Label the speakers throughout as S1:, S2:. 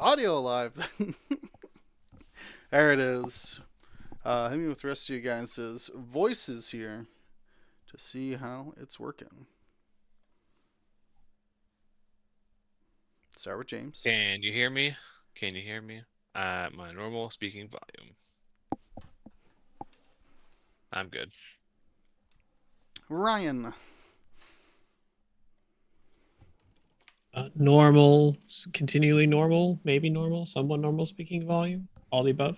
S1: audio alive. There it is. Hit me with the rest of you guys' voices here to see how it's working. Start with James.
S2: Can you hear me? Can you hear me? At my normal speaking volume. I'm good.
S1: Ryan.
S3: Normal, continually normal, maybe normal, somewhat normal speaking volume, all the above.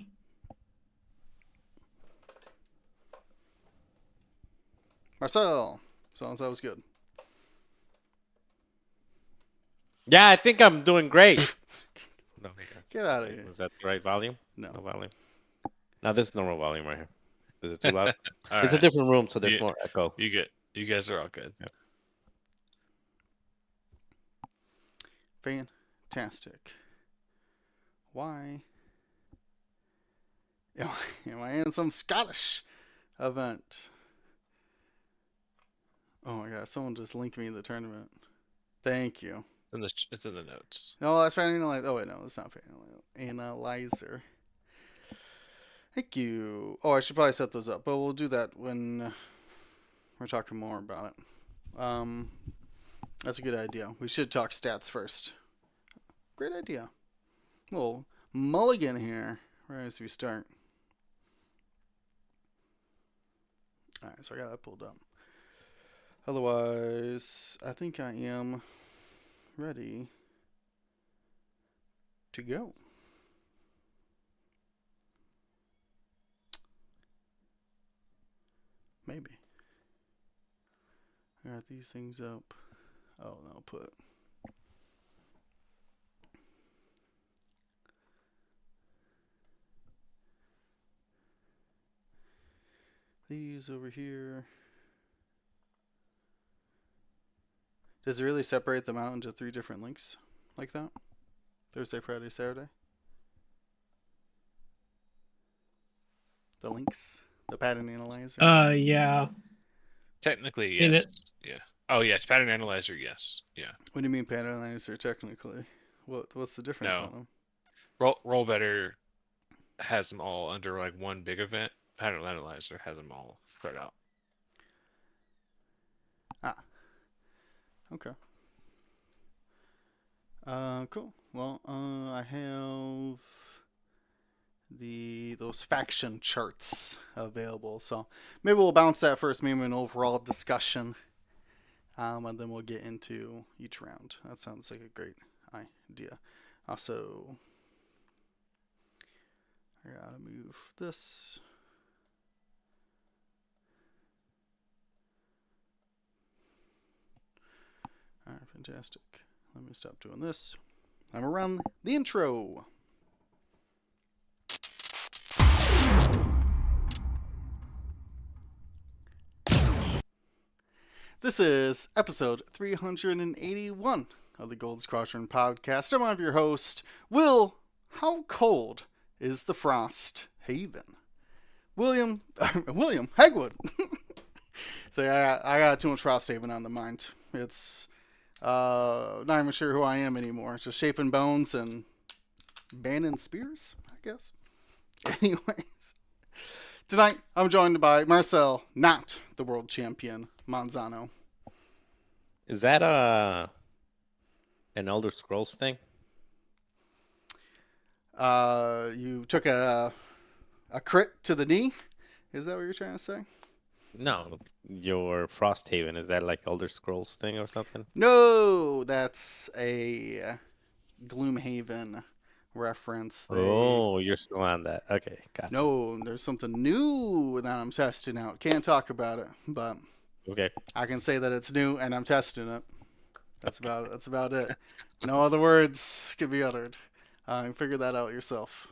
S1: Marcel. As long as that was good.
S4: Yeah, I think I'm doing great. No,
S1: Get out of here.
S4: is that the right volume?
S1: No.
S4: No volume. Now this is normal volume right here. Is it too loud?
S2: All
S4: It's a
S2: right.
S4: different room, so there's
S2: You-
S4: more echo.
S2: You guys are all good.
S1: Fantastic. Why am I in some Scottish event? Oh my god, someone just linked me to the tournament. Thank you.
S2: It's in the notes.
S1: No, that's Fan Analyzer. Oh wait, no, it's not Fan Analyzer. Thank you. Oh, I should probably set those up, but we'll do that when we're talking more about it. That's a good idea. We should talk stats first. Great idea. Little mulligan here, right as we start. Alright, so I got that pulled up. Otherwise, I think I am ready to go. Maybe. I got these things up. Oh, no, put. These over here. Does it really separate them out into 3 different links like that? Thursday, Friday, Saturday? The links? The pattern analyzer?
S3: Yeah.
S2: Technically,
S3: In
S2: yes.
S3: it-
S2: Yeah. Oh, yes. Pattern analyzer, yes. Yeah.
S1: What do you mean pattern analyzer technically? What's the difference
S2: No.
S1: on them?
S2: Roll Better has them all under like one big event. Pattern analyzer has them all spread out.
S1: Okay. Cool. Well, I have those faction charts available, so maybe we'll bounce that first, maybe an overall discussion, and then we'll get into each round. That sounds like a great idea. Also, I gotta move this. Alright, fantastic. Let me stop doing this. I'm around the intro. This is episode 381 of the Gold Squadron podcast. I'm one of your host, Will. How cold is the Frost Haven? William Hegwood. So I got too much Frost Haven on the mind. It's not even sure who I am anymore. Just shaping bones and banning spears, I guess. Anyways, tonight I'm joined by Marcel, not the world champion, Manzano.
S4: Is that an Elder Scrolls thing?
S1: You took a crit to the knee. Is that what you're trying to say?
S4: No, your Frosthaven, is that like Elder Scrolls thing or something?
S1: No, that's a Gloomhaven reference.
S4: Oh, you're still on that. Okay, gotcha.
S1: No, there's something new that I'm testing out. Can't talk about it, but
S4: Okay.
S1: I can say that it's new and I'm testing it. That's about it. No other words can be uttered. Figure that out yourself.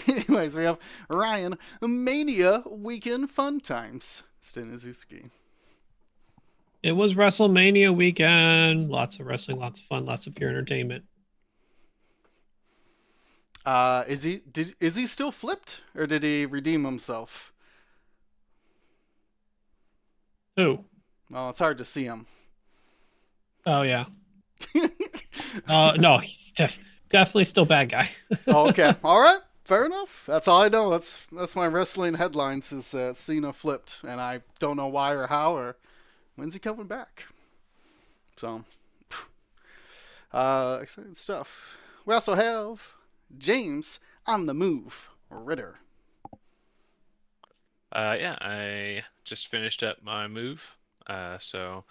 S1: Anyways, we have Ryan, Mania Weekend Fun Times, Staniszewski.
S3: It was WrestleMania weekend. Lots of wrestling, lots of fun, lots of pure entertainment.
S1: Is he still flipped, or did he redeem himself?
S3: Who?
S1: Well, it's hard to see him.
S3: Oh, yeah. No, he's definitely still bad guy.
S1: Oh, okay. All right. Fair enough. That's all I know. That's my wrestling headlines is that Cena flipped, and I don't know why or how or when's he coming back. So, exciting stuff. We also have James on the move, Ritter.
S2: Yeah, I just finished up my move. So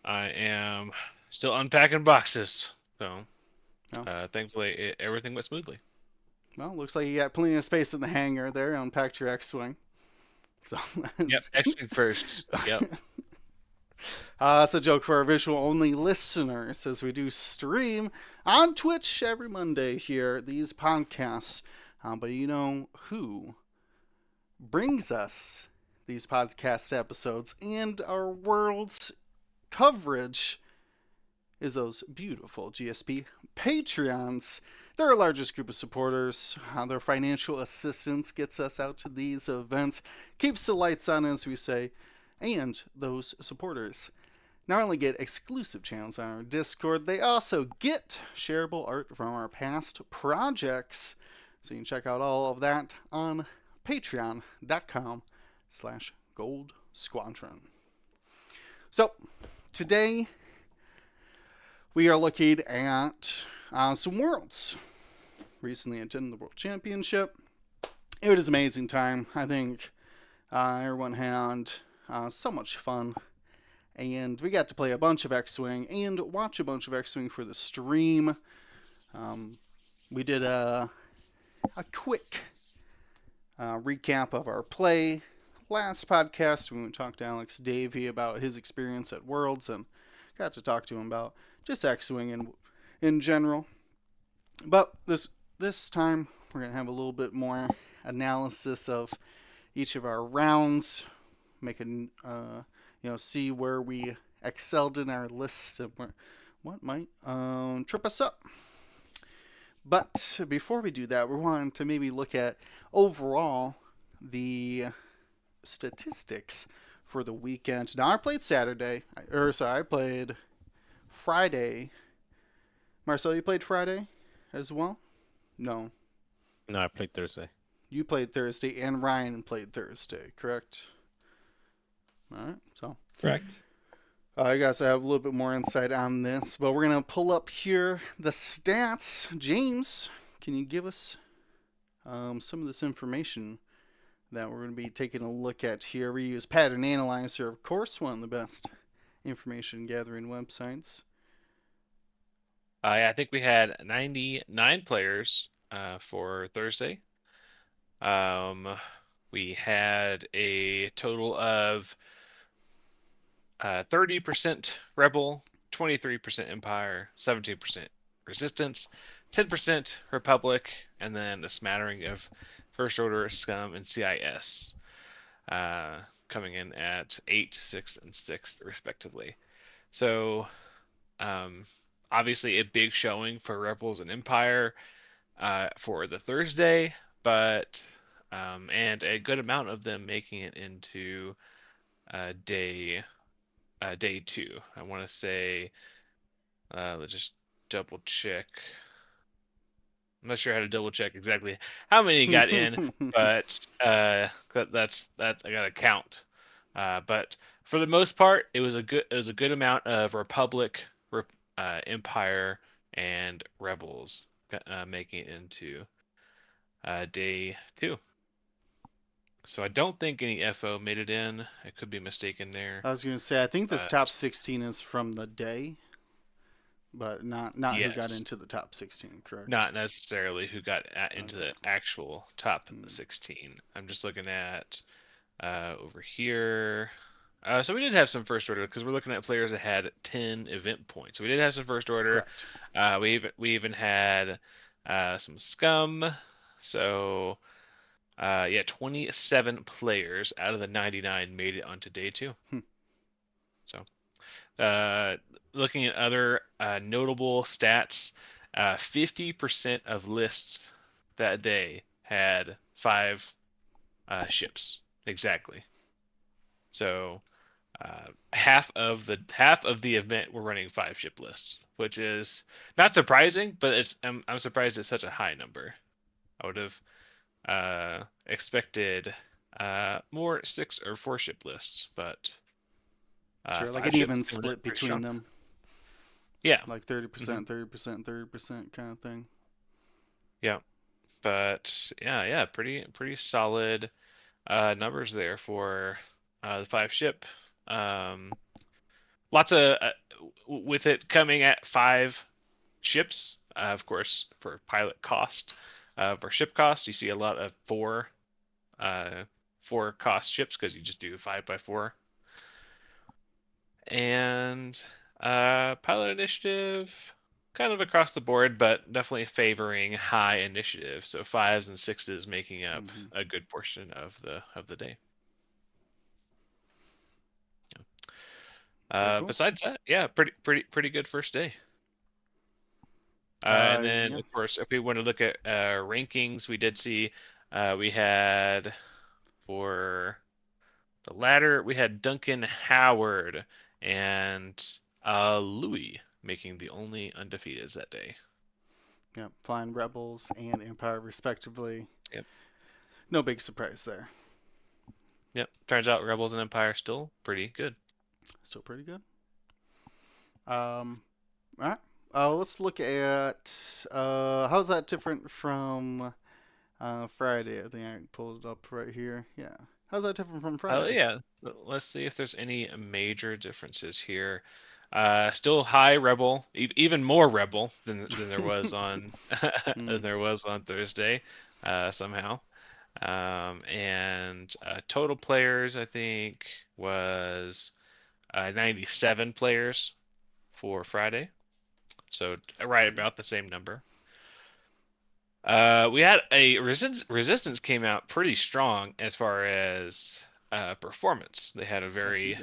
S2: I am still unpacking boxes. So
S1: Oh.
S2: thankfully everything went smoothly.
S1: Well, looks like you got plenty of space in the hangar there. Unpacked your X-wing. So
S2: Yep, X-Wing first. Yep.
S1: That's a joke for our visual-only listeners, as we do stream on Twitch every Monday here, these podcasts. But you know who brings us these podcast episodes and our world's coverage is those beautiful GSP Patreons. They're our largest group of supporters. Their financial assistance gets us out to these events, keeps the lights on, as we say, and those supporters not only get exclusive channels on our Discord, they also get shareable art from our past projects. So you can check out all of that on patreon.com/Gold Squadron. So today we are looking at some worlds. Recently attended the World Championship. It was an amazing time. I think everyone had so much fun. And we got to play a bunch of X-Wing and watch a bunch of X-Wing for the stream. We did a quick recap of our play. Last podcast, we talked to Alex Davey about his experience at Worlds and got to talk to him about just X-Wing in general. But this time, we're going to have a little bit more analysis of each of our rounds, make a see where we excelled in our lists and what might trip us up. But before we do that, we wanted to maybe look at overall the statistics for the weekend. Now, I played I played Friday. Marcel, you played Friday as well? No.
S4: No, I played Thursday.
S1: You played Thursday, and Ryan played Thursday, correct? All right, so.
S3: Correct.
S1: I guess I have a little bit more insight on this, but we're going to pull up here the stats. James, can you give us some of this information that we're going to be taking a look at here? We use Pattern Analyzer, of course, one of the best information gathering websites.
S2: I think we had 99 players for Thursday. We had a total of 30% Rebel, 23% Empire, 17% Resistance, 10% Republic, and then a smattering of First Order, Scum, and CIS, coming in at 8, 6, and 6, respectively. So, obviously a big showing for Rebels and Empire for the Thursday, but and a good amount of them making it into day 2. I want to say, let's just double check. I'm not sure how to double check exactly how many got in, but that's I gotta count. But for the most part, it was a good amount of Republic, Empire, and Rebels making it into day 2. So I don't think any FO made it in. I could be mistaken there.
S1: I was going to say, I think this top 16 is from the day, but not
S2: yes.
S1: who got into the top 16, correct?
S2: Not necessarily who got into the actual top 16. I'm just looking at over here. So we did have some First Order because we're looking at players that had 10 event points. So we did have some First Order. We even had some Scum. So 27 players out of the 99 made it onto day 2. So looking at other notable stats, 50% of lists that day had 5 ships exactly. So half of the event we're running 5 ship lists, which is not surprising, but I'm surprised it's such a high number. I would have expected more 6 or 4 ship lists, but
S1: Sure, like
S2: 5
S1: an
S2: ships
S1: even
S2: coming in
S1: split
S2: pretty
S1: between
S2: strong.
S1: them,
S2: Yeah,
S1: like 30%, 30%, 30% kind of thing.
S2: yeah, but yeah, pretty solid numbers there for the 5 ship. Lots of with it coming at 5 ships, of course, for pilot cost, for ship cost, you see a lot of 4 cost ships because you just do 5x4. And pilot initiative, kind of across the board, but definitely favoring high initiative. So 5s and 6s making up a good portion of the day.
S1: Cool.
S2: Besides that, yeah, pretty good first day. And then,
S1: Yeah.
S2: of course, if we want to look at rankings, we did see we had for the ladder, we had Duncan Howard and Louis making the only undefeateds that day.
S1: Yep, flying Rebels and Empire respectively.
S2: Yep.
S1: No big surprise there.
S2: Yep. Turns out Rebels and Empire still pretty good.
S1: Still pretty good. All right. Let's look at how's that different from Friday? I think I pulled it up right here. Yeah. How's that different from Friday?
S2: Yeah. Let's see if there's any major differences here. Still high Rebel, even more Rebel than there was on than there was on Thursday, somehow. And total players, I think, was 97 players for Friday, so right about the same number. We had a resistance came out pretty strong as far as performance. They had a very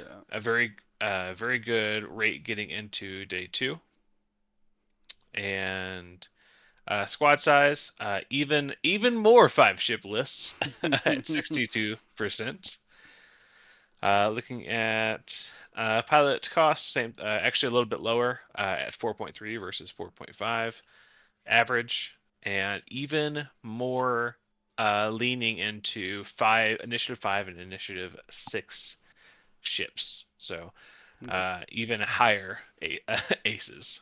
S2: good rate getting into day 2, and squad size even more 5 ship lists at 62%. Looking at pilot cost, same, actually a little bit lower at 4.3 versus 4.5 average, and even more leaning into initiative 5 and initiative 6 ships. So even higher aces.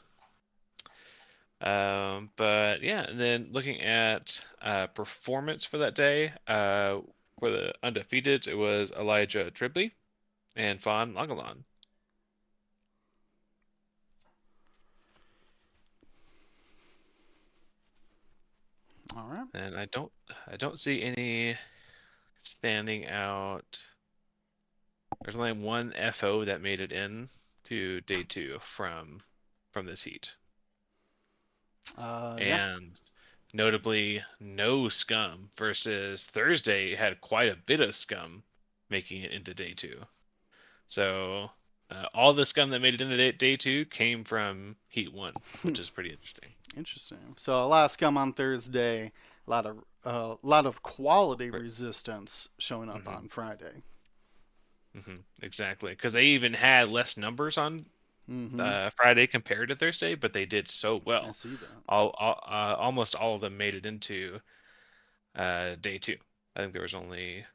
S2: But yeah, and then looking at performance for that day, for the undefeated, it was Elijah Tribley and Fawn Langalon.
S1: All right.
S2: And I don't see any standing out. There's only one FO that made it in to day 2 from this heat. And notably, no scum versus Thursday had quite a bit of scum making it into day 2. So all the scum that made it into day 2 came from heat 1, which is pretty interesting.
S1: Interesting. So a lot of scum on Thursday, a lot of quality resistance showing up on Friday.
S2: Exactly, because they even had less numbers on Friday compared to Thursday, but they did so well.
S1: I see that.
S2: Almost all of them made it into day 2. I think there was only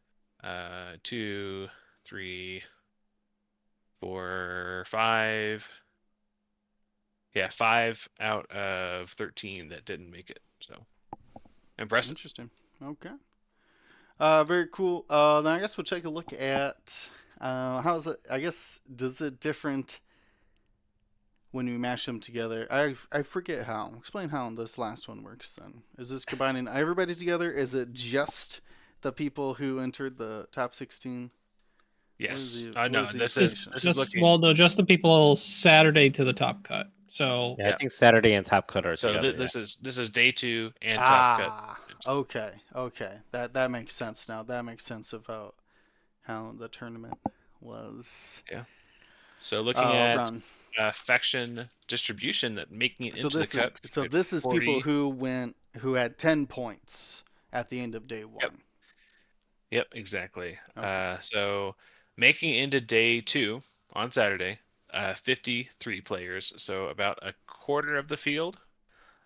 S2: 2, 3, 4, 5. Yeah, 5 out of 13 that didn't make it. So impressive.
S1: Interesting. Okay. Very cool. Then I guess we'll take a look at how is it? I guess does it different when we mash them together? I forget how. Explain how this last one works. Then is this combining everybody together? Is it just the people who entered the top 16?
S2: Yes. No. This
S3: Just
S2: is looking.
S3: well, no, just the people Saturday to the top cut. So
S4: I think Saturday and top cut are
S2: So
S4: together.
S2: this is day 2 and top cut.
S1: Okay. That makes sense now. That makes sense about how the tournament was.
S2: Yeah. So looking at faction distribution that making it into the cut.
S1: So this is 40... people who had 10 points at the end of day 1.
S2: Yep, exactly. Okay. So Making it into day 2 on Saturday, 53 players, so about a quarter of the field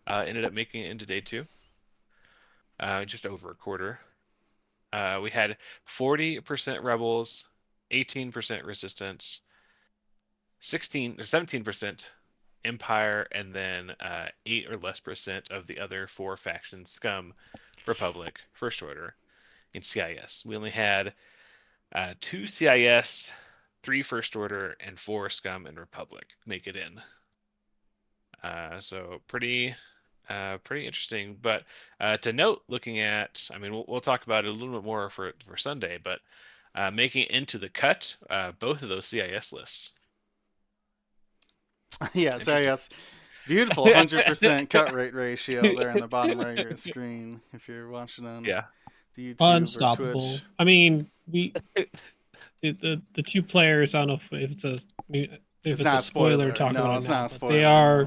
S2: ended up making it into day 2. Just over a quarter. We had 40% rebels, 18% resistance, 17% empire, and then 8 or less percent of the other 4 factions: Scum, Republic, First Order, and CIS. We only had 2 CIS, 3 First Order, and 4 Scum and Republic make it in. So pretty interesting. But to note, looking at, I mean, we'll talk about it a little bit more for Sunday, but making it into the cut, both of those CIS lists.
S1: Yeah, CIS. Beautiful 100% cut rate ratio there on the bottom right of your screen if you're watching on the YouTube
S3: Unstoppable.
S1: or Twitch.
S3: I mean, the 2 players, I don't know if it's a spoiler talking
S1: no,
S3: about
S1: it's
S3: it now,
S1: not a
S3: but
S1: spoiler.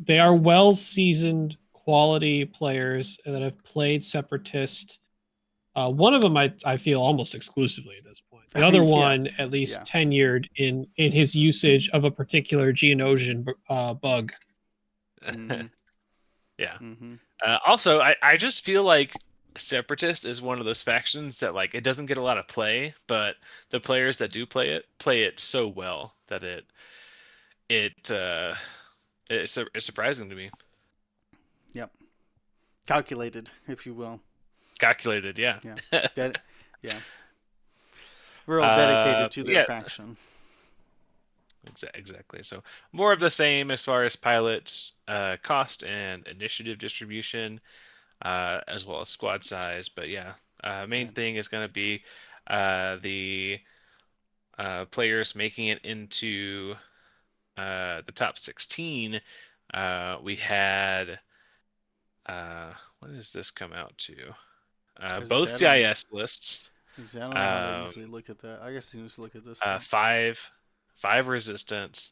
S3: they are well-seasoned quality players that have played Separatist. One of them I feel almost exclusively at this point. The other one at least tenured in his usage of a particular Geonosian bug.
S1: Mm-hmm.
S2: Yeah.
S1: Mm-hmm.
S2: Also, I just feel like Separatist is one of those factions that, like, it doesn't get a lot of play, but the players that do play it so well that it's surprising to me.
S1: Yep. Calculated, if you will.
S2: Calculated, yeah.
S1: Yeah. Real dedicated to their faction.
S2: Exactly. So more of the same as far as pilots, cost and initiative distribution, as well as squad size. But main thing is going to be the players making it into the top 16. We had what does this come out to? Both CIS lists.
S1: I don't know how to usually look at that. I guess you just look at this.
S2: 5 resistance,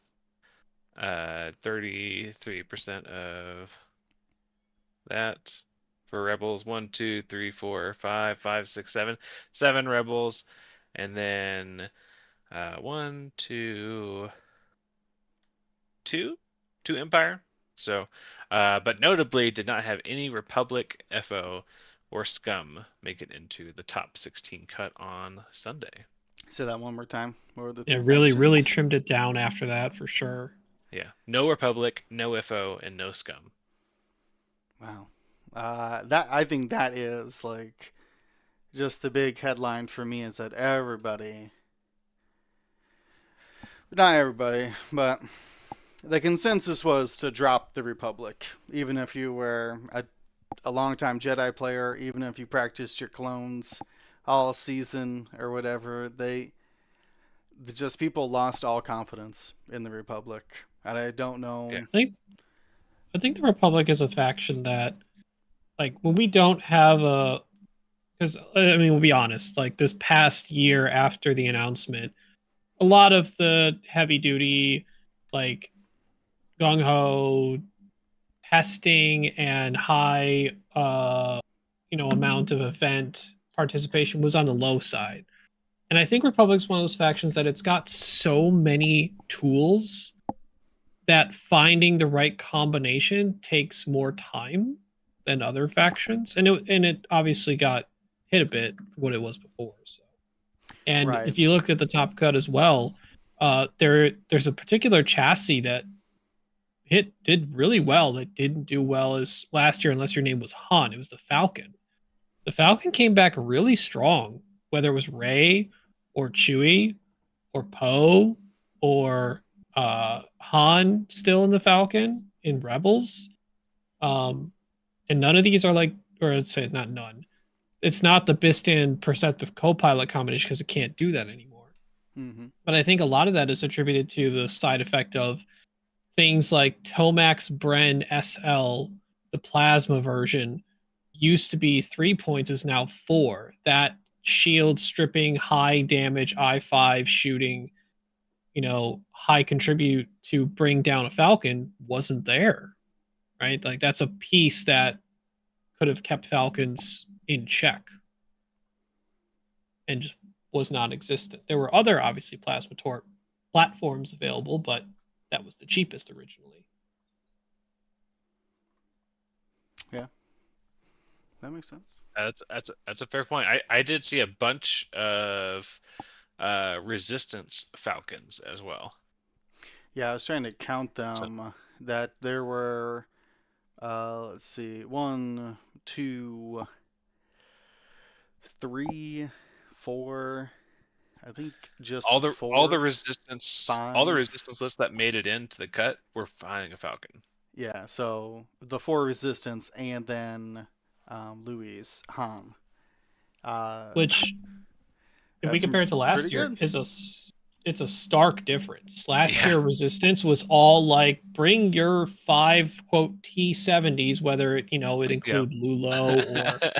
S2: 33% of that for rebels. 1, 2, 3, 4, 5, 6, 7 rebels, and then 1, 2 empire. So, but notably did not have any Republic, FO, or Scum make it into the top 16 cut on Sunday.
S1: Say that one more time.
S3: Really trimmed it down after that for sure.
S2: Yeah, no Republic, no FO, and no Scum.
S1: Wow, I think that is like just the big headline for me is that not everybody, but the consensus was to drop the Republic, even if you were a longtime Jedi player, even if you practiced your clones all season or whatever. People lost all confidence in the Republic, and I don't know.
S3: I think the Republic is a faction that, like, when we don't have because I mean, we'll be honest, like this past year after the announcement, a lot of the heavy duty, like gung ho testing and high amount of event participation was on the low side. And I think Republic's one of those factions that it's got so many tools that finding the right combination takes more time than other factions. And it obviously got hit a bit for what it was before. So. And if you look at the top cut as well, there's a particular chassis that did really well that didn't do well as last year unless your name was Han. It was the Falcon. The Falcon came back really strong, whether it was Rey or Chewie or Poe or Han still in the Falcon in Rebels. And none of these are like, or let's say not none. It's not the Bistan Perceptive co-pilot combination because it can't do that anymore.
S1: Mm-hmm.
S3: But I think a lot of that is attributed to the side effect of things like Tomax Bren SL, the plasma version, used to be 3 points, is now 4. That shield stripping, high damage, I5 shooting, high contribute to bring down a Falcon wasn't there, right? Like that's a piece that could have kept Falcons in check and just was non-existent. There were other, obviously, plasma torp platforms available, but that was the cheapest originally.
S1: Yeah, that makes sense.
S2: That's a fair point. I did see a bunch of resistance falcons as well.
S1: Yeah, I was trying to count them. That there were, let's see, 1, 2, 3, 4. I think just
S2: all the
S1: 4,
S2: all the resistance
S1: 5.
S2: all the resistance lists that made it into the cut were finding a falcon.
S1: Yeah, so the 4 resistance and then Louis Han.
S3: Which, if we
S1: That's
S3: compare it to last
S1: pretty
S3: year,
S1: good.
S3: it's a stark difference. Last
S2: Yeah.
S3: year, resistance was all like, bring your 5 quote T70s, whether it include Lulo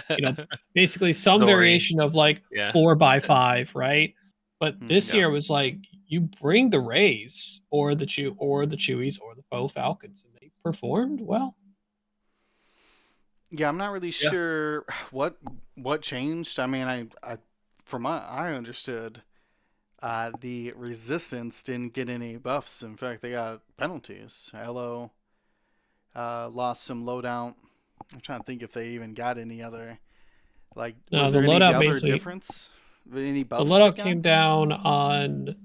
S3: or basically some
S2: Zori.
S3: variation of like
S2: Yeah.
S3: 4x5, right? But this
S1: Yeah.
S3: year was like, you bring the Rays or the Chewies or the Faux Falcons, and they performed well.
S1: Yeah, I'm not really
S2: Yeah.
S1: sure what changed. I mean, I from what I understood, the resistance didn't get any buffs. In fact, they got penalties. Elo lost some loadout. I'm trying to think if they even got any other. Like,
S3: No,
S1: was
S3: the
S1: there any
S3: loadout
S1: other
S3: basically-
S1: difference? Any
S3: The
S1: buffs?
S3: loadout
S1: they
S3: came
S1: got?
S3: down on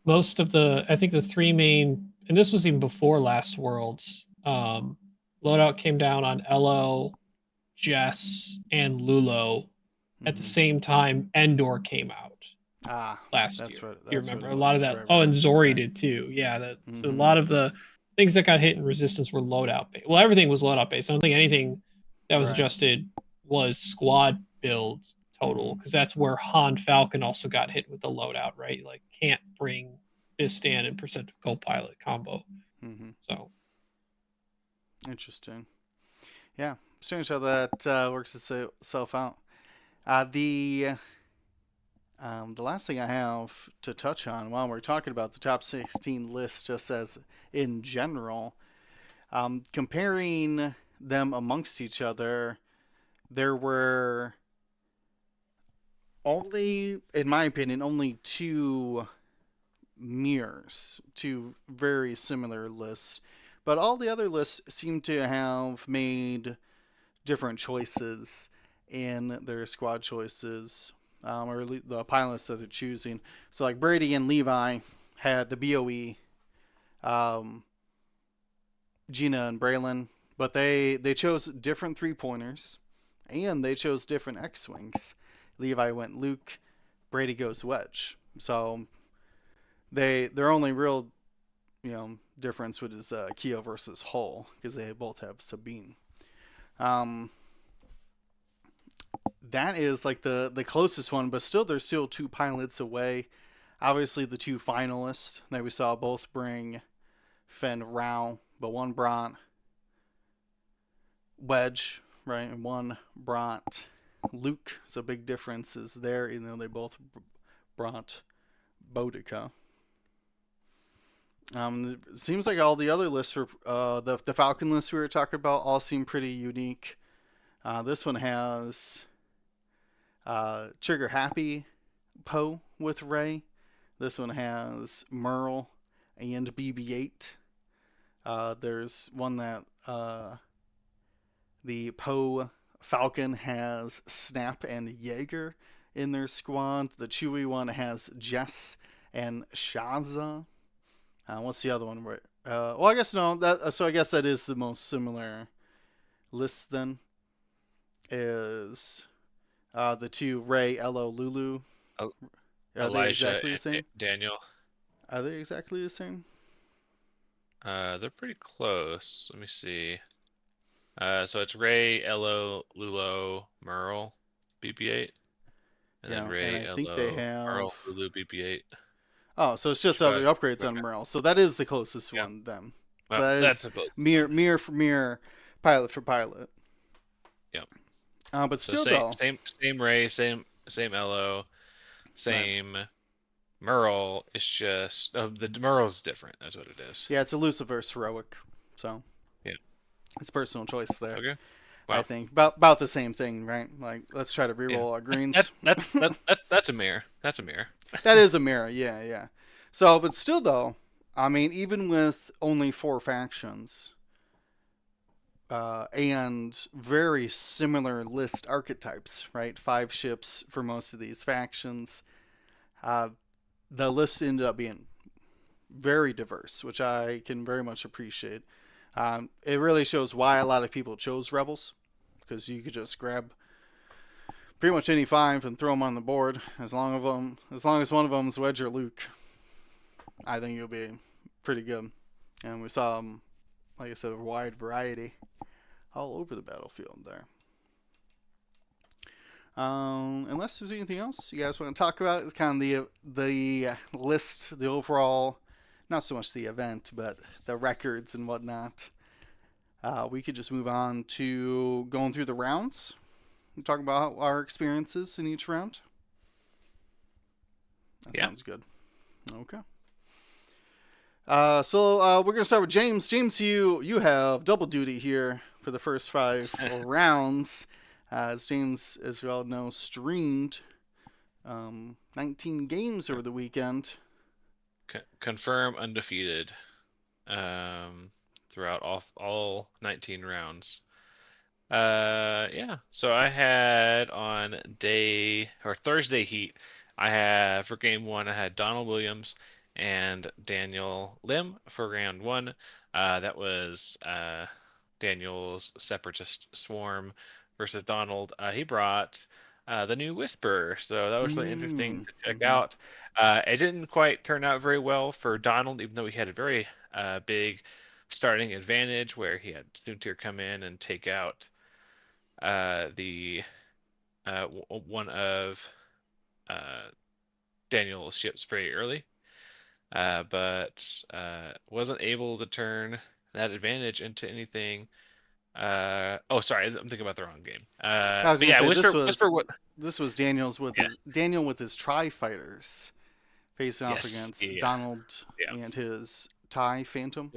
S3: most of I think the 3 main, and this was even before Last Worlds. Loadout came down on Elo, Jess, and Lulo at the
S1: Mhm.
S3: same time Endor came out last
S1: that's
S3: year.
S1: what.
S3: You
S1: That's
S3: remember
S1: what
S3: a
S1: it
S3: lot of
S1: was.
S3: that.
S1: Right,
S3: Oh,
S1: right.
S3: and Zori
S1: Okay.
S3: did too. Yeah, so a
S1: Mhm.
S3: lot of the things that got hit in Resistance were loadout based. Well, everything was loadout based. I don't think anything that was
S1: Right.
S3: adjusted was squad build total, because that's where Han Falcon also got hit with the loadout, right? Like, can't bring Bistan and Percent of Co-Pilot combo.
S1: Mhm.
S3: So
S1: Interesting. Yeah, strange how that works itself out. The last thing I have to touch on while we're talking about the top 16 list, just as in general, comparing them amongst each other, there were only, in my opinion, only 2 mirrors, 2 very similar lists. But all the other lists seem to have made different choices in their squad choices, or the pilots that they're choosing. So, like Brady and Levi had the BOE, Gina and Braylon, but they chose different 3-pointers, and they chose different X-wings. Levi went Luke, Brady goes Wedge. So their only real difference was Keo versus Hull, because they both have Sabine. That is like the closest one, but still there's still 2 pilots away. Obviously the 2 finalists that we saw both bring Fenn Rau, but one brought Wedge, right, and one brought Luke. So big differences there, even though they both brought Boudica. It seems like all the other lists were the Falcon list we were talking about all seem pretty unique. This one has Trigger Happy Poe with Ray. This one has Merle and BB-8. There's one that the Poe Falcon has Snap and Jaeger in their squad. The Chewie one has Jess and Shaza. What's the other one? Well, I guess no. So I guess that is the most similar list then. Is the 2 Ray, Elo, Lulu? Are
S2: Elijah
S1: they exactly the same?
S2: and Daniel.
S1: Are they exactly the same?
S2: They're pretty close. Let me see. So it's Ray, Elo, Lulo, Merle, BB-8, and then
S1: Yeah,
S2: Ray,
S1: and I think
S2: Elo,
S1: they have.
S2: Merle, Lulu, BB-8.
S1: Oh, so it's just other upgrades on Merle. So that is the closest
S2: Yeah.
S1: one then.
S2: Well,
S1: that
S2: that's
S1: is
S2: about
S1: mirror for mirror, pilot for pilot.
S2: Yep.
S1: But
S2: so
S1: still though,
S2: same Ray, same Elo, same Merle. It's just the Merle's different. That's what it is.
S1: yeah, it's elusive versus heroic. So
S2: Yeah.
S1: it's personal choice there.
S2: Okay.
S1: I
S2: Wow.
S1: think about the same thing, right? Like, let's try to reroll our greens.
S2: That's a mirror. That's a mirror.
S1: That is a mirror, yeah. So, but still, though, I mean, even with only 4 factions and very similar list archetypes, right? 5 ships for most of these factions, the list ended up being very diverse, which I can very much appreciate. It really shows why a lot of people chose Rebels, because you could just grab pretty much any 5 and throw them on the board. As long as one of them is Wedge or Luke, I think you'll be pretty good. And we saw, like I said, a wide variety all over the battlefield there. Unless there's anything else you guys want to talk about, it's kind of the list, the overall, not so much the event, but the records and whatnot. We could just move on to going through the rounds and talk about our experiences in each round. That sounds good. Okay. So we're gonna start with James. James, you have double duty here for the first 5 rounds. As James, as you all know, streamed 19 games over the weekend.
S2: Confirm undefeated throughout all 19 rounds. Yeah. So I had on Thursday heat, I had for game 1, I had Donald Williams and Daniel Lim for round 1. That was Daniel's Separatist Swarm versus Donald. He brought the new Whisper, so that was really interesting to check out. It didn't quite turn out very well for Donald, even though he had a very big starting advantage where he had Soontir come in and take out one of Daniel's ships very early, but wasn't able to turn that advantage into anything. Sorry, I'm thinking about the wrong game. But yeah,
S1: this was Daniel with his Tri-Fighters facing off against Donald and his TIE Phantom.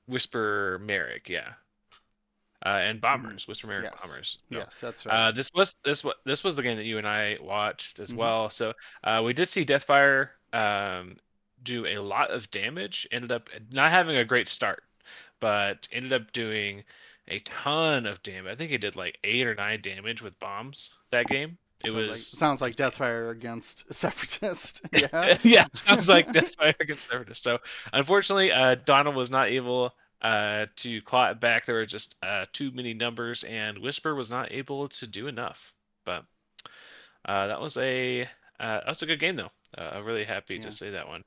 S2: Whisper Merrick, yeah. And Bombers, Whisper Merrick Bombers. So,
S1: yes, that's right.
S2: This was the game that you and I watched as well. So we did see Deathfire do a lot of damage. Ended up not having a great start, but ended up doing a ton of damage. I think he did like 8 or 9 damage with bombs that game.
S1: Sounds like Deathfire against Separatist. Yeah.
S2: Yeah, sounds like Deathfire against Separatist. So unfortunately, Donald was not able to claw it back. There were just too many numbers, and Whisper was not able to do enough. But that was a good game though. I'm really happy to say that one.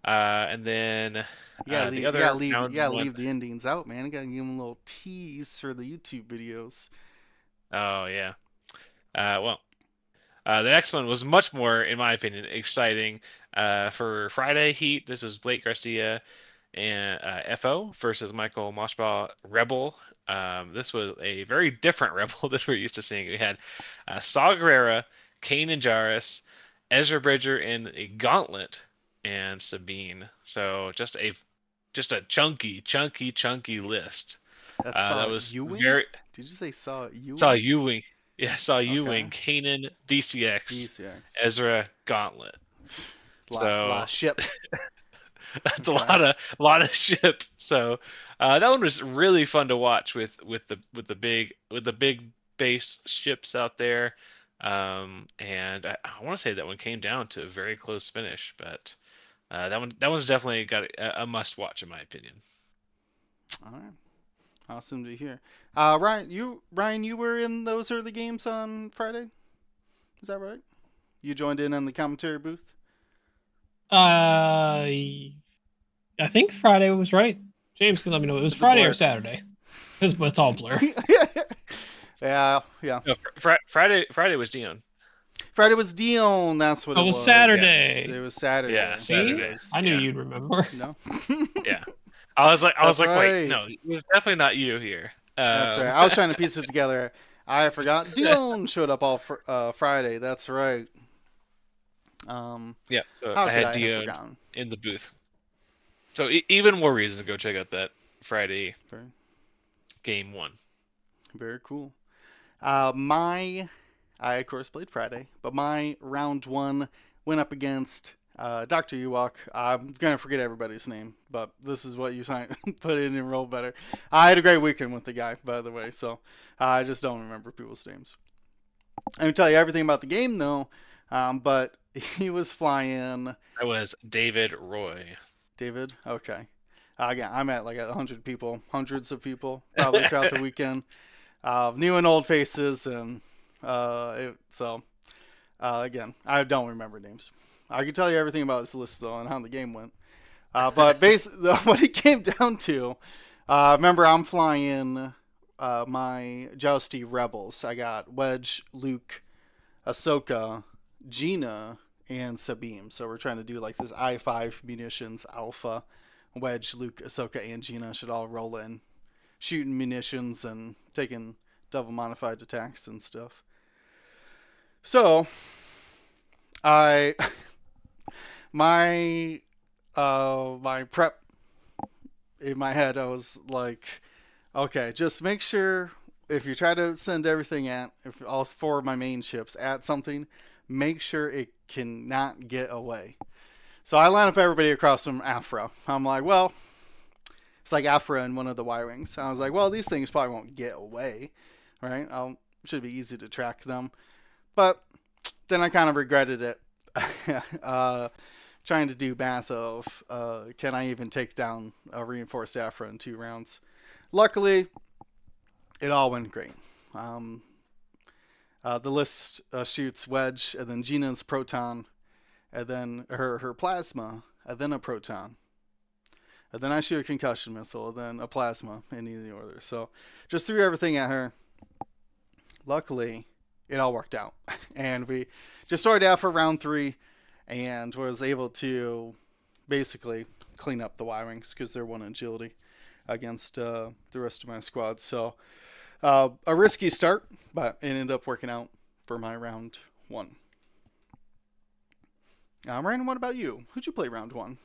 S2: And then
S1: leave the endings out, man. You gotta give them a little tease for the YouTube videos.
S2: Oh yeah. The next one was much more, in my opinion, exciting. For Friday heat, this was Blake Garcia and FO versus Michael Moshbaugh Rebel. This was a very different Rebel than we're used to seeing. We had Saw Gerrera, Kanan Jarrus, Ezra Bridger in a gauntlet, and Sabine. So just a chunky list. That was
S1: Ewing?
S2: very.
S1: Did you say Saw Ewing?
S2: Saw Ewing. Yeah, Saw Ewing, Kanan, DCX, Ezra, Gauntlet.
S1: A lot of ship.
S2: That's a lot of ship. So that one was really fun to watch with the big base ships out there. And I want to say that one came down to a very close finish, but that one's definitely got a must watch in my opinion.
S1: All right, awesome to hear. Ryan, you were in those early games on Friday. Is that right? You joined in on the commentary booth.
S3: I think Friday was right. James can let me know. It was Friday or Saturday. It's all blur.
S1: Yeah.
S2: No, Friday was Dion.
S1: Friday was Dion. That's what it was.
S3: Saturday.
S1: It was Saturday.
S2: Yeah, Saturday.
S3: I knew you'd remember.
S1: No.
S2: Yeah. I was like,
S1: right.
S2: Wait, no, it was definitely not you here.
S1: That's right. I was trying to piece it together. I forgot. Dion showed up all Friday. That's right.
S2: Yeah. So I had Dion in the booth. So even more reason to go check out that Friday game 1.
S1: Very cool. I of course played Friday, but my round one went up against Dr. Ewok. I'm gonna forget everybody's name, but this is what you put in and roll better. I had a great weekend with the guy, by the way, so I just don't remember people's names. I can tell you everything about the game though, but he was flying.
S2: That was David Roy.
S1: David, okay. Again, I met like 100 people, hundreds of people, probably throughout the weekend. New and old faces, and again, I don't remember names. I can tell you everything about his list though and how the game went. But basically, what it came down to, remember I'm flying my Jousty Rebels. I got Wedge, Luke, Ahsoka, Gina, and Sabine. So we're trying to do like this I-5 munitions alpha. Wedge, Luke, Ahsoka, and Gina should all roll in, shooting munitions and taking double modified attacks and stuff. So, my prep in my head, I was like, okay, just make sure if you try to send everything if all four of my main ships at something, make sure it cannot get away. So I line up everybody across from Aphra. I'm like, well, it's like Aphra and one of the Y-Wings. I was like, well, these things probably won't get away, right? Should be easy to track them. But then I kind of regretted it. Trying to do math of, can I even take down a reinforced Aphra in 2 rounds? Luckily, it all went great. The list shoots Wedge, and then Gina's proton, and then her plasma, and then a proton. And then I shoot a concussion missile, and then a plasma in the order. So just threw everything at her. Luckily, it all worked out. And we just started out for round 3 and was able to basically clean up the Y-Wings because they're 1 agility against the rest of my squad. So a risky start, but it ended up working out for my round 1. Ryan, what about you? Who'd you play round 1?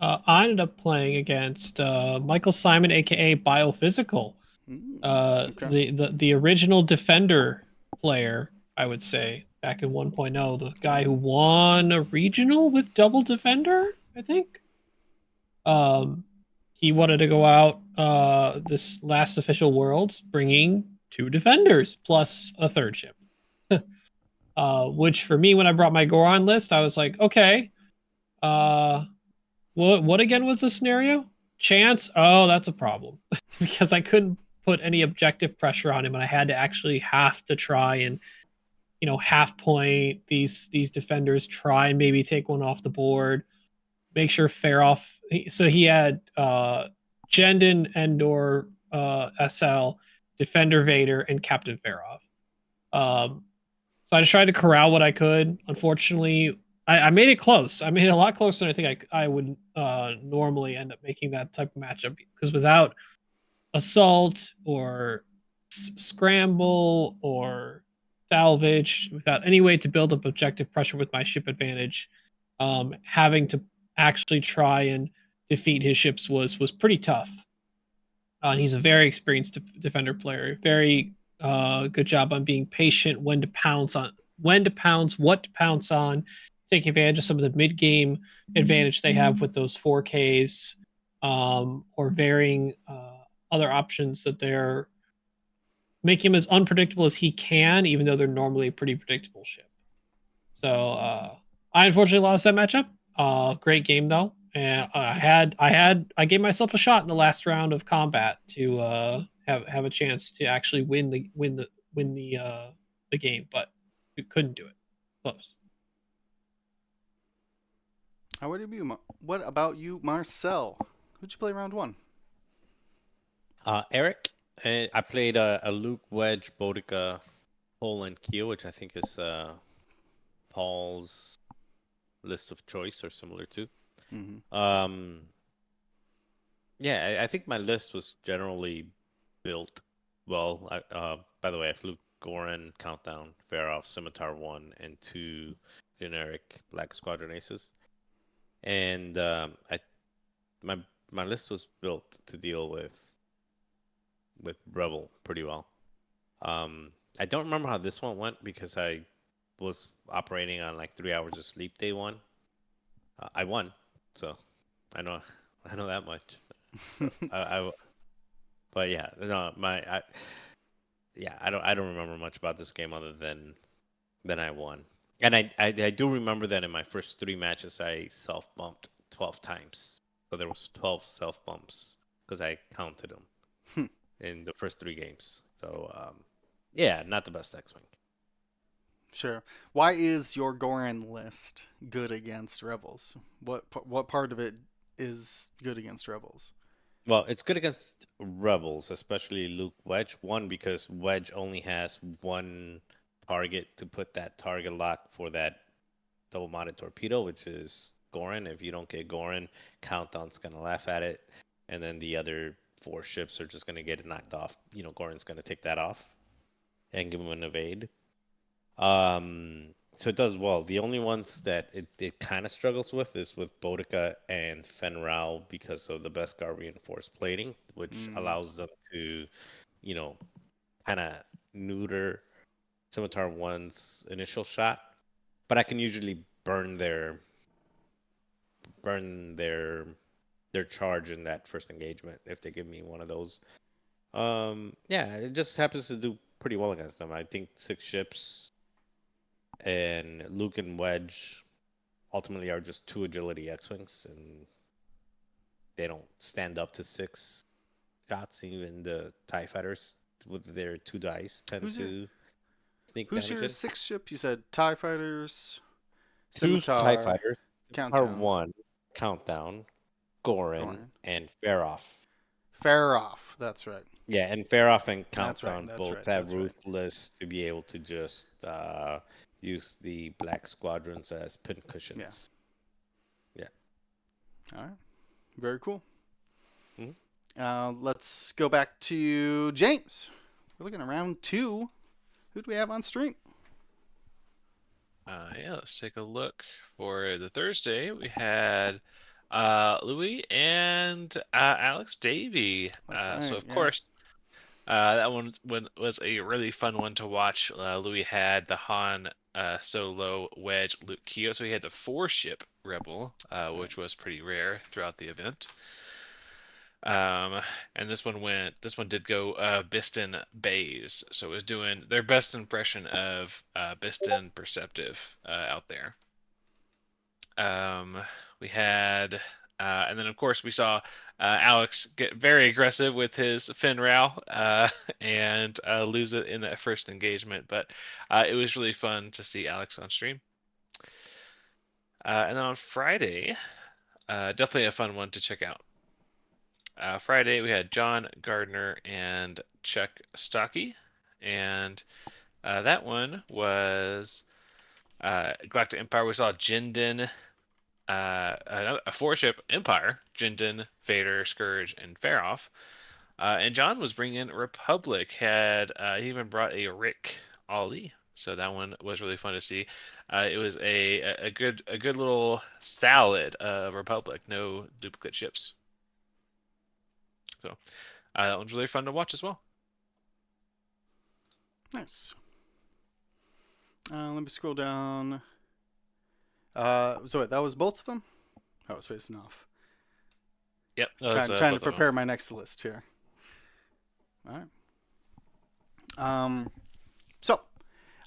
S3: I ended up playing against Michael Simon, aka Biophysical,
S1: Okay.
S3: the original Defender player, I would say, back in 1.0, the guy who won a regional with double Defender, I think. He wanted to go out this last official Worlds, bringing 2 Defenders plus a 3rd ship. Which for me, when I brought my Goron list, I was like, okay, what again was the scenario? Chance? Oh, that's a problem. Because I couldn't put any objective pressure on him, and I had to actually have to try and, half point these defenders, try and maybe take one off the board, make sure Feroff. So he had Jendon, Endor, SL, Defender Vader, and Captain Feroff. So I just tried to corral what I could. Unfortunately, I made it close. I made it a lot closer than I think I would normally end up making that type of matchup, because without assault or scramble or salvage, without any way to build up objective pressure with my ship advantage, having to actually try and defeat his ships was pretty tough. And he's a very experienced defender player. Very good job on being patient, when to pounce, what to pounce on, taking advantage of some of the mid-game advantage they have with those 4Ks, or varying other options that they're making him as unpredictable as he can, even though they're normally a pretty predictable ship. So I unfortunately lost that matchup. Great game though, and I gave myself a shot in the last round of combat to have a chance to actually win the game, but we couldn't do it. Close.
S1: What about you, Marcel? Who'd you play round 1?
S4: Eric. I played a Luke, Wedge, Boudica, Pole, and Keel, which I think is Paul's list of choice or similar to.
S1: Mm-hmm.
S4: Yeah, I think my list was generally built well. By the way, I flew Goran, Countdown, Feroff, Scimitar 1, and 2 generic Black Squadron Aces. And my list was built to deal with with Rebel pretty well. I don't remember how this one went because I was operating on like 3 hours of sleep day one. I won, so I know that much. But yeah, no, I don't remember much about this game other than I won. And I do remember that in my first 3 matches I self bumped 12 times. So there was 12 self bumps because I counted them in the first 3 games. So yeah, not the best X-Wing.
S1: Sure. Why is your Goran list good against Rebels? What part of it is good against Rebels?
S4: Well, it's good against Rebels, especially Luke Wedge. One, because Wedge only has one target to put that target lock for that double-modded torpedo, which is Goran. If you don't get Goran, Countdown's going to laugh at it. And then the other 4 ships are just going to get it knocked off. Goran's going to take that off and give him an evade. So it does well. The only ones that it kind of struggles with is with Bodica and Fenn Rau because of the Beskar reinforced plating, which allows them to, kind of neuter Scimitar 1's initial shot. But I can usually burn their charge in that first engagement if they give me one of those. Yeah, it just happens to do pretty well against them. I think 6 ships. And Luke and Wedge ultimately are just 2 agility X-Wings, and they don't stand up to 6 shots. Even the TIE fighters with their 2 dice tend to sneak
S1: Who's
S4: damage
S1: your
S4: in.
S1: 6th ship? You said TIE fighters,
S4: 2
S1: Scimitar,
S4: TIE fighters,
S1: Countdown.
S4: 1, Countdown, Goran, and Feroff.
S1: Feroff, that's right.
S4: Yeah, and Feroff and Countdown
S1: That's
S4: both
S1: right,
S4: have Ruthless to be able to just use the black squadrons as pin cushions. Yeah.
S1: All right. Very cool.
S4: Mm-hmm.
S1: Let's go back to James. We're looking at round 2. Who do we have on stream?
S2: Yeah, let's take a look. For the Thursday, we had Louis and Alex Davey. So of course, that one was a really fun one to watch. Louis had the Han Solo, Wedge, Luke Keo, so he had the 4-ship Rebel, which was pretty rare throughout the event. And this one did go Biston Bays, so it was doing their best impression of Biston Perceptive out there. We had, and then of course we saw Alex get very aggressive with his Fenn Rau and lose it in that first engagement, but it was really fun to see Alex on stream. And then on Friday, definitely a fun one to check out. Friday, we had John Gardner and Chuck Stocky, and that one was Galactic Empire. We saw Jindin, a 4-ship Empire, Jindin, Vader, Scourge, and Feroff. And John was bringing Republic. He even brought a Rick Ali, so that one was really fun to see. It was a good little salad of Republic, no duplicate ships. So that one's really fun to watch as well.
S1: Nice. Let me scroll down. So wait, that was both of them? I was facing off.
S2: Yep.
S1: Trying to prepare my next list here. All right. So,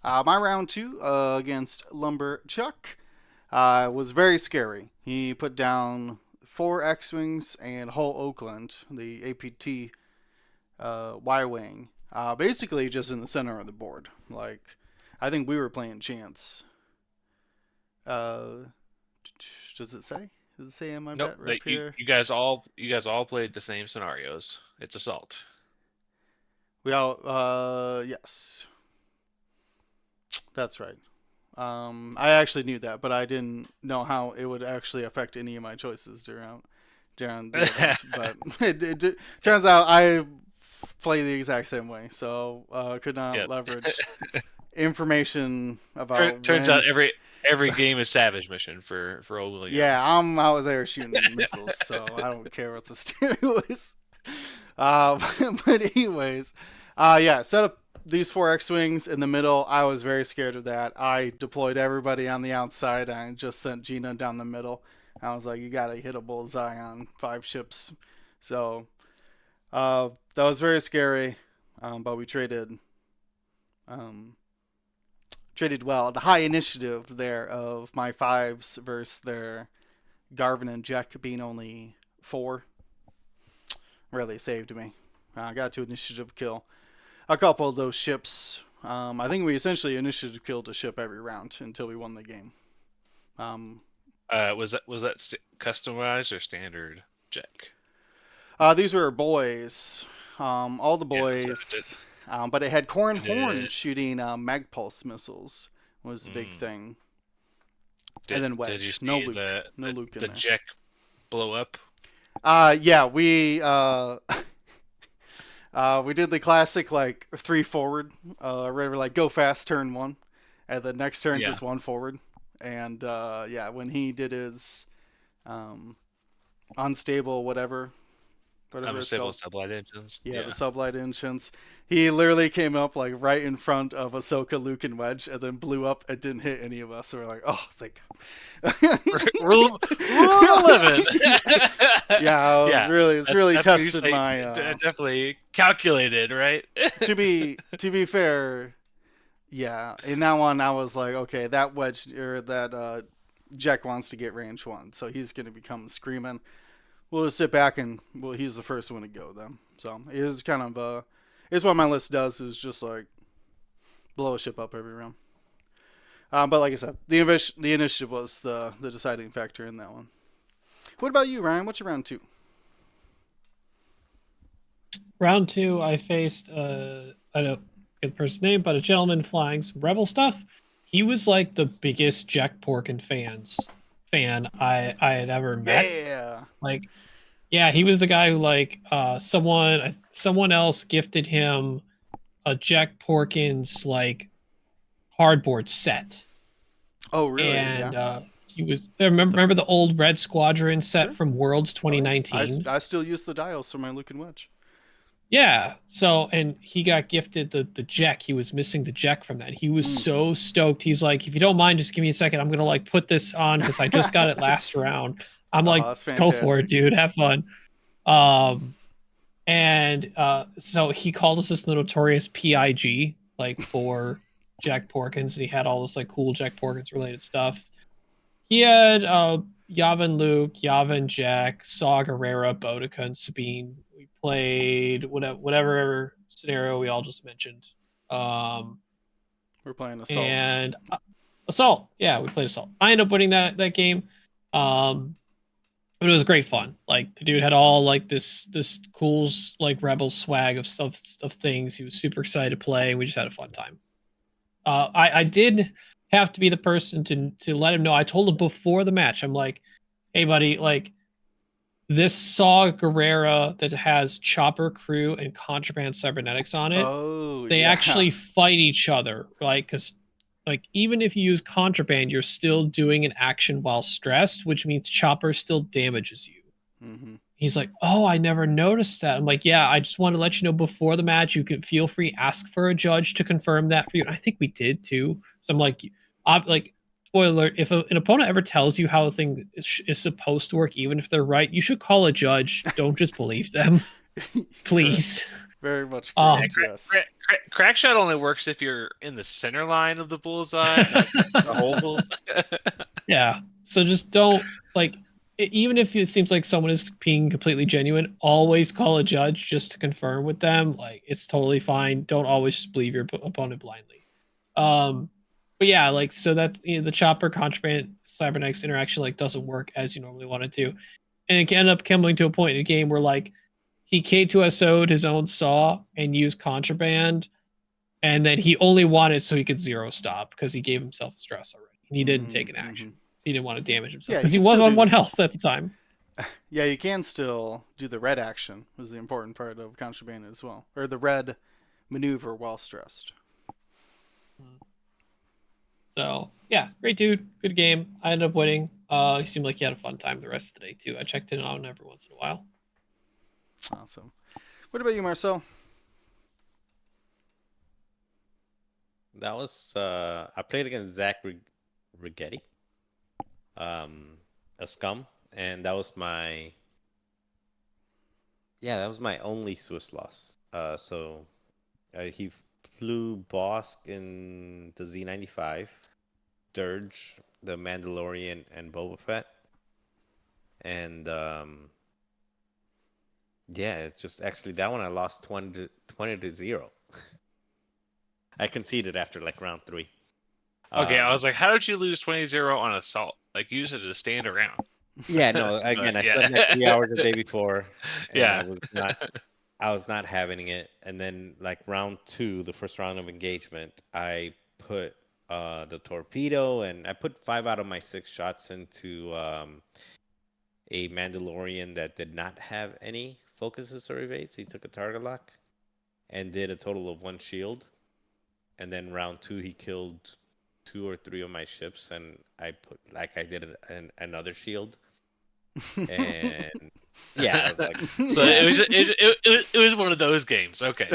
S1: my round 2 against Lumber Chuck was very scary. He put down 4 X-Wings and Hull Oakland, the APT Y-Wing, basically just in the center of the board. Like, I think we were playing chance. Does it say? Does it say in my bet right here?
S2: You guys all played the same scenarios. It's assault.
S1: We all, yes. That's right. I actually knew that, but I didn't know how it would actually affect any of my choices during the event. But it turns out I play the exact same way, so could not leverage information about.
S2: Turns out every game is Savage Mission for old William.
S1: Yeah, I'm out there shooting missiles, so I don't care what the stereo is. But anyways, yeah, set up these 4 X-Wings in the middle. I was very scared of that. I deployed everybody on the outside and just sent Gina down the middle. I was like, you gotta hit a bullseye on 5 ships. So that was very scary, but we traded well. The high initiative there of my 5s versus their Garvin and Jack being only 4 really saved me. I got to initiative kill a couple of those ships. I think we essentially initiative killed a ship every round until we won the game.
S2: Was that customized or standard Jack?
S1: These were boys, all the boys, but it had Corrin Horn shooting mag pulse missiles was the big thing. And then Wedge.
S2: Did you see
S1: no Luke.
S2: no
S1: Luke in
S2: the
S1: there.
S2: Jack blow up?
S1: Yeah, we we did the classic like 3 forward, where like go fast turn 1, and the next turn just 1 forward. And yeah, when he did his unstable whatever
S2: Unstable sublight engines.
S1: Yeah, the sublight engines. He literally came up like right in front of Ahsoka, Luke, and Wedge, and then blew up and didn't hit any of us. So we're like, oh, thank God.
S2: We're living.
S1: Yeah, it's really
S2: that's
S1: tested
S2: usually
S1: my.
S2: Definitely calculated, right?
S1: To be fair, yeah. In that one, I was like, okay, that Wedge or that Jack wants to get range 1, so he's gonna become screaming. We'll just sit back and he's the first one to go then. So it is kind of it's what my list does, is just like blow a ship up every round. But like I said, the initiative was the deciding factor in that one. What about you, Ryan? What's your round 2?
S3: Round 2, I faced I don't get the person's name, but a gentleman flying some Rebel stuff. He was like the biggest Jack Porkin fan I had ever met.
S1: Yeah.
S3: Like, yeah, he was the guy who like someone else gifted him a Jack Porkins like cardboard set.
S1: Oh, really?
S3: And
S1: yeah.
S3: he was remember the old Red Squadron set
S1: Sure.
S3: from Worlds 2019.
S1: I still use the dials for my Luke and Wedge.
S3: Yeah. So, and he got gifted the Jack. He was missing the Jack from that. He was so stoked. He's like, if you don't mind, just give me a second. I'm going to like put this on because I just got it last round. I'm like,
S1: that's
S3: go for
S1: fantastic.
S3: it, dude. Have fun. And so he called us this notorious PIG, like for Jack Porkins. And he had all this like cool Jack Porkins related stuff. He had Yavin Luke, Yavin Jack, Saw Gerrera, Boudica, and Sabine. We played whatever scenario we all just mentioned.
S1: We're playing Assault.
S3: And Assault. Yeah, we played Assault. I ended up winning that game. But it was great fun. Like the dude had all like this cool like Rebel swag of stuff of things. He was super excited to play. We just had a fun time. I did have to be the person to let him know. I told him before the match. I'm like, hey buddy, like this Saw Gerrera that has Chopper Crew and Contraband Cybernetics on it.
S1: Oh,
S3: they
S1: yeah.
S3: actually fight each other, right? Because like even if you use Contraband, you're still doing an action while stressed, which means Chopper still damages you.
S1: Mm-hmm.
S3: He's like, oh, I never noticed that. I'm like, yeah, I just want to let you know before the match, you can feel free, ask for a judge to confirm that for you. And I think we did too. So I'm like, spoiler alert, if an opponent ever tells you how a thing is supposed to work, even if they're right, you should call a judge. Don't just believe them. Please.
S1: Very much correct, yes.
S2: Crackshot only works if you're in the center line of the bullseye, not the whole bullseye.
S3: Yeah. So just don't like, even if it seems like someone is being completely genuine, always call a judge just to confirm with them. Like it's totally fine. Don't always just believe your opponent blindly. But yeah, like so that the Chopper Contraband Cybernetics interaction like doesn't work as you normally want it to, and it can end up coming to a point in a game where like he K2SO'd his own Saw and used Contraband, and then he only wanted so he could zero stop because he gave himself a stress already. And he didn't take an action. He didn't want to damage himself
S1: Yeah,
S3: because
S1: you
S3: he
S1: can
S3: was
S1: still
S3: on
S1: do-
S3: 1 health at the time.
S1: Yeah, you can still do the red action, was the important part of Contraband as well. Or the red maneuver while stressed.
S3: So yeah, great dude, good game. I ended up winning. He seemed like he had a fun time the rest of the day too. I checked in on him every once in a while.
S1: Awesome. What about you, Marcel?
S4: That was I played against Zach Rigetti, a scum, and that was my only Swiss loss. He flew Bosk in the Z95, Dirge, the Mandalorian, and Boba Fett, and it's just actually that one I lost 20 to 0. I conceded after like round 3.
S2: Okay, I was like, how did you lose 20-0 on assault? Like, you used it to stand around.
S4: Yeah, no. Again, I
S2: yeah.
S4: slept like 3 hours the day before. And
S2: Yeah.
S4: I was not having it. And then like round 2, the first round of engagement, I put the torpedo, and I put 5 out of my 6 shots into a Mandalorian that did not have any focuses or evades. He took a target lock and did a total of 1 shield. And then round 2, he killed 2 or 3 of my ships, and I did another shield. And yeah, I was like,
S2: so it was one of those games. Okay.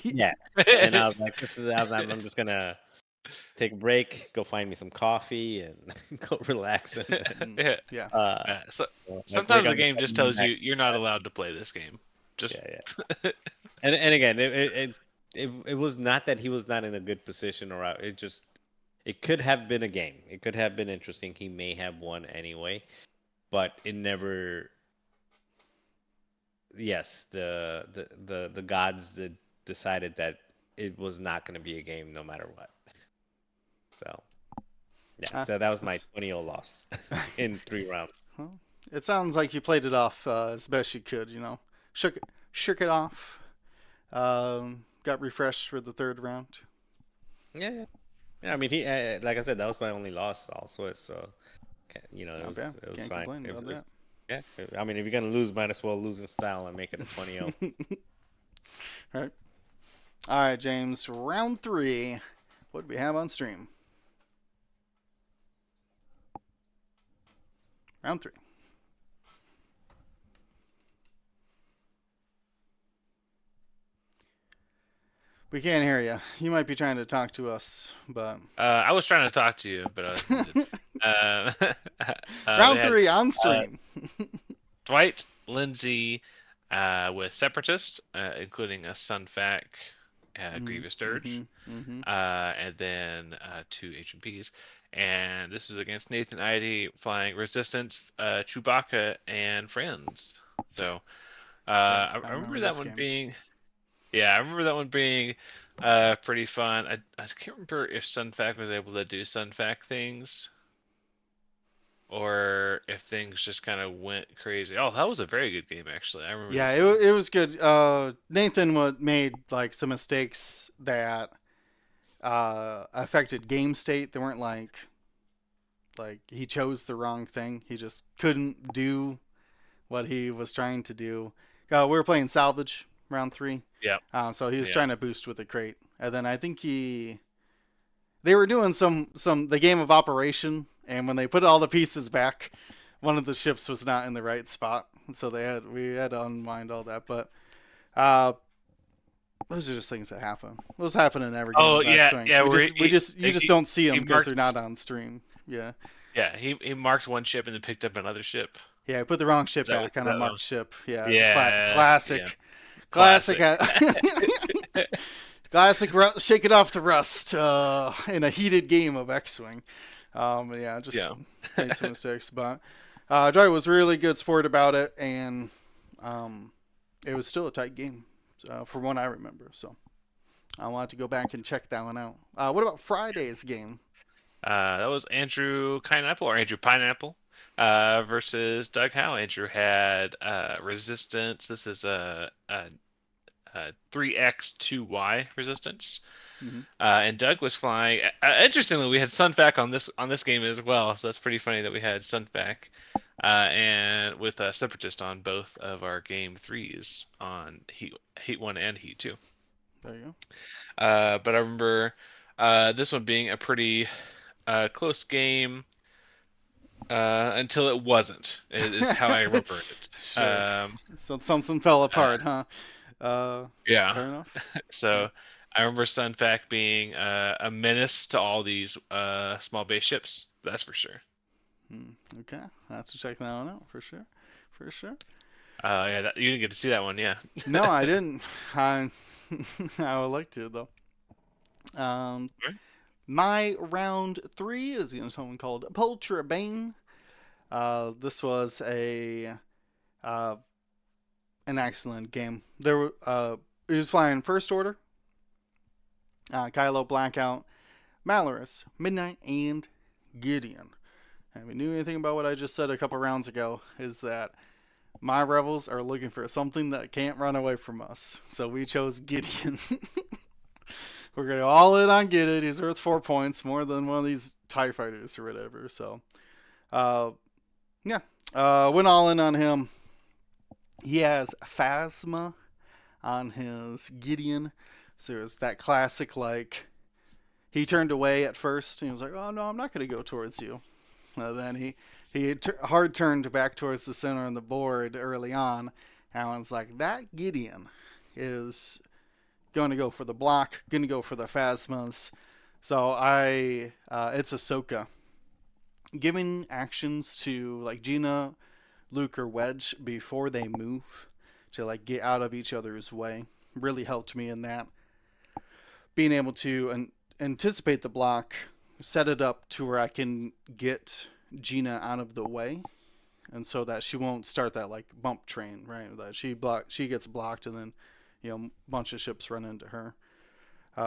S4: yeah. And I was like, I'm just gonna take a break, go find me some coffee, and go relax. And,
S1: Yeah.
S2: Sometimes the game just tells you you're not allowed to play this game. Just
S4: yeah. And again, it was not that he was not in a good position, or it could have been a game. It could have been interesting. He may have won anyway, but it never. Yes, the gods decided that it was not going to be a game no matter what. So, yeah, so that was my 20-0 loss in 3 rounds.
S1: Well, it sounds like you played it off as best you could. Shook it off. Got refreshed for the 3rd round.
S4: Yeah. I mean, he like I said, that was my only loss also. So, it was
S1: Can't
S4: fine.
S1: complain about that.
S4: Yeah, I mean, if you're gonna lose, might as well lose in style and make it a 20-0.
S1: All right, James. Round 3. What do we have on stream? Round 3. We can't hear you. You might be trying to talk to us, but
S2: I was trying to talk to you, but
S1: round 3 on stream.
S2: Dwight, Lindsay, with Separatist, including a Sunfac, Grievous Dirge, and then 2 HMPs. And this is against Nathan Idy flying Resistance, Chewbacca, and Friends. So I remember that one being. Yeah, I remember that one being pretty fun. I can't remember if Sunfac was able to do Sunfac things, or if things just kind of went crazy. Oh, that was a very good game, actually. I remember.
S1: Yeah, it was good. Nathan made like some mistakes that affected game state. They weren't like he chose the wrong thing. He just couldn't do what he was trying to do. We were playing salvage round 3.
S2: Yeah.
S1: So he was trying to boost with a crate, and then I think they were doing the game of operation, and when they put all the pieces back, one of the ships was not in the right spot, so we had to unwind all that. But those are just things that happen. Those happen in every game.
S2: Oh yeah,
S1: X-Wing.
S2: yeah.
S1: You just don't see them because they're not on stream. Yeah.
S2: Yeah, he marked one ship and then picked up another ship.
S1: Yeah, he put the wrong ship back on a marked ship. Yeah. Classic.
S2: Yeah.
S1: Classic. Classic. Shake it off the rust in a heated game of X-Wing. Just made some mistakes. But Joy was really good sport about it, and it was still a tight game from what I remember. So I wanted to go back and check that one out. What about Friday's game?
S2: That was Andrew Pineapple versus Doug Howe. Andrew had resistance. This is a 3x2y resistance. And Doug was flying. Interestingly, we had Sunfac on this game as well, so that's pretty funny that we had Sunfac and with Separatist on both of our game 3s on Heat 1 and Heat 2.
S1: There you go.
S2: But I remember this one being a pretty close game until it wasn't. Is how I remember it.
S1: Sure. So something fell apart, huh? Fair
S2: Yeah.
S1: enough.
S2: So I remember Sunfac being a menace to all these small base ships. That's for sure.
S1: Okay, I have to check that one out for sure. For sure.
S2: Yeah, you didn't get to see that one, yeah.
S1: No, I didn't. I I would like to though. Um,
S2: Right.
S1: my round 3 is against someone called Poltra Bane. This was uh, an excellent game. It was flying first order. Kylo, Blackout, Malorus, Midnight, and Gideon. And if you knew anything about what I just said a couple rounds ago, is that my rebels are looking for something that can't run away from us. So we chose Gideon. We're going to all in on Gideon. He's worth 4 points, more than one of these TIE fighters or whatever. So, went all in on him. He has Phasma on his Gideon. So it's that classic, like, he turned away at first. And he was like, oh, no, I'm not going to go towards you. Then he hard turned back towards the center of the board early on. And I was like, that Gideon is going to go for the block, going to go for the Phasmas. So it's Ahsoka. Giving actions to like Gina, Luke, or Wedge before they move to like get out of each other's way really helped me in that. Being able to anticipate the block, set it up to where I can get Gina out of the way, and so that she won't start that like bump train, right? That she gets blocked, and then a bunch of ships run into her.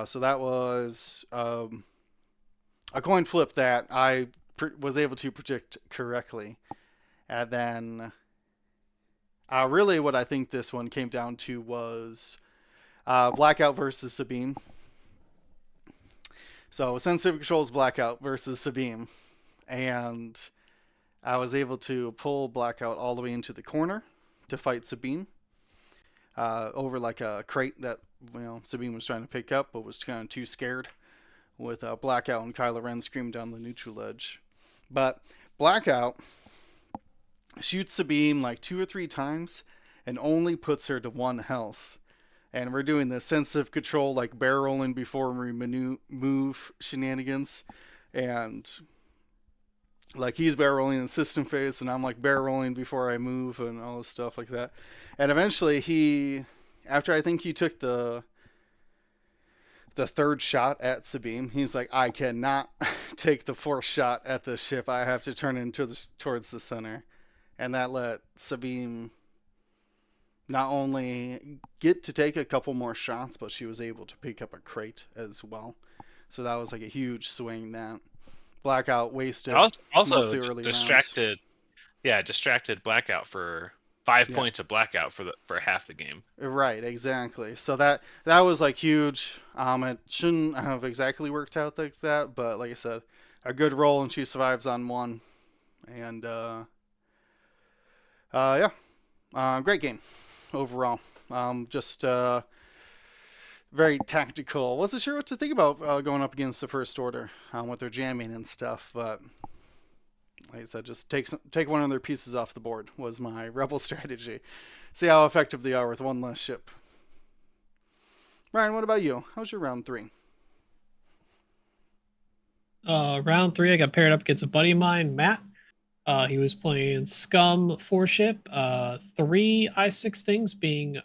S1: So that was a coin flip that I was able to predict correctly, and then really what I think this one came down to was Blackout versus Sabine. So Sensitive Control's Blackout versus Sabine. And I was able to pull Blackout all the way into the corner to fight Sabine. Over like a crate that Sabine was trying to pick up, but was kind of too scared with Blackout and Kylo Ren screaming down the neutral edge. But Blackout shoots Sabine like 2 or 3 times and only puts her to 1 health. And we're doing the sensitive control, like barrel rolling before we move shenanigans. And like he's barrel rolling in the system phase, and I'm like barrel rolling before I move and all this stuff like that. And eventually after I think he took the 3rd shot at Sabine, he's like, I cannot take the 4th shot at this ship. I have to turn it towards the center. And that let Sabine not only get to take a couple more shots, but she was able to pick up a crate as well. So that was like a huge swing that Blackout wasted.
S2: Also
S1: early
S2: distracted.
S1: rounds.
S2: Yeah, distracted Blackout for 5 points of Blackout for half the game.
S1: Right, exactly. So that was like huge. It shouldn't have exactly worked out like that, but like I said, a good roll, and she survives on 1. And great game overall. Just very tactical. Wasn't sure what to think about going up against the First Order with their jamming and stuff, but like I said, just take one of their pieces off the board was my rebel strategy. See how effective they are with 1 less ship. Ryan, what about you? How's your round 3?
S3: Round 3, I got paired up against a buddy of mine, Matt. He was playing Scum 4-ship, 3 I-6 things being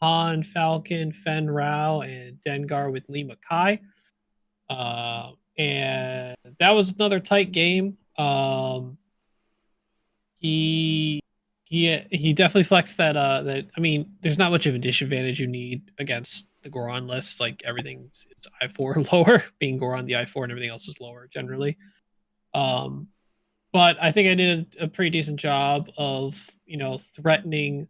S3: Han, Falcon, Fen Rao, and Dengar with Lee Mackay. And that was another tight game. He definitely flexed that I mean, there's not much of a disadvantage you need against the Goron list. Like everything's it's I4 lower, being Goron the I4 and everything else is lower generally. But I think I did a pretty decent job of, threatening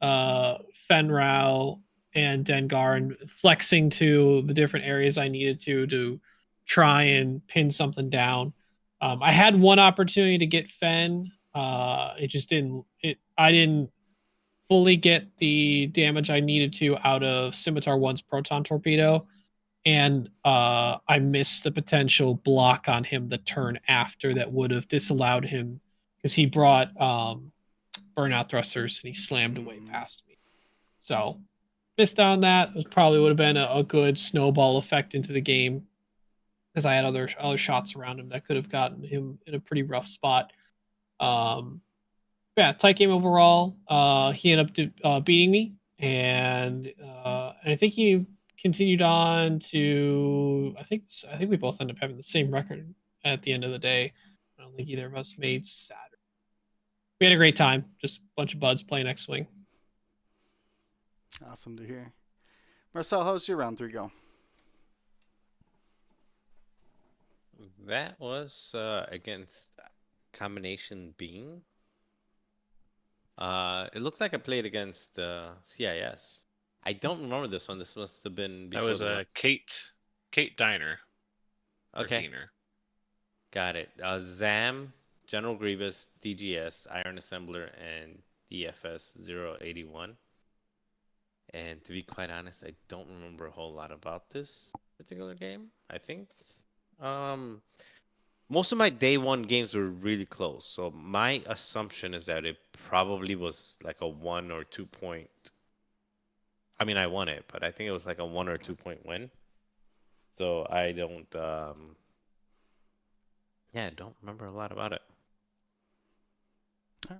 S3: Fen Rao and Dengar and flexing to the different areas I needed to try and pin something down. I had one opportunity to get Fen. It just didn't. I didn't fully get the damage I needed to out of Scimitar 1's proton torpedo, and I missed the potential block on him the turn after that would have disallowed him because he brought burnout thrusters and he slammed away past me. So missed out on that. It probably would have been a good snowball effect into the game because I had other shots around him that could have gotten him in a pretty rough spot. Yeah, tight game overall. He ended up beating me, and I think he continued on to. I think we both ended up having the same record at the end of the day. I don't think either of us made Saturday. We had a great time. Just a bunch of buds playing X Wing.
S1: Awesome to hear. Marcel, how's your round 3 go?
S4: That was against Combination Bean. It looks like I played against CIS. I don't remember this one. This must have been
S2: That
S4: before
S2: was
S4: the...
S2: a Kate Diner. Or
S4: Okay,
S2: Diener.
S4: got it. Zam, General Grievous, DGS, Iron Assembler, and DFS 081. And to be quite honest, I don't remember a whole lot about this particular game. I think most of my day one games were really close. So my assumption is that it probably was like a 1 or 2 point. I mean, I won it, but I think it was like a 1 or 2 point win. So I don't, yeah, I don't remember a lot about it.
S1: Okay.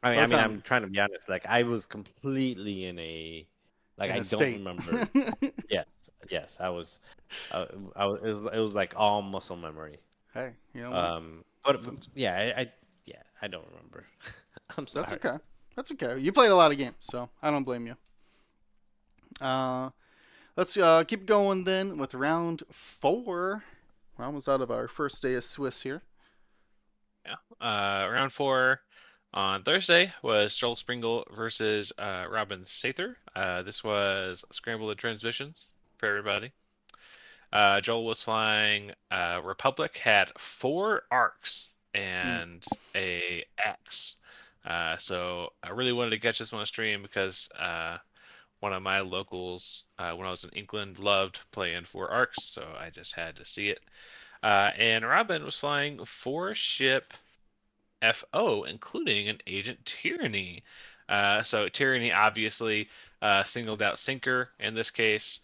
S4: I mean, I'm trying to be honest. Like, I was completely in a, like,
S1: in
S4: I
S1: a
S4: don't
S1: state.
S4: remember. Yes, I was, it was like all muscle memory.
S1: Hey, you know what?
S4: But
S1: Some-
S4: yeah, I don't remember. I'm sorry.
S1: That's okay. That's okay. You played a lot of games, so I don't blame you. Let's keep going then with round 4. We're almost out of our first day of Swiss here.
S2: Yeah. Round 4 on Thursday was Joel Springle versus Robin Sather. This was Scramble the Transmissions for everybody. Joel was flying Republic, had 4 arcs and a X. So I really wanted to catch this one on stream because one of my locals when I was in England loved playing 4 arcs, so I just had to see it. And Robin was flying 4-ship FO, including an Agent Tyranny. So Tyranny obviously singled out Sinker in this case.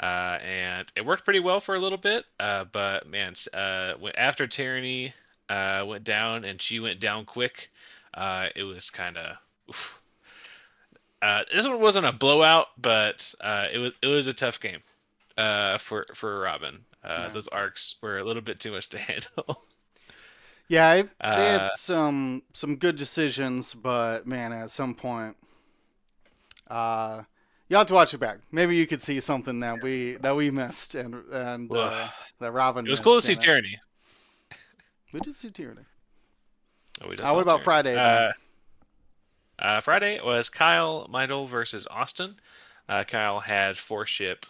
S2: And it worked pretty well for a little bit, but man, after Tyranny went down and she went down quick, it was kind of. This one wasn't a blowout, but it was a tough game for Robin. Those arcs were a little bit too much to handle.
S1: Yeah, they had some good decisions, but man, at some point, you have to watch it back. Maybe you could see something that we missed and that Robin.
S2: It was
S1: missed
S2: cool to see
S1: in it.
S2: Tyranny.
S1: We did see Tyranny.
S2: Oh, we just
S1: What
S2: saw
S1: about
S2: Tyranny.
S1: Friday? Then?
S2: Friday was Kyle Meidel versus Austin. Kyle had 4-ship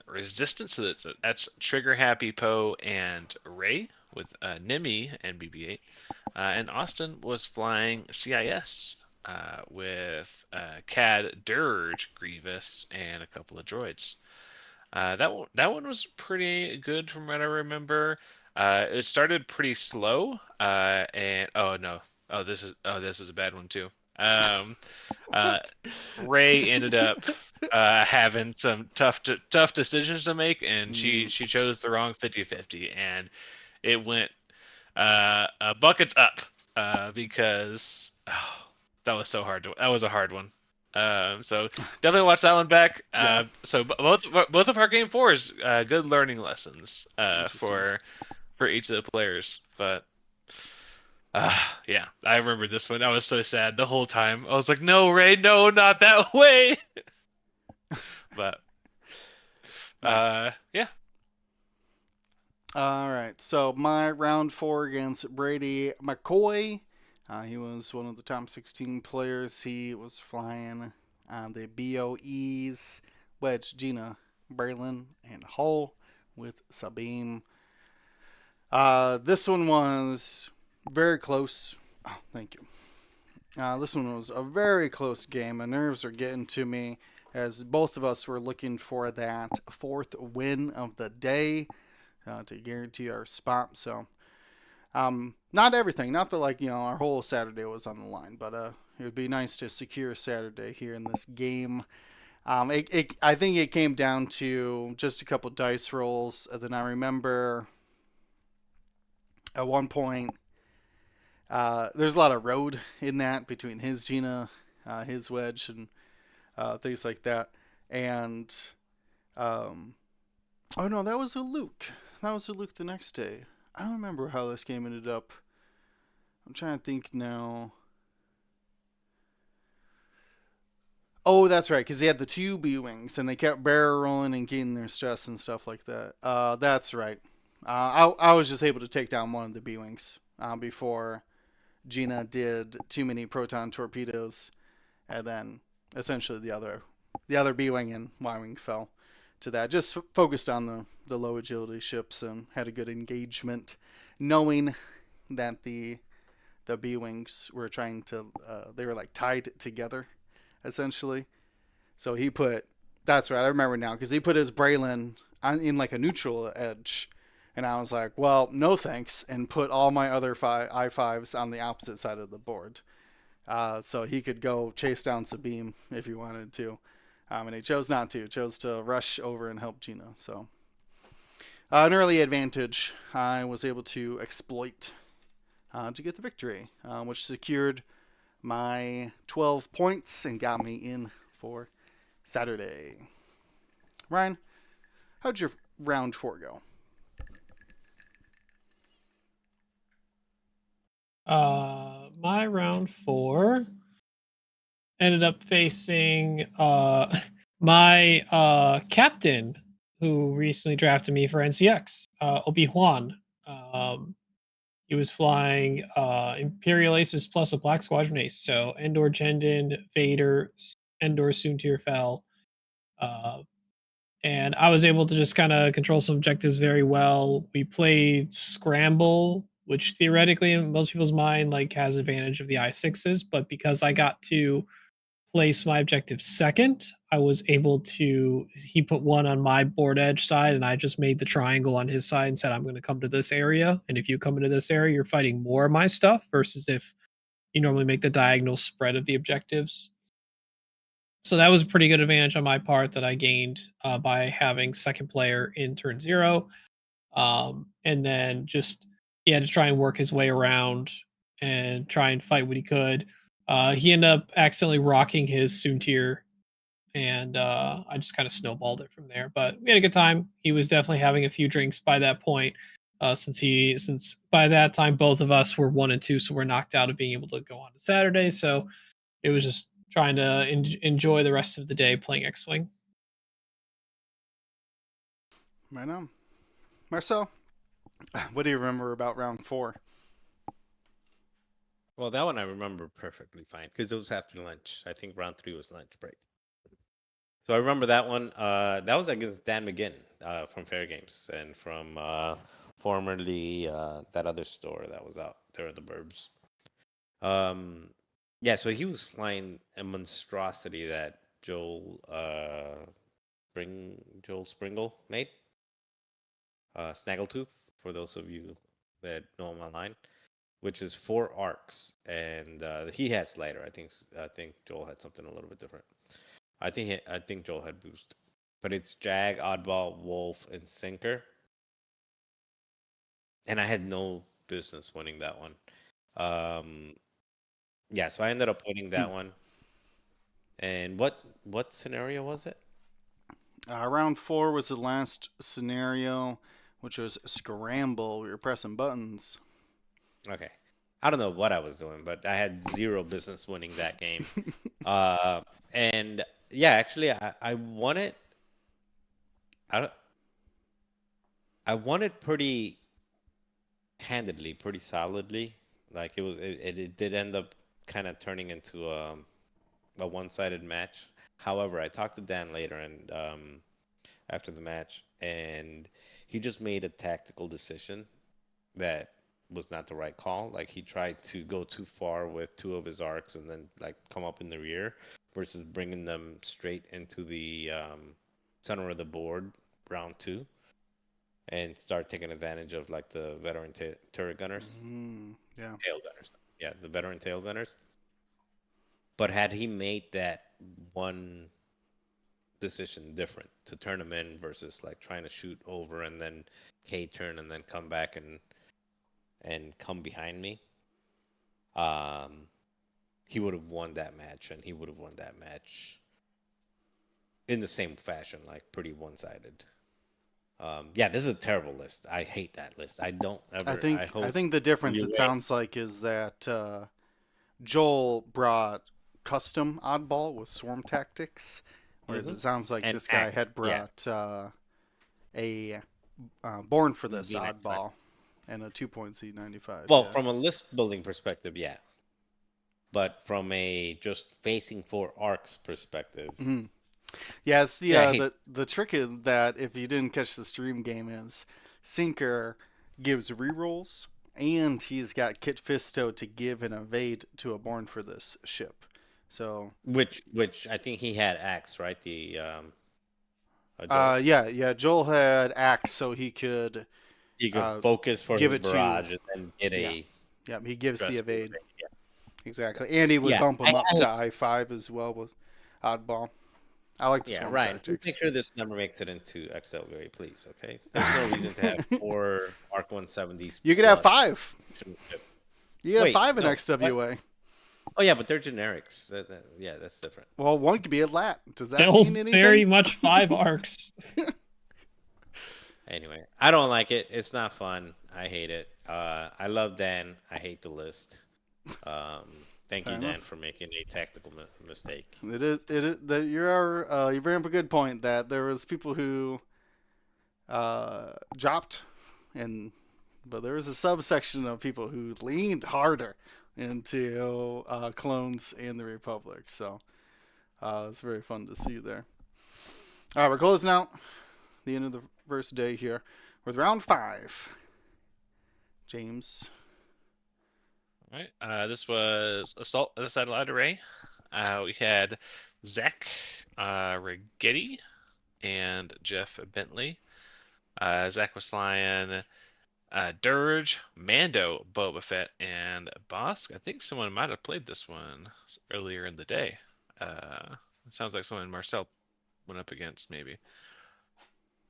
S2: resistance, so that's Trigger Happy Poe and Ray with Nimi and BB-8. And Austin was flying CIS with Cad Dirge, Grievous, and a couple of droids. That one was pretty good from what I remember. It started pretty slow, and this is a bad one too. Ray ended up having some tough decisions to make, and she chose the wrong 50-50, and it went buckets up because that was so hard. That was a hard one. So definitely watch that one back.
S1: Yeah.
S2: So both of our game 4s, good learning lessons for each of the players. But yeah, I remember this one. I was so sad the whole time. I was like, "No, Ray, no, not that way." But yeah.
S1: All right. So my round 4 against Brady McCoy. He was one of the top 16 players. He was flying the BOEs, Wedge, Gina, Braylon, and Hull with Sabine. This one was very close. Oh, thank you. This one was a very close game. My nerves are getting to me as both of us were looking for that 4th win of the day to guarantee our spot. So not everything. Not that like our whole Saturday was on the line, but it would be nice to secure Saturday here in this game. I think it came down to just a couple dice rolls. And then I remember at one point, there's a lot of road in that between his Gina, his wedge, and things like that. And oh no, that was a Luke. That was a Luke the next day. I don't remember how this game ended up. I'm trying to think now. Oh, that's right, because they had the two B wings and they kept barrel rolling and gaining their stress and stuff like that. That's right. I was just able to take down one of the B wings before Gina did too many proton torpedoes, and then essentially the other B wing and Y wing fell to that. Just focused on the low agility ships and had a good engagement, knowing that the B wings were trying to they were like tied together essentially. So he put, that's right, I remember now, because he put his Braylon in like a neutral edge. And I was like, well, no thanks, and put all my other I-5s on the opposite side of the board. So he could go chase down Sabine if he wanted to. And he chose not to, chose to rush over and help Gina. So an early advantage I was able to exploit to get the victory, which secured my 12 points and got me in for Saturday. Ryan, how'd your round 4 go?
S3: My round 4 ended up facing my captain who recently drafted me for NCX, Obi-Wan. He was flying Imperial Aces plus a Black Squadron Ace. So Endor Jendon, Vader, Endor Soontir Fel. And I was able to just kind of control some objectives very well. We played Scramble, which theoretically in most people's mind like has advantage of the I6s, but because I got to place my objective second, I was able to, he put one on my board edge side and I just made the triangle on his side and said, I'm going to come to this area. And if you come into this area, you're fighting more of my stuff versus if you normally make the diagonal spread of the objectives. So that was a pretty good advantage on my part that I gained by having second player in turn 0. And then just, he had to try and work his way around and try and fight what he could. He ended up accidentally rocking his Soontir, and I just kind of snowballed it from there. But we had a good time. He was definitely having a few drinks by that point, since by that time both of us were 1 and 2, so we're knocked out of being able to go on to Saturday. So it was just trying to enjoy the rest of the day playing X-Wing.
S1: Right on. Marcel, what do you remember about round 4?
S4: Well, that one I remember perfectly fine because it was after lunch. I think round 3 was lunch break. So I remember that one. That was against Dan McGinn from Fair Games and from formerly that other store that was out there in the burbs. Yeah, so he was flying a monstrosity that Joel Springle made. Snaggletooth, for those of you that know him online, which is 4 arcs, and he had slider. I think Joel had something a little bit different. I think Joel had boost, but it's Jag, Oddball, Wolf, and Sinker. And I had no business winning that one. Yeah, so I ended up winning that one. And what scenario was it?
S1: Round 4 was the last scenario, which was Scramble. We were pressing buttons.
S4: Okay. I don't know what I was doing, but I had zero business winning that game. And yeah, actually, I won it. I won it pretty handedly, pretty solidly. Like it did end up kind of turning into a one-sided match. However, I talked to Dan later and after the match, and he just made a tactical decision that was not the right call. Like he tried to go too far with 2 of his arcs and then like come up in the rear versus bringing them straight into the center of the board round 2. and start taking advantage of like the veteran turret gunners,
S1: Yeah.
S4: tail gunners. Yeah, the veteran tail gunners. But had he made that one decision different to turn them in versus like trying to shoot over and then K turn and then come back and come behind me, he would have won that match, and he would have won that match in the same fashion, like pretty one-sided. Yeah, this is a terrible list. I hate that list. I don't ever.
S1: I
S4: hope
S1: think the difference
S4: you
S1: it
S4: win.
S1: sounds like is that Joel brought custom oddball with swarm tactics, whereas it sounds like
S4: And
S1: this guy
S4: act,
S1: had
S4: yeah.
S1: brought a Born for this
S4: V95.
S1: oddball and a 2.C95.
S4: Well,
S1: yeah.
S4: from a list building perspective, yeah. But from a just facing 4 arcs perspective,
S1: Yeah, it's the
S4: Yeah, I hate-
S1: the trick is that if you didn't catch the stream game is Sinker gives rerolls and he's got Kit Fisto to give and evade to a Born for this ship. So
S4: which I think he had axe, right? The Joel.
S1: yeah, Joel had axe so he could
S4: He could focus for
S1: give
S4: his
S1: it to-
S4: barrage and then get a
S1: he gives
S4: dress
S1: the evade.
S4: Yeah.
S1: Exactly. And he would
S4: Yeah,
S1: bump him up
S4: I-
S1: to I5 as well with oddball. I like the
S4: Yeah,
S1: swarm
S4: right.
S1: tactics.
S4: Make sure this never makes it into XLVA, please. Okay. There's no reason to have 4 Arc 170s.
S1: You could have
S4: plus
S1: 5.
S4: ship.
S1: You could have
S4: Wait,
S1: 5 in
S4: no,
S1: XWA.
S4: Oh yeah, but they're generics. Yeah, that's different.
S1: Well, one could be a lat. Does that
S3: Still
S1: mean anything?
S3: very much 5 arcs.
S4: Anyway, I don't like it. It's not fun. I hate it. I love Dan. I hate the list. Thank
S1: Fair
S4: you, Dan,
S1: enough.
S4: for making a tactical mistake.
S1: It is. That you bring up a good point that there was people who dropped, but there was a subsection of people who leaned harder into clones and the Republic. So it's very fun to see there. All right, we're closing out the end of the first day here with round 5. James.
S2: All right. This was Assault of the Satellite Array. We had Zach Rigetti and Jeff Bentley. Zach was flying Dirge, Mando, Boba Fett, and Bosk. I think someone might have played this one earlier in the day. It sounds like someone Marcel went up against, maybe.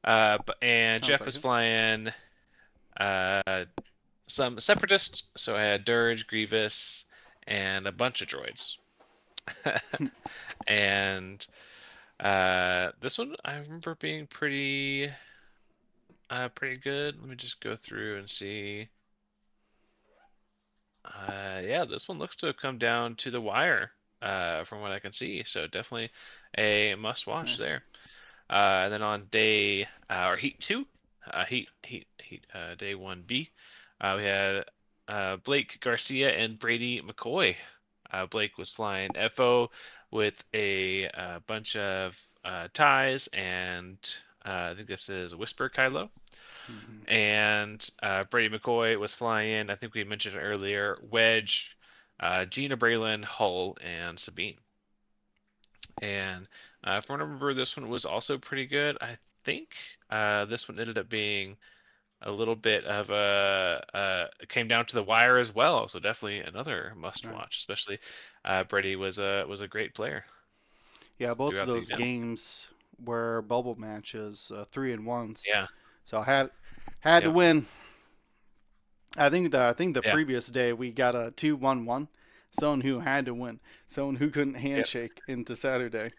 S2: And
S1: Sounds
S2: Jeff
S1: like
S2: was
S1: it.
S2: flying some separatists, so I had Dirge, Grievous, and a bunch of droids. And this one I remember being pretty good. Let me just go through and see. Yeah, this one looks to have come down to the wire, from what I can see. So definitely a must watch
S1: Nice.
S2: there. And then on day or heat 2, day 1B, we had Blake Garcia and Brady McCoy. Blake was flying FO with a bunch of ties, and I think this is Whisper Kylo. And Brady McCoy was flying in, I think we mentioned it earlier, Wedge, Gina Braylon, Hull, and Sabine. And from what I remember, this one was also pretty good. I think this one ended up being a little bit of it came down to the wire as well. So definitely another must watch, especially Brady was a great player.
S1: Yeah, both
S2: throughout
S1: of
S2: the
S1: those
S2: event.
S1: games were bubble matches, 3-1s.
S2: Yeah.
S1: So I had to
S2: Yep.
S1: win. I think the
S2: Yeah.
S1: previous day we got a 2-1-1. Someone who had to win. Someone who couldn't handshake into Saturday.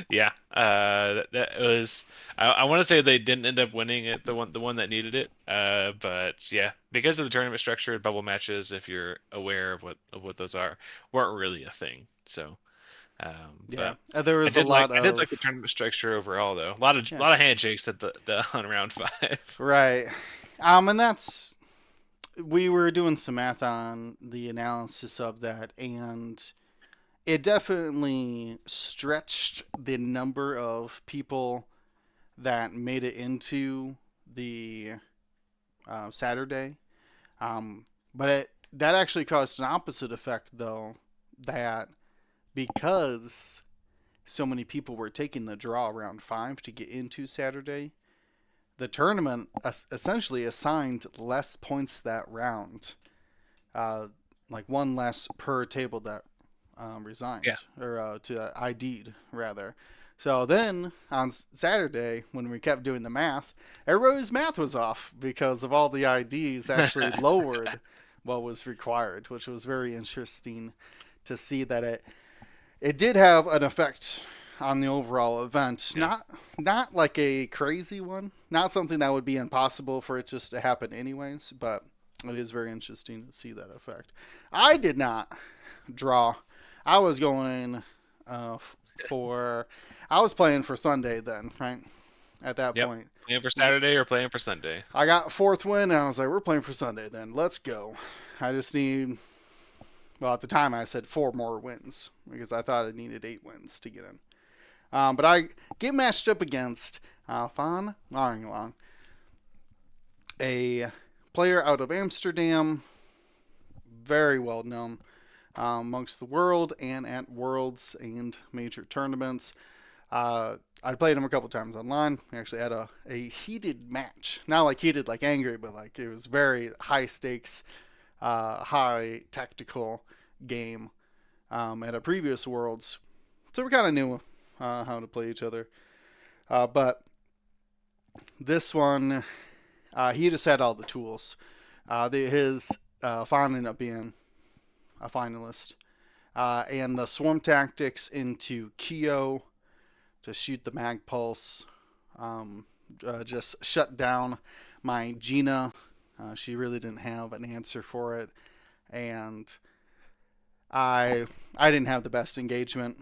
S2: Yeah, that was. I want to say they didn't end up winning it, the one that needed it. But yeah, because of the tournament structure, bubble matches, if you're aware of what those are, weren't really a thing. So,
S1: Yeah,
S2: but
S1: there was a lot
S2: I did
S1: of
S2: like the tournament structure overall, though. A lot of handshakes at the on round 5.
S1: right. And that's we were doing some math on the analysis of that, and it definitely stretched the number of people that made it into the Saturday. But that actually caused an opposite effect, though, that because so many people were taking the draw around 5 to get into Saturday, the tournament essentially assigned less points that round, like one less per table that resigned,
S2: Yeah.
S1: or to ID'd rather. So then on Saturday, when we kept doing the math, everybody's math was off because of all the IDs actually lowered what was required, which was very interesting to see that it did have an effect on the overall event.
S2: Yeah.
S1: Not like a crazy one, not something that would be impossible for it just to happen anyways, but it is very interesting to see that effect. I did not draw. I was going I was playing for Sunday then, right? At that
S2: Yep.
S1: point.
S2: Playing for Saturday or playing for Sunday?
S1: I got fourth win, and I was like, we're playing for Sunday then. Let's go. I just need, well, at the time I said 4 more wins because I thought I needed 8 wins to get in. But I get matched up against Van Laringelaan, a player out of Amsterdam, very well known amongst the world and at Worlds and major tournaments. I played him a couple times online. We actually had a heated match. Not like heated like angry, but like it was very high stakes, high tactical game at a previous Worlds. So we kind of knew how to play each other. But this one, he just had all the tools. His Fawn ended up being a finalist. And the swarm tactics into Kyo to shoot the mag pulse, just shut down my Gina. She really didn't have an answer for it, and I didn't have the best engagement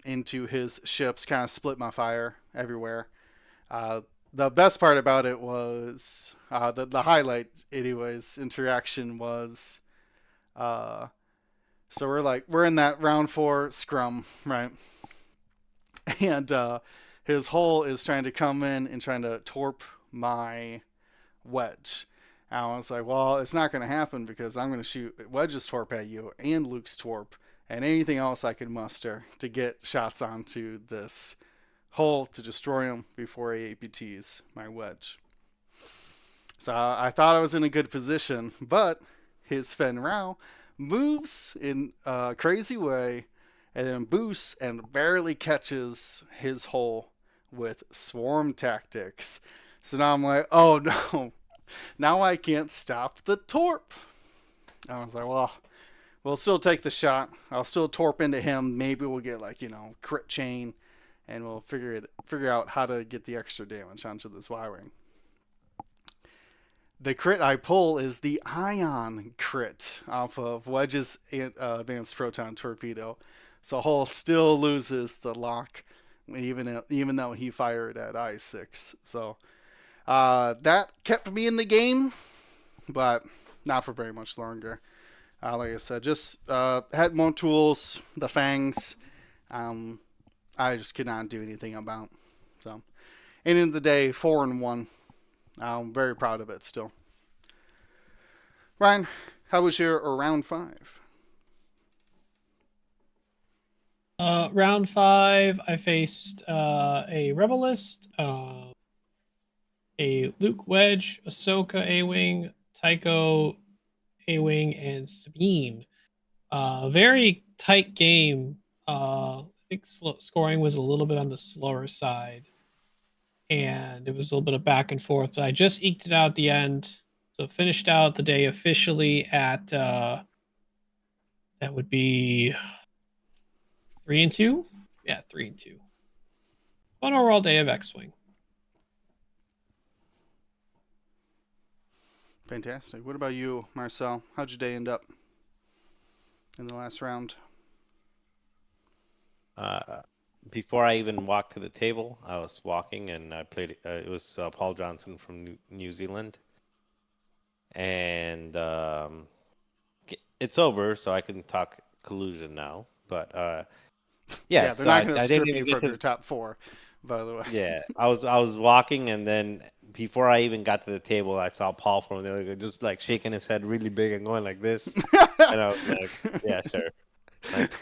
S1: into his ships. Kind of split my fire everywhere. The best part about it was the highlight, anyways. Interaction was, so we're in that round 4 scrum, right? And his hull is trying to come in and trying to torp my wedge. And I was like, well, it's not going to happen because I'm going to shoot Wedge's torp at you and Luke's torp and anything else I can muster to get shots onto this hull to destroy him before he APTs my wedge. So I thought I was in a good position, but his Fen Rao moves in a crazy way and then boosts and barely catches his hull with swarm tactics. So now I'm like, oh no, now I can't stop the torp. I was like, well, we'll still take the shot. I'll still torp into him. Maybe we'll get like, crit chain, and we'll figure out how to get the extra damage onto this Y-Wing. The crit I pull is the ion crit off of Wedge's advanced proton torpedo. So Hull still loses the lock, even though he fired at I6. So that kept me in the game, but not for very much longer. Like I said, just had more tools, the fangs. I just could not do anything about. So, end of the day, 4-1. I'm very proud of it still. Ryan, how was your round 5?
S3: Round 5, I faced a Rebelist, a Luke Wedge, Ahsoka A-Wing, Tycho A-Wing, and Sabine. Very tight game. I think scoring was a little bit on the slower side, and it was a little bit of back and forth. I just eked it out at the end, so finished out the day officially at that would be 3-2. Yeah, 3-2. Fun overall day of X-Wing.
S1: Fantastic. What about you, Marcel? How'd your day end up in the last round?
S4: Before I even walked to the table, I was walking and I played. It was Paul Johnson from New Zealand, and it's over, so I can talk collusion now. But
S1: Yeah, they're
S4: so
S1: not going to
S4: I
S1: strip
S4: didn't
S1: you
S4: even
S1: from your top 4, by the way.
S4: Yeah, I was walking, and then before I even got to the table, I saw Paul from there just like shaking his head really big and going like this, and I was like, yeah, sure. Like,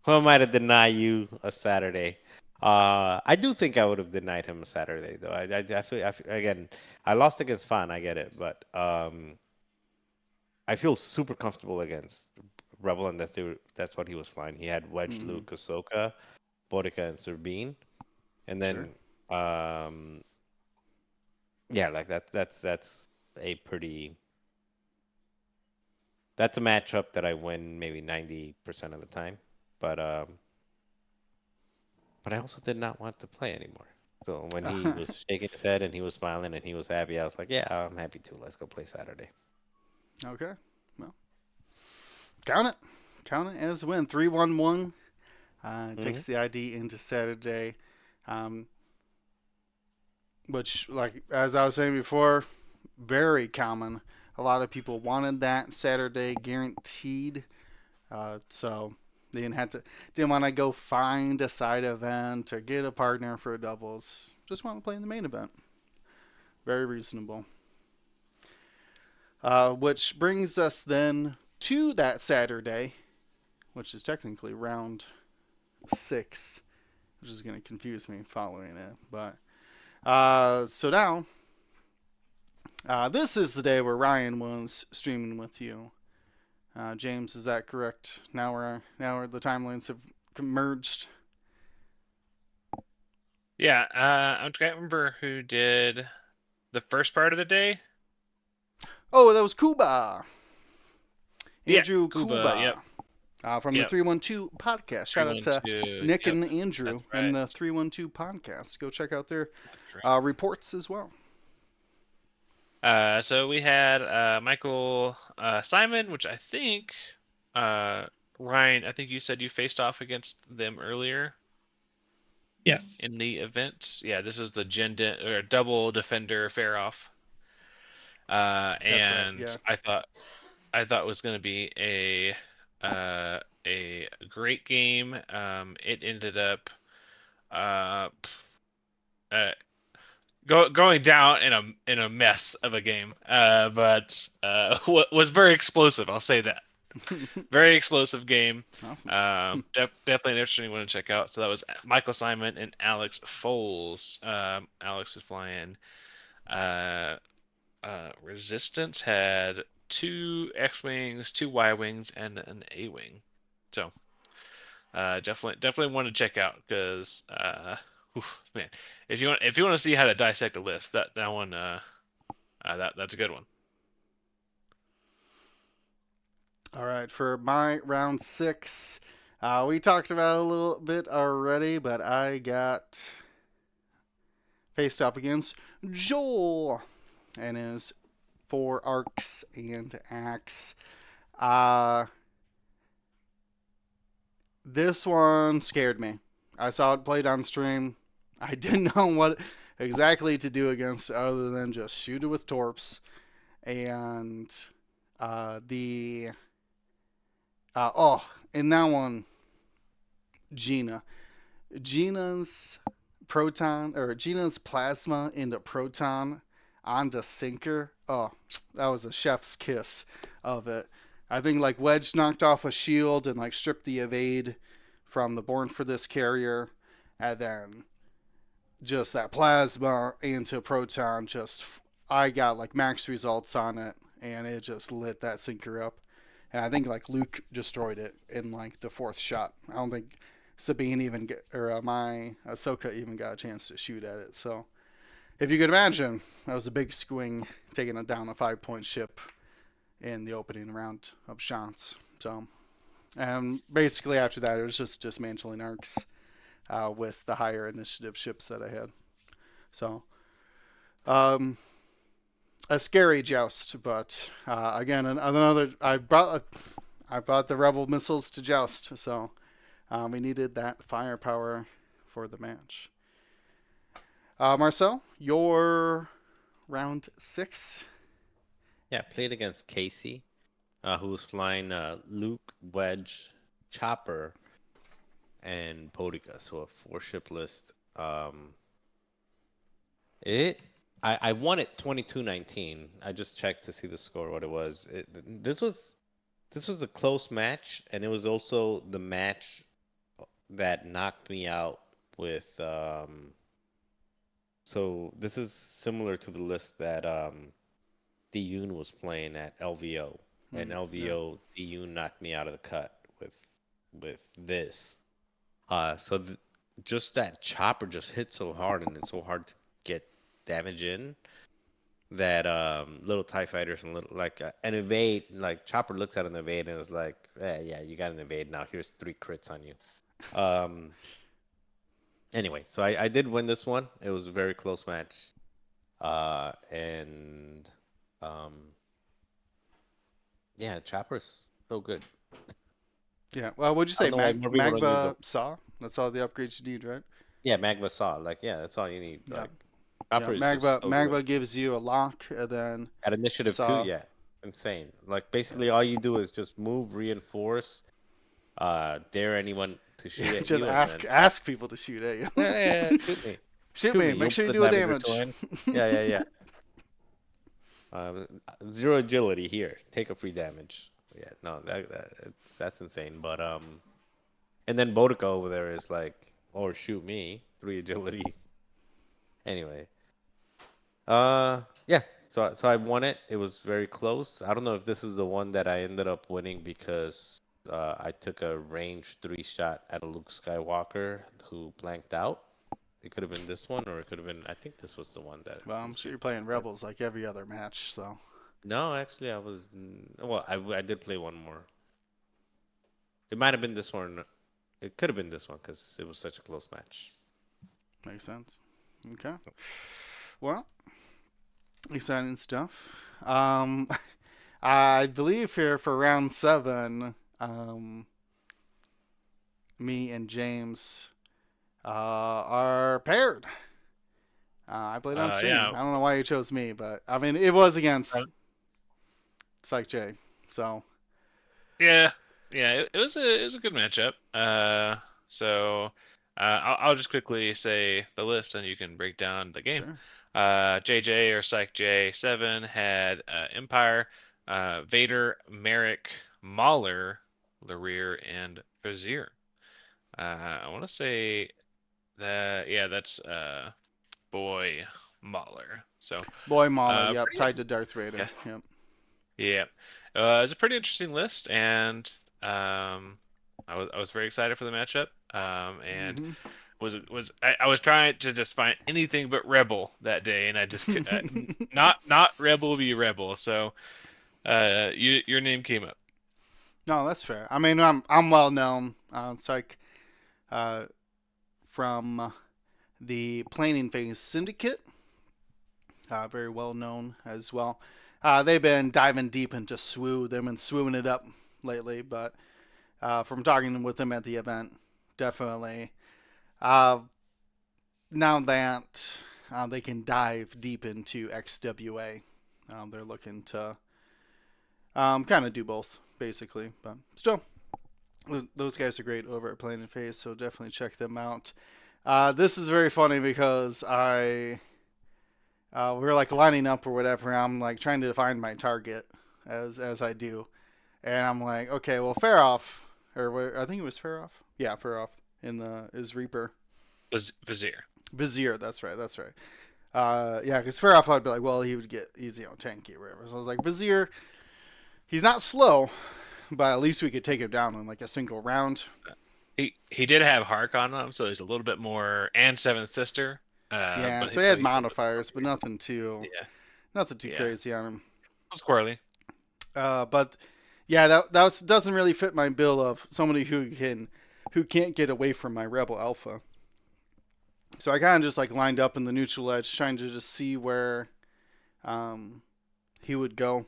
S4: who am I to deny you a Saturday? I do think I would have denied him Saturday though. I feel again, I lost against Fan, I get it, but I feel super comfortable against Rebel, and that's what he was flying. He had Wedge,
S1: Mhm.
S4: Luke, Ahsoka, Bodica, and Sabine, and
S1: Sure.
S4: then yeah, like that's a pretty that's a matchup that I win maybe 90% of the time, but I also did not want to play anymore. So when he was shaking his head and he was smiling and he was happy, I was like, yeah, I'm happy too. Let's go play Saturday.
S1: Okay. Well, count it. Count it as a win. 3-1-1. Takes the ID into Saturday. Um, which, like, as I was saying before, very common. A lot of people wanted that Saturday guaranteed. So they didn't want to go find a side event or get a partner for doubles. Just want to play in the main event. Very reasonable. Which brings us then to that Saturday, which is technically round 6, which is going to confuse me following it. But so now, this is the day where Ryan was streaming with you. James, is that correct? Now the timelines have merged.
S2: Yeah, I can't remember who did the first part of the day.
S1: Oh, that was Kuba. Andrew
S2: Yeah,
S1: Kuba.
S2: Yep.
S1: From the 312 podcast. Shout out to
S2: 312.
S1: Nick
S2: Yep,
S1: and Andrew
S2: that's
S1: and
S2: right.
S1: the 312 podcast. Go check out their
S2: That's right.
S1: reports as well.
S2: So we had Michael Simon, which I think Ryan, I think you said you faced off against them earlier
S3: Yes.
S2: in the event. Yeah, this is the or double defender fair off. And
S1: yeah.
S2: I thought it was going to be a great game. It ended up going down in a mess of a game, but was very explosive. I'll say that. Very explosive game.
S1: Awesome.
S2: Definitely an interesting one to check out. So that was Michael Simon and Alex Foles. Alex was flying. Resistance had 2 X-wings, 2 Y-wings, and an A-wing. So definitely want to check out because man, if you want to see how to dissect a list, that one that's a good one.
S1: All right, for my round 6, we talked about it a little bit already, but I got faced up against Joel and his 4 arcs and axe. This one scared me. I saw it played on stream. I didn't know what exactly to do against other than just shoot it with torps. And in that one, Gina's plasma into proton onto sinker. Oh, that was a chef's kiss of it. I think like Wedge knocked off a shield and like stripped the evade from the Born for This carrier, and then just that plasma into proton. I got like max results on it, and it just lit that sinker up. And I think like Luke destroyed it in like the 4th shot. I don't think Sabine my Ahsoka even got a chance to shoot at it. So if you could imagine, that was a big swing taking it down a 5-point ship in the opening round of shots. So, and basically after that, it was just dismantling arcs with the higher initiative ships that I had. So, a scary joust, but again, another. I brought the Rebel missiles to joust, so we needed that firepower for the match. Marcel, your round 6.
S4: Yeah, played against Casey, who was flying Luke, Wedge, Chopper, and Bodica, so a 4-ship list. I won it 22-19. I just checked to see the score, what it was. This was a close match, and it was also the match that knocked me out with so this is similar to the list that Diyun was playing at LVO, and LVO Diyun knocked me out of the cut with this. So just that chopper just hit so hard, and it's so hard to get damage in that little TIE fighters and little like an evade, like Chopper looks at an evade and was like, yeah, you got an evade now. Here's 3 crits on you. Anyway, so I did win this one. It was a very close match. And yeah, Chopper's so good.
S1: Yeah. Well, what'd you say?
S4: I don't know why more people don't use
S1: Magva
S4: them.
S1: Saw? That's all the upgrades you need, right?
S4: Yeah, Magma Saw. Like, yeah, that's all you need.
S1: Yeah.
S4: Like,
S1: Yeah,
S4: Chopper is just
S1: Magva
S4: so
S1: Magva
S4: good.
S1: gives you a lock, and then
S4: At initiative
S1: Saw.
S4: 2, yeah. Insane. Like, basically all you do is just move, reinforce, dare anyone to shoot at
S1: just
S4: you. and
S1: ask people to shoot at you.
S4: then, yeah, shoot me.
S1: Shoot
S4: Shoot
S1: me.
S4: me.
S1: Make
S4: You'll
S1: sure you
S4: put
S1: do a
S4: damage
S1: damage.
S4: or Yeah. Zero agility here. Take a free damage. Yeah, no, that's insane. But and then Bodica over there is like, or shoot me, 3 agility. Anyway, yeah. So I won it. It was very close. I don't know if this is the one that I ended up winning because I took a range 3 shot at a Luke Skywalker who blanked out. It could have been this one, or it could have been. I think this was the one that.
S1: Well, I'm sure you're playing Rebels like every other match, so.
S4: No, actually, I was. Well, I did play one more. It might have been this one. It could have been this one because it was such a close match.
S1: Makes sense. Okay. Well, exciting stuff. I believe here for round 7, me and James are paired. I played on stream.
S2: Yeah.
S1: I don't know why you chose me, but I mean it was against Psych J. So
S2: Yeah, it was a good matchup. So I'll just quickly say the list, and you can break down the game.
S1: sure.
S2: JJ or Psych J7 had Empire, Vader, Merrick, Mauler, Lareer, and Vizier. I want to say that that's Boy Mauler. So
S1: Boy Mauler, yep,
S2: pretty-
S1: tied to Darth Vader. Yep.
S2: yeah, it's a pretty interesting list, and I was very excited for the matchup. And
S1: Mhm.
S2: I was trying to just find anything but Rebel that day, and I just not Rebel be Rebel. So your name came up.
S1: No, that's fair. I mean, I'm well known. It's like from the Planning Phase Syndicate. Very well known as well. They've been diving deep into SWU. They've been swooing it up lately, but from talking with them at the event, definitely. Now that they can dive deep into XWA, they're looking to kind of do both, basically. But still, those guys are great over at Planning Phase, so definitely check them out. This is very funny because we were like lining up or whatever. I'm like trying to find my target as I do, and I'm like, okay, well, Faroff, or I think it was Faroff. Yeah, Faroff is Reaper.
S2: Vizier.
S1: That's right. Yeah, because Faroff, I'd be like, well, he's tanky or whatever. So I was like, Vizier, he's not slow, but at least we could take him down in like a single round.
S2: He did have Hark on him, so he's a little bit more, and Seventh Sister.
S1: Yeah,
S2: but
S1: so he had
S2: he's
S1: modifiers, but nothing too
S2: Yeah,
S1: crazy on him.
S2: squirrely.
S1: But yeah, that doesn't really fit my bill of somebody who can't get away from my Rebel Alpha. So I kind of just like lined up in the neutral edge, trying to just see where he would go.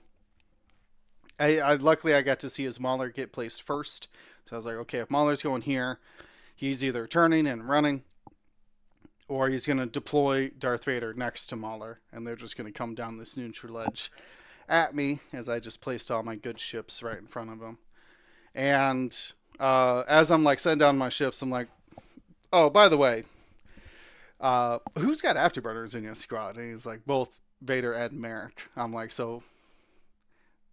S1: Luckily I got to see his Mauler get placed first, so I was like, okay, if Mauler's going here, he's either turning and running, or he's going to deploy Darth Vader next to Mauler, and they're just going to come down this neutral edge at me as I just placed all my good ships right in front of him. And as I'm like setting down my ships, I'm like, oh, by the way, who's got afterburners in your squad? And he's like, both Vader and Merrick. I'm like, so,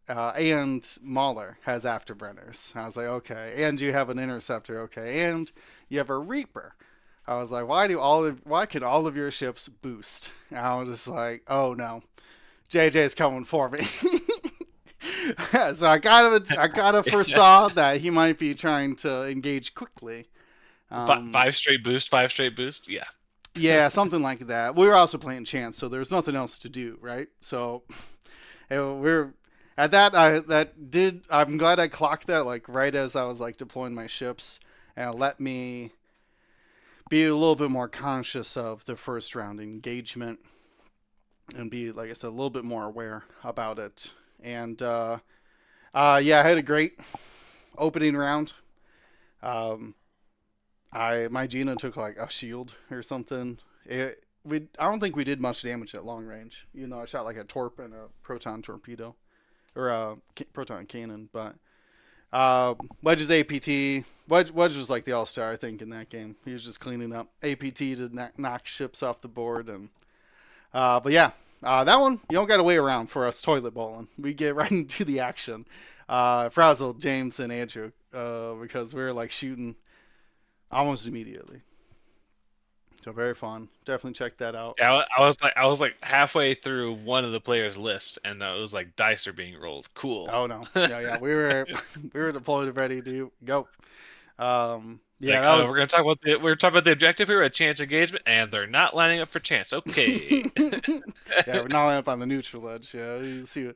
S1: and Mauler has afterburners. I was like, okay. And you have an interceptor, okay. And you have a Reaper. I was like, why can all of your ships boost? And I was just like, oh no, JJ's coming for me. So I kind of foresaw that he might be trying to engage quickly.
S2: Five straight boost. Yeah.
S1: Yeah, something like that. We were also playing chance, so there was nothing else to do, right? So we're at that. I'm glad I clocked that like right as I was like deploying my ships, and it let me be a little bit more conscious of the first round engagement, and be, like I said, a little bit more aware about it. And yeah, I had a great opening round. My Gina took like a shield or something. I don't think we did much damage at long range. You know, I shot like a torp and a proton torpedo, or a proton cannon. But Wedge's APT. Wedge was like the all-star, I think, in that game. He was just cleaning up APT to knock ships off the board. And but yeah, that one you don't got to wait around for us toilet bowling. We get right into the action. Frazzled James and Andrew because we were like shooting almost immediately. So very fun. Definitely check that out.
S2: Yeah, I was like halfway through one of the players' lists, and it was like dice are being rolled. Cool.
S1: Oh no, yeah, we were deployed, ready to go. Yeah,
S2: like, we're gonna talk about the objective here, a chance engagement, and they're not lining up for chance. Okay.
S1: Yeah, we're not lining up on the neutral edge. Yeah, you see,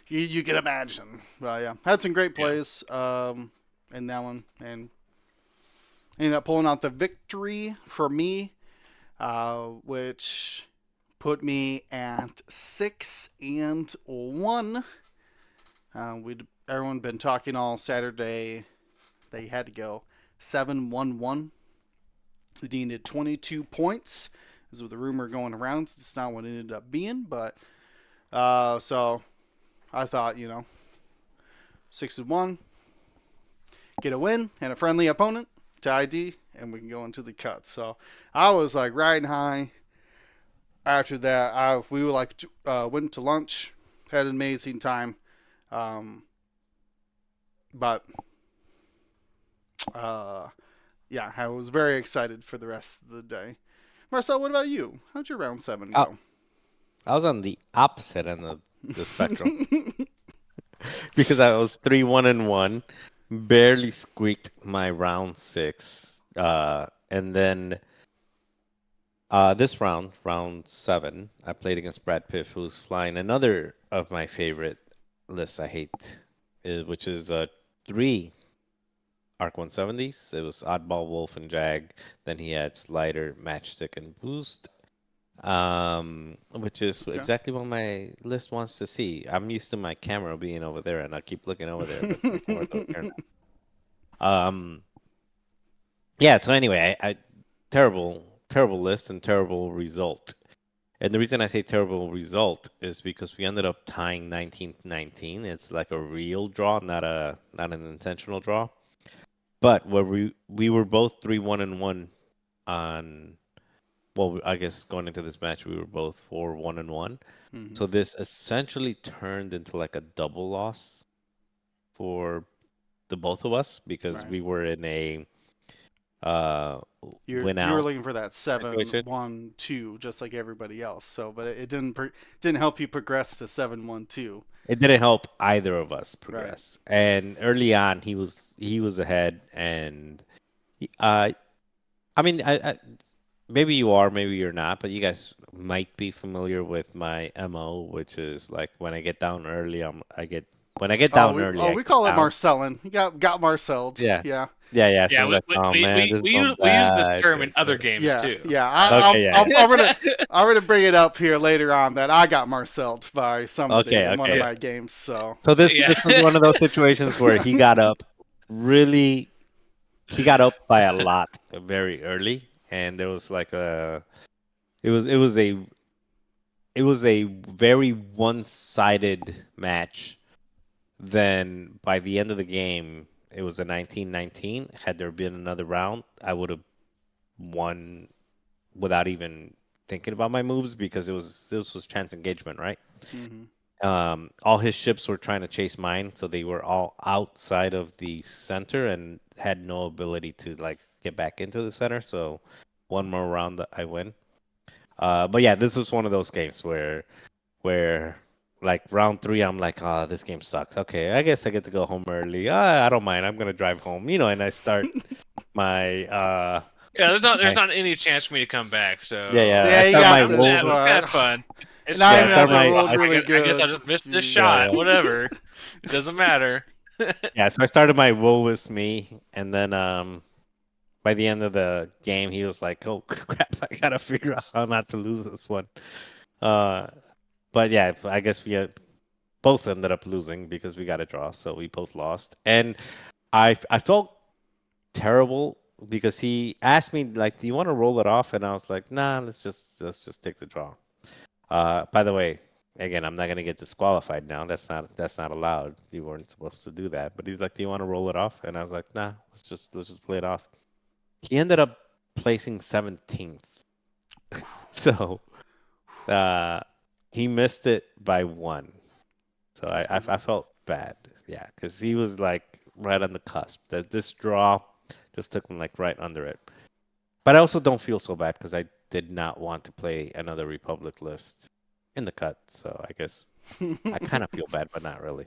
S1: you can imagine. But yeah, had some great plays in that one, and ended up pulling out the victory for me, which put me at 6-1. Everyone been talking all Saturday. They had to go 7-1-1. They needed 22 points. This was the rumor going around. It's not what it ended up being, but so I thought, 6-1, get a win and a friendly opponent to ID, and we can go into the cut. So I was like riding high. After that, we were like went to lunch, had an amazing time, but yeah, I was very excited for the rest of the day. Marcel, what about you? How'd your round 7 go?
S4: I was on the opposite end of the spectrum because I was 3-1-1. Barely squeaked my round 6, and then this round 7, I played against Brad Piff, who's flying another of my favorite lists I hate, which is 3 Arc 170s. It was Oddball, Wolf, and Jag. Then he had Slider, Matchstick, and Boost, which is exactly what my list wants to see. I'm used to my camera being over there, and I keep looking over there. But my camera's over here now. Yeah. So anyway, I terrible list and terrible result. And the reason I say terrible result is because we ended up tying 19-19. It's like a real draw, not an intentional draw. But where we were both 3-1-1 on. Well, I guess going into this match, we were both 4-1-1.
S1: Mm-hmm.
S4: So this essentially turned into like a double loss for the both of us because we were in a win out.
S1: You were looking for that 7-1-2, just like everybody else. So, but it didn't help you progress to 7-1-2.
S4: It didn't help either of us progress. Right. And early on, he was ahead, and I mean, I maybe you are, maybe you're not, but you guys might be familiar with my MO, which is like when I get down early, we call it Marcelling.
S1: You got Marcelled.
S4: Yeah.
S1: Yeah.
S4: Yeah.
S2: Yeah,
S4: so
S2: we use this term in other games too.
S1: Yeah. I'm gonna bring it up here later on that I got Marcelled by somebody in one of my games. So
S4: this was one of those situations where he got up by a lot very early. And there was like it was a very one-sided match. Then by the end of the game, it was a 19-19. Had there been another round, I would have won without even thinking about my moves because this was chance engagement, right?
S1: Mm-hmm.
S4: All his ships were trying to chase mine, so they were all outside of the center and had no ability to like get back into the center. So one more round I win. But yeah, this was one of those games where like round 3, I'm like, oh, this game sucks. Okay, I guess I get to go home early. I don't mind. I'm gonna drive home, and I start my
S2: Yeah, there's
S4: my
S2: not any chance for me to come back. So
S4: yeah.
S1: Yeah,
S4: I
S1: you
S4: start
S1: got
S4: my
S1: this
S4: wool.
S1: one.
S2: have fun. It's
S1: And I
S4: Yeah,
S1: even
S4: I
S1: if
S4: start
S1: I
S4: my
S1: rolled
S4: I,
S1: really
S2: I guess
S1: good.
S2: I just missed this
S1: Yeah.
S2: shot. Whatever. It doesn't matter.
S4: yeah. So I started my wool with me, and then by the end of the game, he was like, "Oh crap, I gotta figure out how not to lose this one." Uh, but yeah, I guess we both ended up losing because we got a draw, so we both lost. And I felt terrible because he asked me like, "Do you want to roll it off?" And I was like, "Nah, let's just take the draw." By the way, again, I'm not gonna get disqualified now. That's not allowed. You weren't supposed to do that. But he's like, "Do you want to roll it off?" And I was like, "Nah, let's just play it off." He ended up placing 17th. So uh, he missed it by one. So I felt bad, yeah, because he was like right on the cusp. That this draw just took him like right under it. But I also don't feel so bad because I did not want to play another Republic list in the cut. So I guess I kind of feel bad, but not really.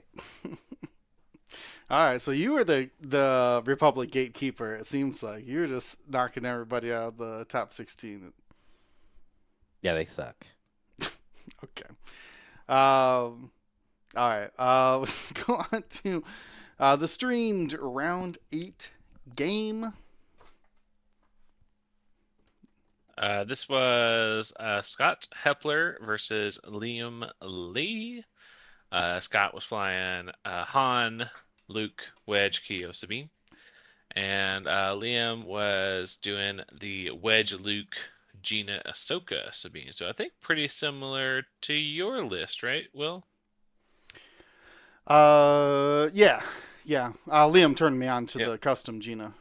S1: All right, so you were the Republic gatekeeper. It seems like you were just knocking everybody out of the top 16.
S4: Yeah, they suck.
S1: Okay. All right. Let's go on to the streamed round 8 game.
S2: This was Scott Hepler versus Liam Lee. Scott was flying Han, Luke, Wedge, Keo, Sabine. And Liam was doing the Wedge, Luke, Gina, Ahsoka, Sabine. So I think pretty similar to your list, right, Will?
S1: Yeah. Liam turned me on to
S2: Yep.
S1: the custom Gina.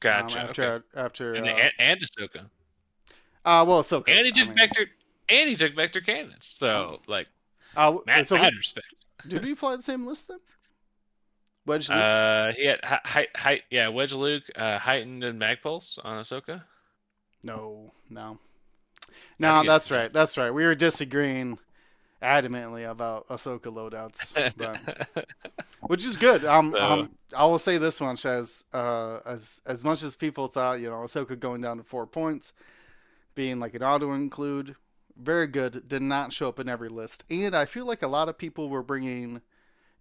S2: Gotcha.
S1: After
S2: And, and Ahsoka.
S1: well, Ahsoka.
S2: And he
S1: I
S2: took
S1: mean,
S2: vector. And he took vector cannons. So like, mad respect.
S1: did we fly the same list then? Wedge Luke?
S2: He had height. Yeah, Wedge Luke, heightened and Magpulse on Ahsoka.
S1: No.
S2: Gotta get
S1: That's
S2: it.
S1: right. That's right. We were disagreeing adamantly about Ahsoka loadouts, but, which is good.
S2: So-
S1: I will say this much: as much as people thought, Ahsoka going down to 4 points, being like an auto include, very good. Did not show up in every list, and I feel like a lot of people were bringing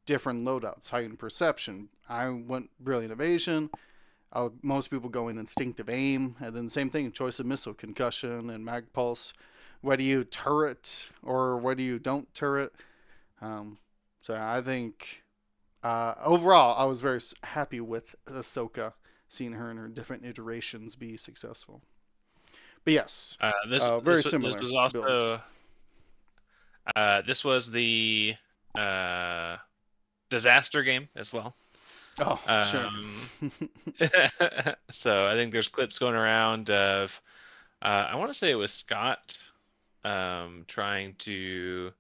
S1: different loadouts. Heightened perception. I went brilliant evasion. Most people go in instinctive aim, and then same thing: choice of missile, concussion, and mag pulse. Whether you turret or whether you don't turret. So I think overall, I was very happy with Ahsoka, seeing her in her different iterations be successful. But yes, very similar.
S2: This was also.
S1: builds.
S2: This was the disaster game as well.
S1: Oh, sure.
S2: So I think there's clips going around of. I want to say it was Scott trying to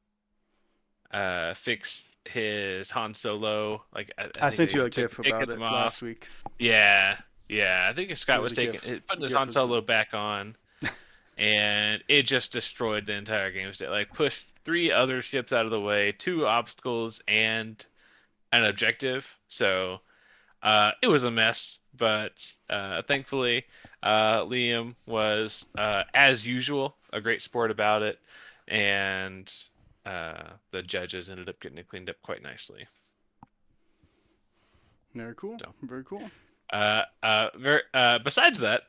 S2: fix his Han Solo. Like I
S1: I
S2: think
S1: sent
S2: they
S1: you a
S2: took-
S1: gif
S2: taking
S1: about it
S2: them off.
S1: last week.
S2: Yeah. I think Scott
S1: was
S2: was
S1: a GIF.
S2: putting his
S1: GIF
S2: Han
S1: is
S2: Solo back on, and it just destroyed the entire game state. Like pushed 3 other ships out of the way, 2 obstacles, and an objective. So it was a mess, but thankfully Liam was, as usual, a great sport about it, and the judges ended up getting it cleaned up quite nicely.
S1: Very cool.
S2: So.
S1: Very cool.
S2: Besides that,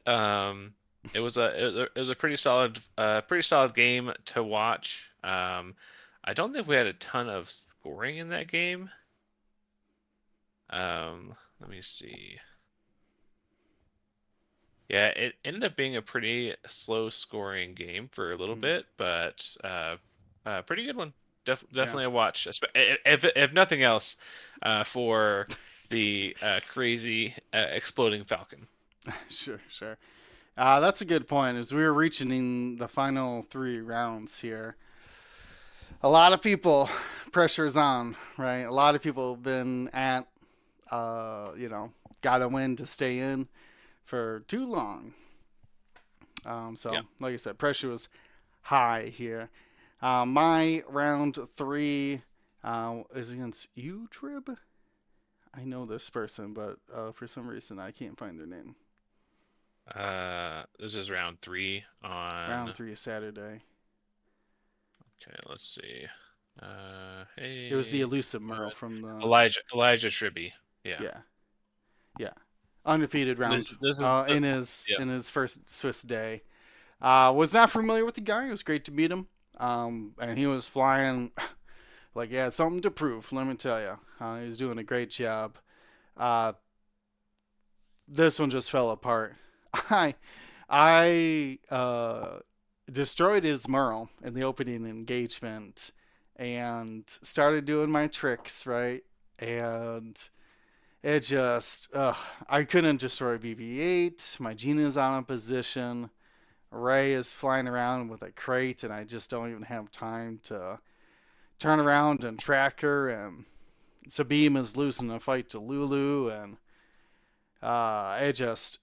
S2: it was a pretty solid game to watch. I don't think we had a ton of scoring in that game. Let me see. Yeah, it ended up being a pretty slow scoring game for a little bit, but pretty good one. Definitely a watch. If nothing else, for the crazy exploding Falcon.
S1: Sure. That's a good point. As we were reaching in the final 3 rounds here, a lot of people, pressure's on, right? A lot of people have been at, gotta win to stay in for too long. So,
S2: Yeah.
S1: like I said, pressure was high here. My round 3 is against Utrib. I know this person, but for some reason I can't find their name.
S2: This is round 3 on.
S1: Round 3 is Saturday.
S2: Okay, let's see. Hey.
S1: It was the elusive Merle from the
S2: Elijah Tribby. Yeah.
S1: yeah, undefeated round in his first Swiss day. Was not familiar with the guy. It was great to meet him. And he was flying like he had something to prove. Let me tell you, he was doing a great job. This one just fell apart. I destroyed his Merle in the opening engagement and started doing my tricks, right? And it just, I couldn't destroy BB-8. My Gina's on a position. Ray is flying around with a crate, and I just don't even have time to turn around and track her. And Sabine is losing a fight to Lulu, and it just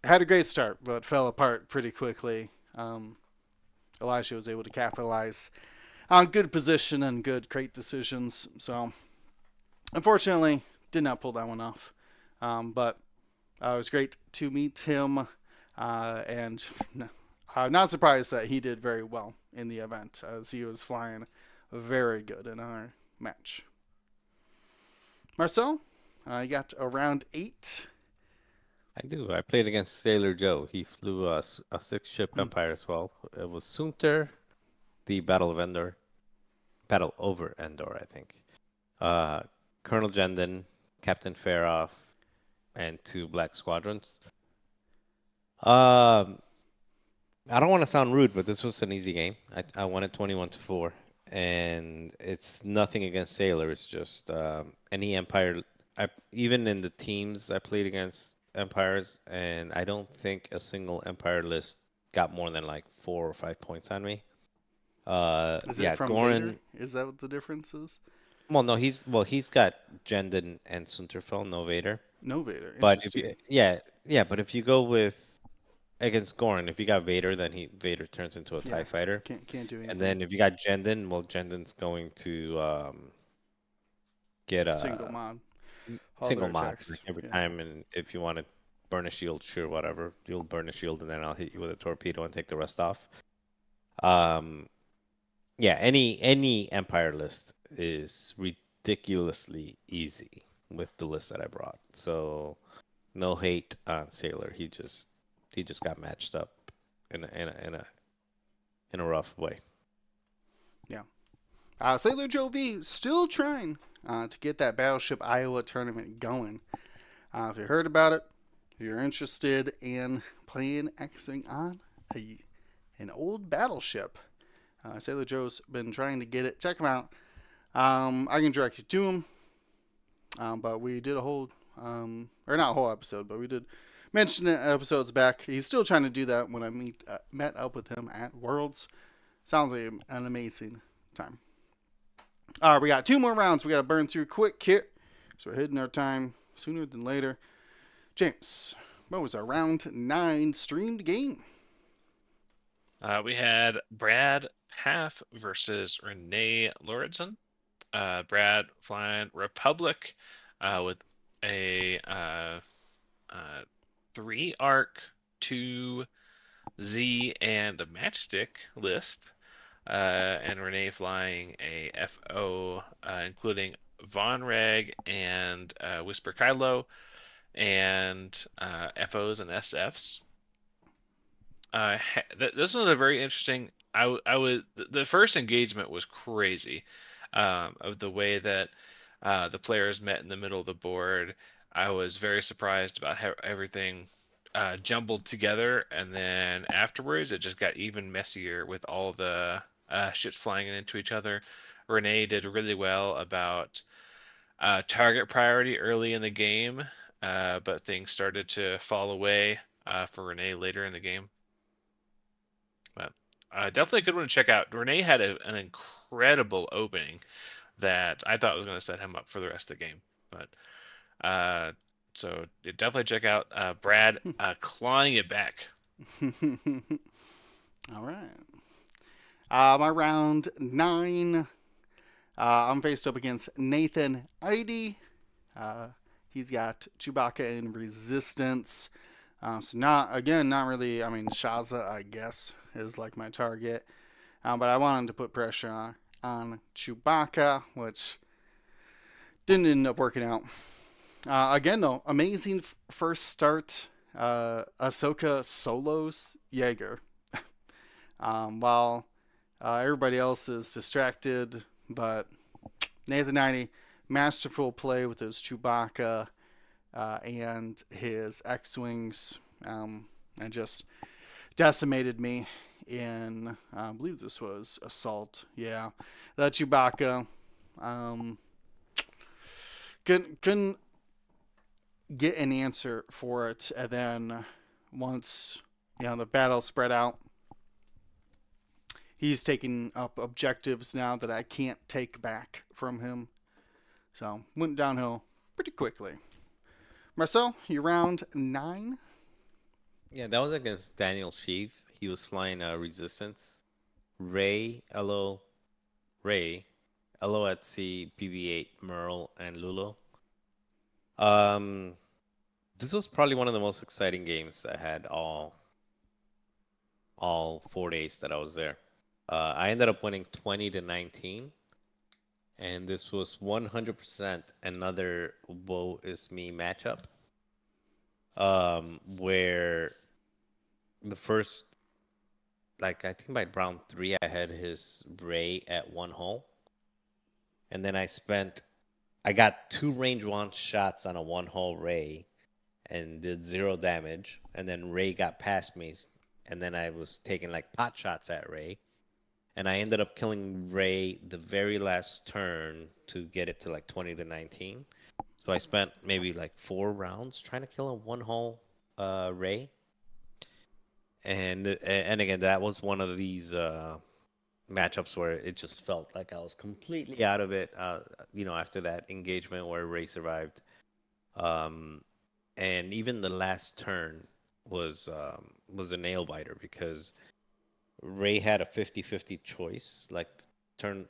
S1: had a great start, but fell apart pretty quickly. Elijah was able to capitalize on good position and good crate decisions. So, unfortunately, did not pull that one off. But it was great to meet him, and I'm not surprised that he did very well in the event, as he was flying very good in our match. Marcel, you got a round 8.
S4: I do. I played against Sailor Joe. He flew a 6-ship Empire as well. It was Sunter, the Battle over Endor, I think. Colonel Jendon, Captain Faroff, and 2 Black Squadrons. I don't want to sound rude, but this was an easy game. I won it 21-4, and it's nothing against Sailor. It's just any Empire. Even in the teams I played against Empires, and I don't think a single Empire list got more than like 4 or 5 points on me.
S1: Is it from
S4: Goran,
S1: Vader? Is that what the difference is?
S4: Well, no, he's got Jendon and Sunterfell, no Vader.
S1: No Vader.
S4: But if but if you go with against Goran, if you got Vader, then Vader turns into a TIE fighter.
S1: Can't do anything.
S4: And then if you got Jendon, well, Jendon's going to get a
S1: single mod.
S4: Single mod every time, and if you want to burn a shield, sure, whatever. You'll burn a shield, and then I'll hit you with a torpedo and take the rest off. Any Empire list is ridiculously easy with the list that I brought. So no hate on Sailor. He just got matched up in a rough way.
S1: Yeah. Sailor Joe V still trying to get that Battleship Iowa tournament going. If you heard about it, if you're interested in playing Xing on an old battleship, Sailor Joe's been trying to get it. Check him out. I can direct you to him. But we did a whole, or not a whole episode, but we did mention it episodes back. He's still trying to do that when I met up with him at Worlds. Sounds like an amazing time. All right, we got 2 more rounds we got to burn through quick here. So we're hitting our time sooner than later. James, what was our round 9 streamed game?
S2: We had Brad Paff versus Renee Lauritsen. Brad flying Republic with a 3-arc, 2Z, and a matchstick list. And Renee flying a FO, including Von Reg and Whisper Kylo, and FOs and SFs. This was a very interesting. The first engagement was crazy, of the way that the players met in the middle of the board. I was very surprised about how everything jumbled together, and then afterwards it just got even messier with all the shit flying into each other. Renee did really well about target priority early in the game, but things started to fall away for Renee later in the game. But definitely a good one to check out. Renee had an incredible opening that I thought was going to set him up for the rest of the game. But so definitely check out Brad clawing it back
S1: All right. My round 9. I'm faced up against Nathan Idy. He's got Chewbacca in Resistance. So not really. I mean, Shaza, I guess, is like my target. But I wanted to put pressure on Chewbacca, which didn't end up working out. Again, though, amazing first start. Ahsoka solos Jaeger, while everybody else is distracted. But Nathan Idy, masterful play with his Chewbacca and his X-wings, and just decimated me in, I believe this was Assault. Yeah, that Chewbacca couldn't get an answer for it, and then once the battle spread out, he's taking up objectives now that I can't take back from him. So went downhill pretty quickly. Marcel, you round 9.
S4: Yeah, that was against Daniel Sheaf. He was flying Resistance. Ray, LO at Sea, BB-8, Merle, and Lulo. This was probably one of the most exciting games I had all 4 days that I was there. I ended up winning 20-19, and this was 100% another Woe Is Me matchup, where the first, I think by round 3, I had his Ray at 1 hole, and then I got 2 range 1 shots on a 1-hole Ray and did 0 damage. And then Ray got past me, and then I was taking pot shots at Ray. And I ended up killing Ray the very last turn to get it to 20-19. So I spent maybe 4 rounds trying to kill a 1-hole Ray. And again, that was one of these matchups where it just felt like I was completely out of it, after that engagement where Ray survived. And even the last turn was a nail biter, because Ray had a 50-50 choice, turn,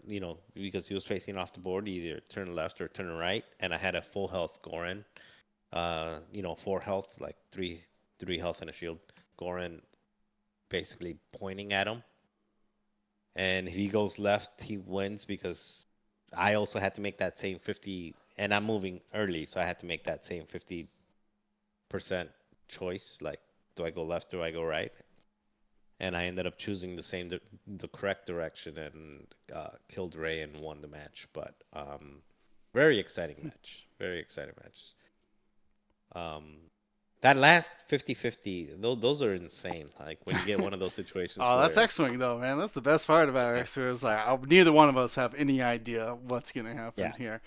S4: because he was facing off the board, either turn left or turn right, and I had a full health Gorin, 4 health, 3 health and a shield. Gorin basically pointing at him. And if he goes left, he wins, because I also had to make that same 50, and I'm moving early, so I had to make that same 50% choice. Do I go left, do I go right? And I ended up choosing the correct direction, and killed Ray and won the match. But very exciting match. Very exciting match. That last 50-50, those are insane. When you get one of those situations.
S1: Oh, that's X-Wing, though, man. That's the best part about X-Wing. Is neither one of us have any idea what's going to happen here.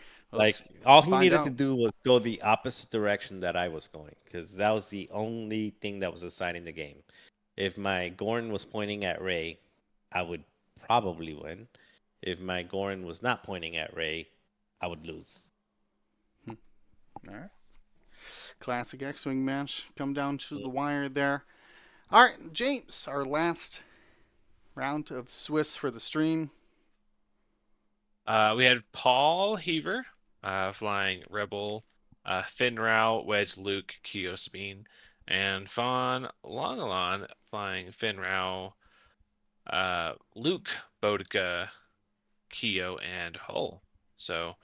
S4: All he needed to do was go the opposite direction that I was going, because that was the only thing that was deciding the game. If my Gorin was pointing at Ray, I would probably win. If my Gorin was not pointing at Ray, I would lose.
S1: All right. Classic X-Wing match. Come down to the wire there. All right, James, our last round of Swiss for the stream.
S2: We had Paul Heaver flying Rebel, Finn Rao, Wedge, Luke, Keo, Sabine, and Fawn Longalon flying Finn Rao, Luke, Bodica, Keo, and Hull. So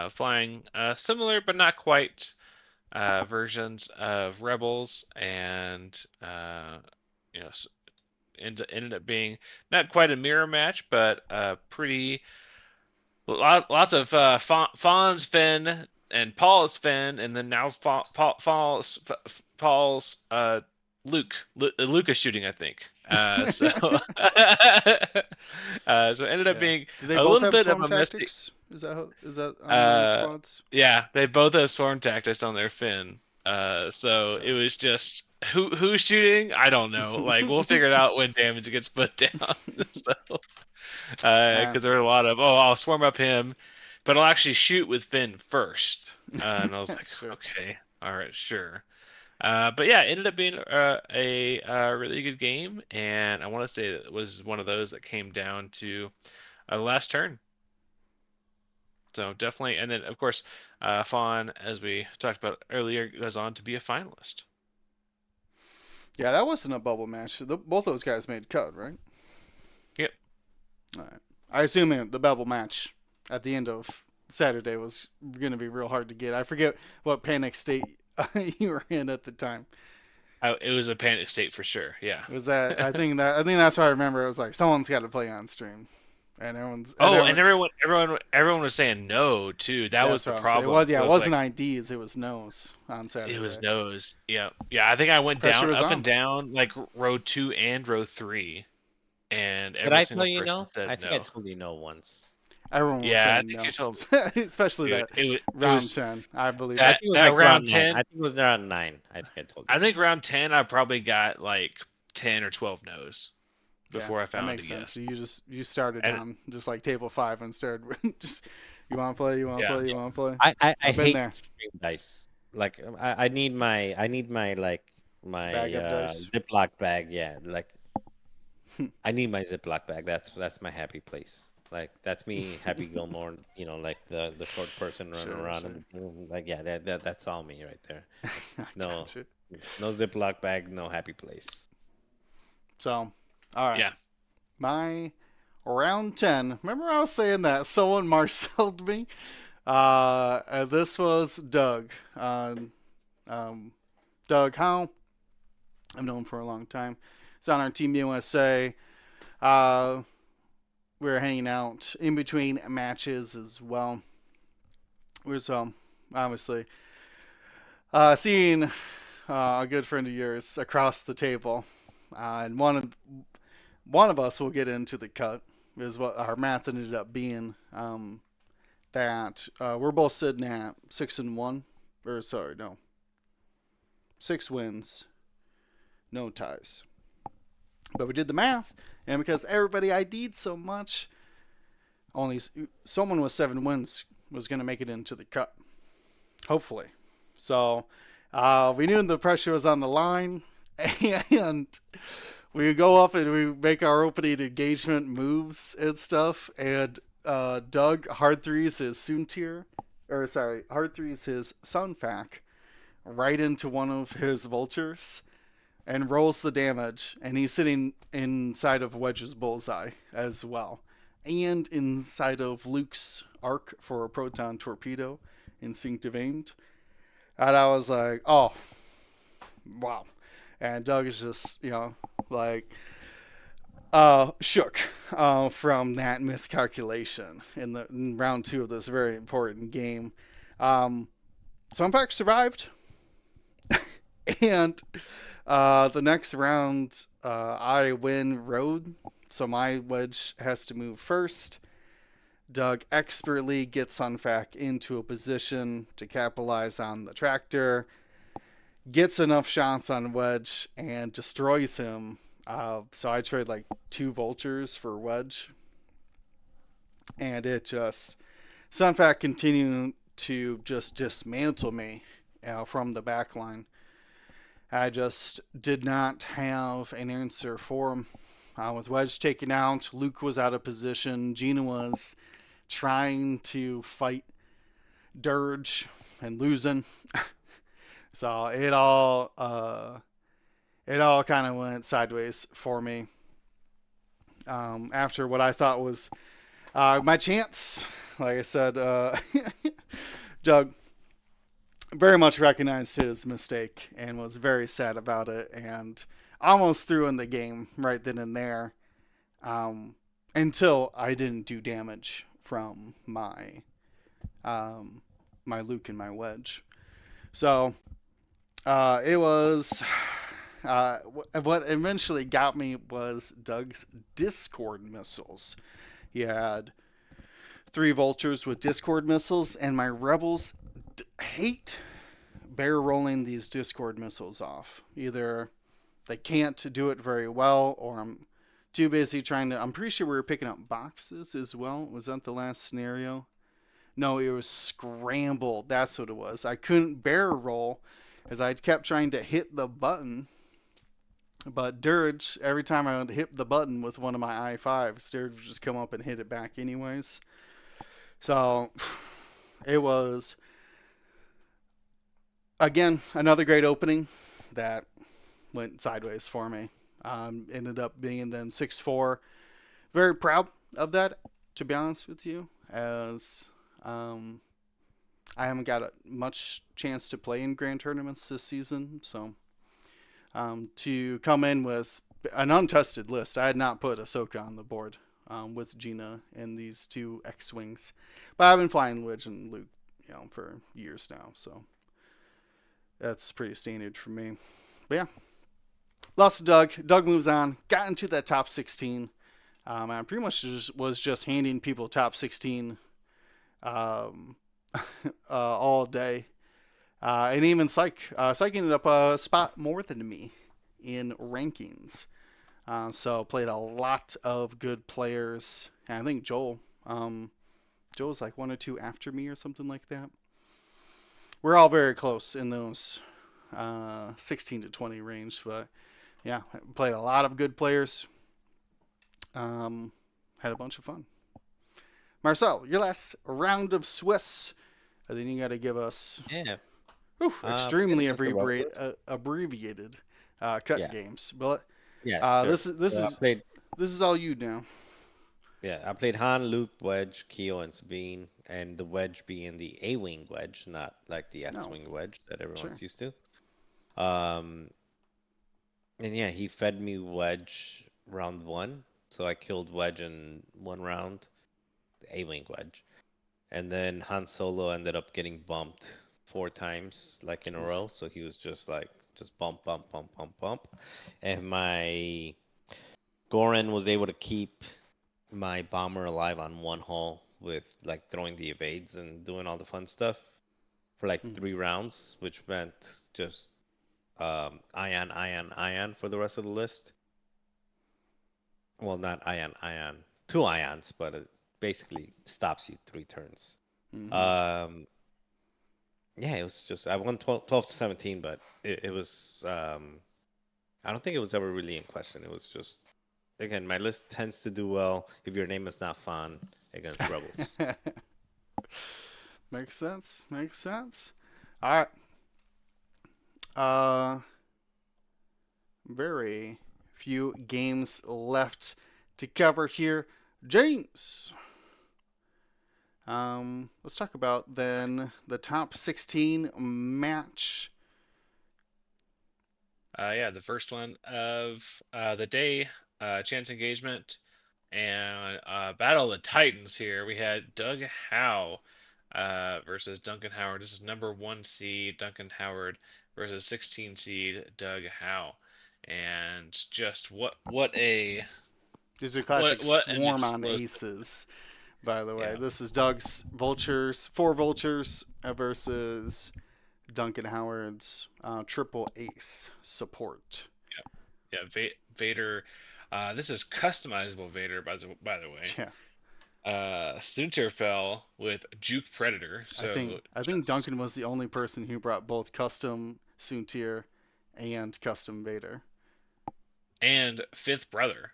S2: flying similar but not quite versions of Rebels, and ended up being not quite a mirror match, but pretty lots of Fawn's Finn and Paul's Finn, and then now Paul's Luke is shooting, I think. So so it ended up being
S1: Do they
S2: a
S1: both
S2: little
S1: have
S2: bit
S1: swarm
S2: of a mistake.
S1: tactics? Is that on their squads?
S2: Yeah, they both have swarm tactics on their Finn. So it was just who's shooting? I don't know. We'll figure it out when damage gets put down. So because there were a lot of I'll swarm up him, but I'll actually shoot with Finn first. And I was like,
S1: Sure.
S2: okay, all right, sure. But yeah, it ended up being a really good game, and I want to say it was one of those that came down to the last turn. So definitely, and then of course, Fawn, as we talked about earlier, goes on to be a finalist.
S1: Yeah, that wasn't a bubble match. Both those guys made cut, right?
S2: Yep.
S1: All right. I assume the bubble match at the end of Saturday was going to be real hard to get. I forget what panic state you were in at the time.
S2: It was a panic state for sure. Yeah.
S1: Was that? I think that's what I remember. It was like someone's got to play on stream, and everyone's.
S2: And everyone was saying no too. That was the problem.
S1: It wasn't IDs. It was no's on Saturday.
S2: It was no's. Yeah. I think I went down up and down like row 2 and row 3, and every single person said no.
S4: I think I told you no once.
S1: Everyone was saying no. Especially that round 10, I believe.
S2: That round 10.
S4: I think it was round 9. I think I told you.
S2: I think round 10, I probably got like 10 or 12 no's before I found
S1: that makes
S2: a
S1: sense.
S2: yes.
S1: So you started on just like table 5 and started just you want to play, you want to play, you want to play.
S4: I hate stream dice. Like I need my like my
S1: bag of dice.
S4: Ziploc bag. Yeah, like I need my Ziploc bag. That's my happy place. Like that's me, Happy Gilmore. Like the short person running around and like that's all me right there. No Ziploc bag, no happy place.
S1: So, all right.
S2: Yeah.
S1: My round 10. Remember I was saying that someone Marcelled me? This was Doug. Doug Howe. I've known him for a long time. He's on our Team USA. We were hanging out in between matches as well. We were obviously seeing a good friend of yours across the table, and one of us will get into the cut. Is what our math ended up being. That we're both sitting at 6-1, 6 wins, no ties. But we did the math, and because everybody ID'd so much, only someone with 7 wins was going to make it into the cut. Hopefully. So we knew the pressure was on the line, and we go up and we make our opening engagement moves and stuff, and Doug hard threes his hard threes his Sunfac right into one of his vultures and rolls the damage, and he's sitting inside of Wedge's bullseye as well, and inside of Luke's arc for a proton torpedo, instinctive aimed. And I was like, oh, wow. And Doug is just, shook from that miscalculation in round 2 of this very important game. Sunfac survived, and the next round, I win road, so my wedge has to move first. Doug expertly gets Sunfac into a position to capitalize on the tractor, gets enough shots on wedge, and destroys him. So I trade like 2 vultures for wedge, and Sunfac continued to just dismantle me from the back line. I just did not have an answer for him. With wedge taken out, Luke was out of position. Gina was trying to fight Dirge and losing. So it all kind of went sideways for me. After what I thought was my chance, like I said, Doug very much recognized his mistake and was very sad about it, and almost threw in the game right then and there, until I didn't do damage from my Luke and my wedge. So it was what eventually got me was Doug's Discord missiles. He had 3 vultures with Discord missiles, and my rebels hate barrel rolling these Discord missiles off. Either they can't do it very well, or I'm too busy trying to... I'm pretty sure we were picking up boxes as well. Was that the last scenario? No, it was scrambled. That's what it was. I couldn't barrel roll as I kept trying to hit the button, but Dirge, every time I would hit the button with one of my I5s, Dirge would just come up and hit it back anyways. So it was, again, another great opening that went sideways for me. Ended up being then 6-4. Very proud of that, to be honest with you, as I haven't got much chance to play in grand tournaments this season. So to come in with an untested list, I had not put Ahsoka on the board with Gina and these two X-Wings. But I've been flying Wedge and Luke, for years now. So that's pretty standard for me. But yeah. Lost to Doug. Doug moves on. Got into that top 16. I pretty much was just handing people top 16 all day. And even Psych. Psych ended up a spot more than me in rankings. So played a lot of good players. And I think Joel. Joel's like 1 or 2 after me or something like that. We're all very close in those 16 to 20 range. But yeah, played a lot of good players. Had a bunch of fun. Marcel, your last round of Swiss. And then you got to give us extremely abbreviated cut games. But
S4: sure.
S1: this is all you now.
S4: Yeah, I played Han, Luke, Wedge, Keo, and Sabine, and the Wedge being the A-wing Wedge, not like the S-wing Wedge that everyone's used to. And yeah, he fed me Wedge round 1, so I killed Wedge in 1 round, the A-wing Wedge. And then Han Solo ended up getting bumped 4 times, like in a row, so he was just bump, bump, bump, bump, bump. And my Goran was able to keep my bomber alive on 1 hull with like throwing the evades and doing all the fun stuff for like 3 rounds, which meant just ion for the rest of the list. Well, not ion, 2 ions, but it basically stops you 3 turns.
S1: Mm-hmm.
S4: Yeah, it was just, I won 12 to 17, but it was, I don't think it was ever really in question. It was just, again, my list tends to do well if your name is not Fawn against Rebels.
S1: Makes sense. All right. Very few games left to cover here. James. Let's talk about then the top 16 match.
S2: The first one of the day, chance engagement, and Battle of the Titans here. We had Doug Howe versus Duncan Howard. This is number 1 seed Duncan Howard versus 16 seed Doug Howe. And just what a...
S1: These are classic swarm on
S2: explosive.
S1: aces, by the way.
S2: Yeah.
S1: This is Doug's Vultures, 4 Vultures versus Duncan Howard's triple ace support.
S2: Yeah, Vader. This is customizable Vader, by the way.
S1: Yeah.
S2: Soontir fell with Juke Predator. So
S1: I think Duncan was the only person who brought both custom Soontir and custom Vader.
S2: And Fifth Brother.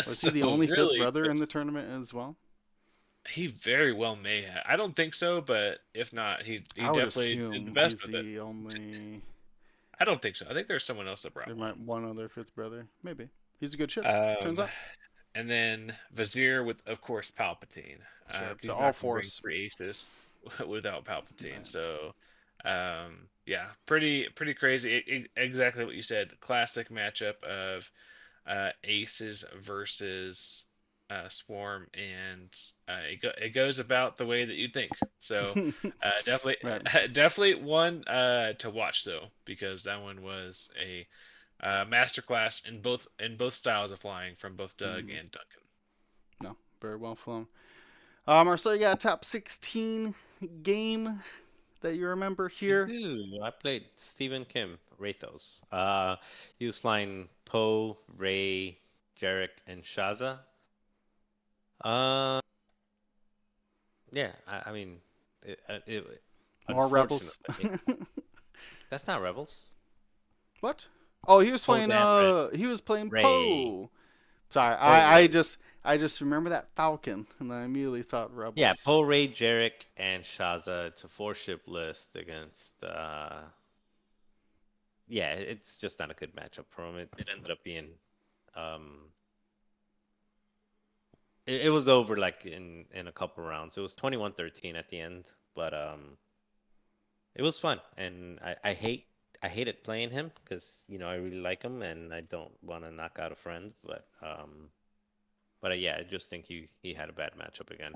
S1: Was he the only Fifth Brother in the tournament as well?
S2: He very well may have. I don't think so, but if not, he definitely did the best of it.
S1: He's the only...
S2: I don't think so. I think there's someone else that brought
S1: there
S2: one.
S1: might one other Fifth Brother. Maybe. He's a good ship, turns out.
S2: And then Vizier with, of course, Palpatine.
S1: Sure.
S2: He's
S1: So
S2: not
S1: all
S2: gonna bring
S1: 4s.
S2: 3 aces without Palpatine. Right. So, yeah, pretty crazy. Exactly what you said. Classic matchup of aces versus Swarm, and it goes about the way that you think. So definitely one to watch though, because that one was a masterclass in both styles of flying from both Doug and Duncan.
S1: No, very well flown. Marcel, you got a top 16 game that you remember here?
S4: I played Stephen Kim, Rathos. He was flying Poe, Rey, Jarek, and Shaza. Yeah, I mean,
S1: more rebels.
S4: That's not Rebels.
S1: What? Oh, he was
S4: Poe
S1: playing.
S4: Dameron.
S1: He was playing
S4: Ray.
S1: Poe. Sorry,
S4: Ray.
S1: I just remember that Falcon, and I immediately thought Rebels.
S4: Yeah, Poe, Ray, Jarek, and Shaza. It's a 4-ship list against. Yeah, it's just not a good matchup for him. It ended up being. It was over like in a couple rounds. It was 21-13 at the end, but it was fun, and I hated playing him because I really like him and I don't want to knock out a friend, but yeah, I just think he had a bad matchup again.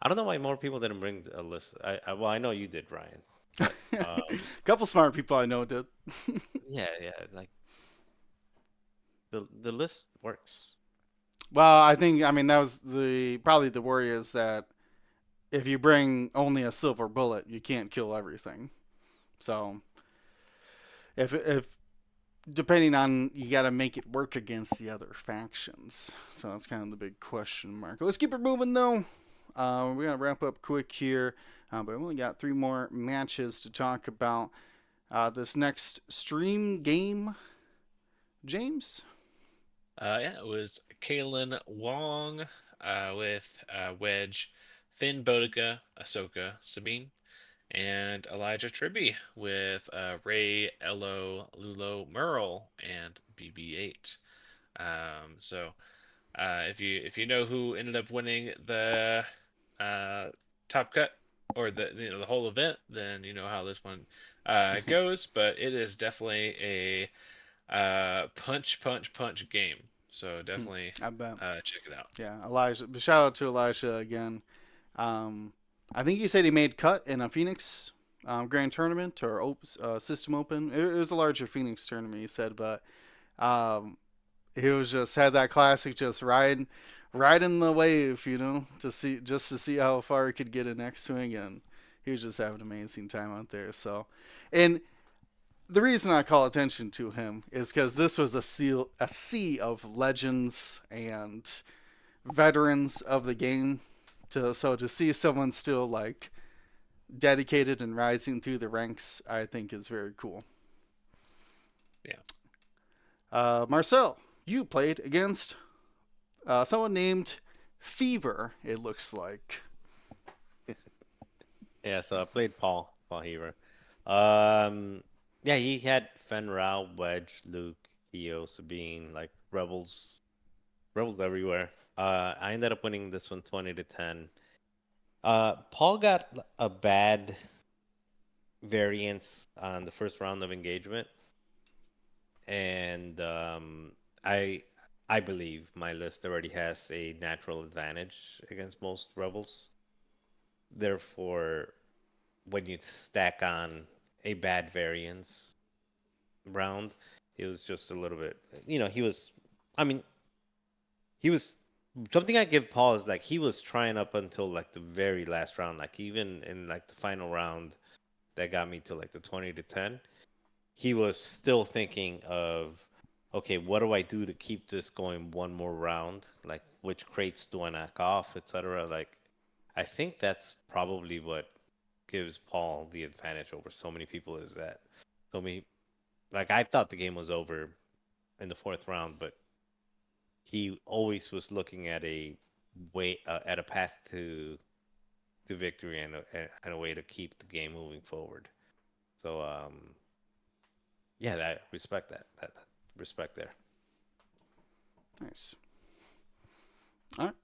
S4: I don't know why more people didn't bring a list. Well, I know you did, Ryan. But,
S1: A couple smart people I know did.
S4: yeah, like the list works.
S1: Well, I mean that was probably the worry is that if you bring only a silver bullet, you can't kill everything. So if depending on, you got to make it work against the other factions. So that's kind of the big question mark. Let's keep it moving though. We're gonna wrap up quick here, but we only got 3 more matches to talk about. This next stream game, James.
S2: Yeah, it was Kalen Wong with Wedge, Finn Bodica, Ahsoka, Sabine, and Elijah Tribby with Ray, Elo, Lulo, Merle, and BB-8. So if you know who ended up winning the Top Cut or the whole event, then you know how this one goes. But it is definitely a punch game. So definitely
S1: I bet.
S2: check it out.
S1: Yeah, Elijah. Shout out to Elijah again. I think he said he made cut in a Phoenix Grand Tournament or System Open. It was a larger Phoenix tournament, he said, but he was just had that classic just riding the wave, to see how far he could get in X swing, and he was just having an amazing time out there. So, and the reason I call attention to him is because this was a sea of legends and veterans of the game. So to see someone still like dedicated and rising through the ranks, I think is very cool.
S2: Yeah.
S1: Marcel, you played against someone named Fever, it looks like.
S4: Yeah, so I played Paul Heaver. Yeah, he had Fen Rao, Wedge, Luke, Theo, Sabine, like rebels everywhere. I ended up winning this one 20-10. Paul got a bad variance on the first round of engagement, and I believe my list already has a natural advantage against most rebels. Therefore, when you stack on a bad variance round, it was just a little bit, he was something I give Paul is like he was trying up until like the very last round, like even in like the final round that got me to like the 20-10, he was still thinking of, okay, what do I do to keep this going one more round? Like which crates do I knock off, etc. Like I think that's probably what gives Paul the advantage over so many people, is that like I thought the game was over in the 4th round, but he always was looking at a way at a path to victory and a way to keep the game moving forward. So yeah, I respect that respect there.
S1: Nice. All right.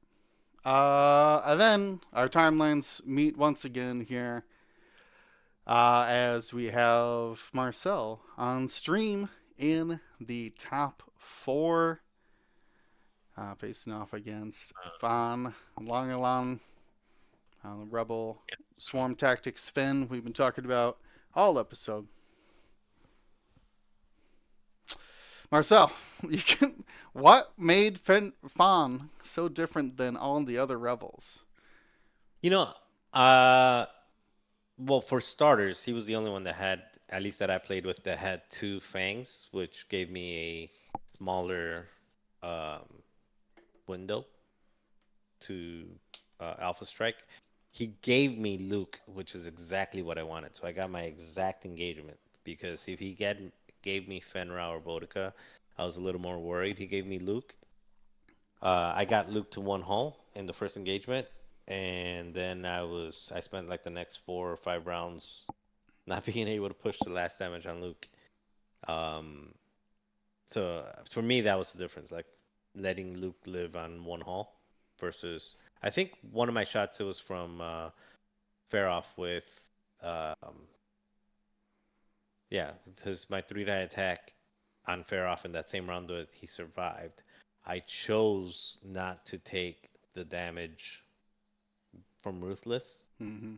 S1: And then our timelines meet once again here, as we have Marcel on stream in the top 4, facing off against Fawn, Longalong, Rebel, Swarm Tactics, Finn. We've been talking about all episode. Marcel, what made Fawn so different than all the other rebels?
S4: Well, for starters, he was the only one that had, at least that I played with, that had 2 fangs, which gave me a smaller window to Alpha Strike. He gave me Luke, which is exactly what I wanted. So I got my exact engagement because if he gave me Fenrir or Bodica, I was a little more worried. He gave me Luke. I got Luke to 1 hull in the first engagement, and then I spent like the next 4 or 5 rounds not being able to push the last damage on Luke. So for me, that was the difference. Like letting Luke live on 1 hull versus I think one of my shots it was from Faroff with because my 3-die attack on Faroff in that same round that he survived. I chose not to take the damage from Ruthless,
S1: Mm-hmm.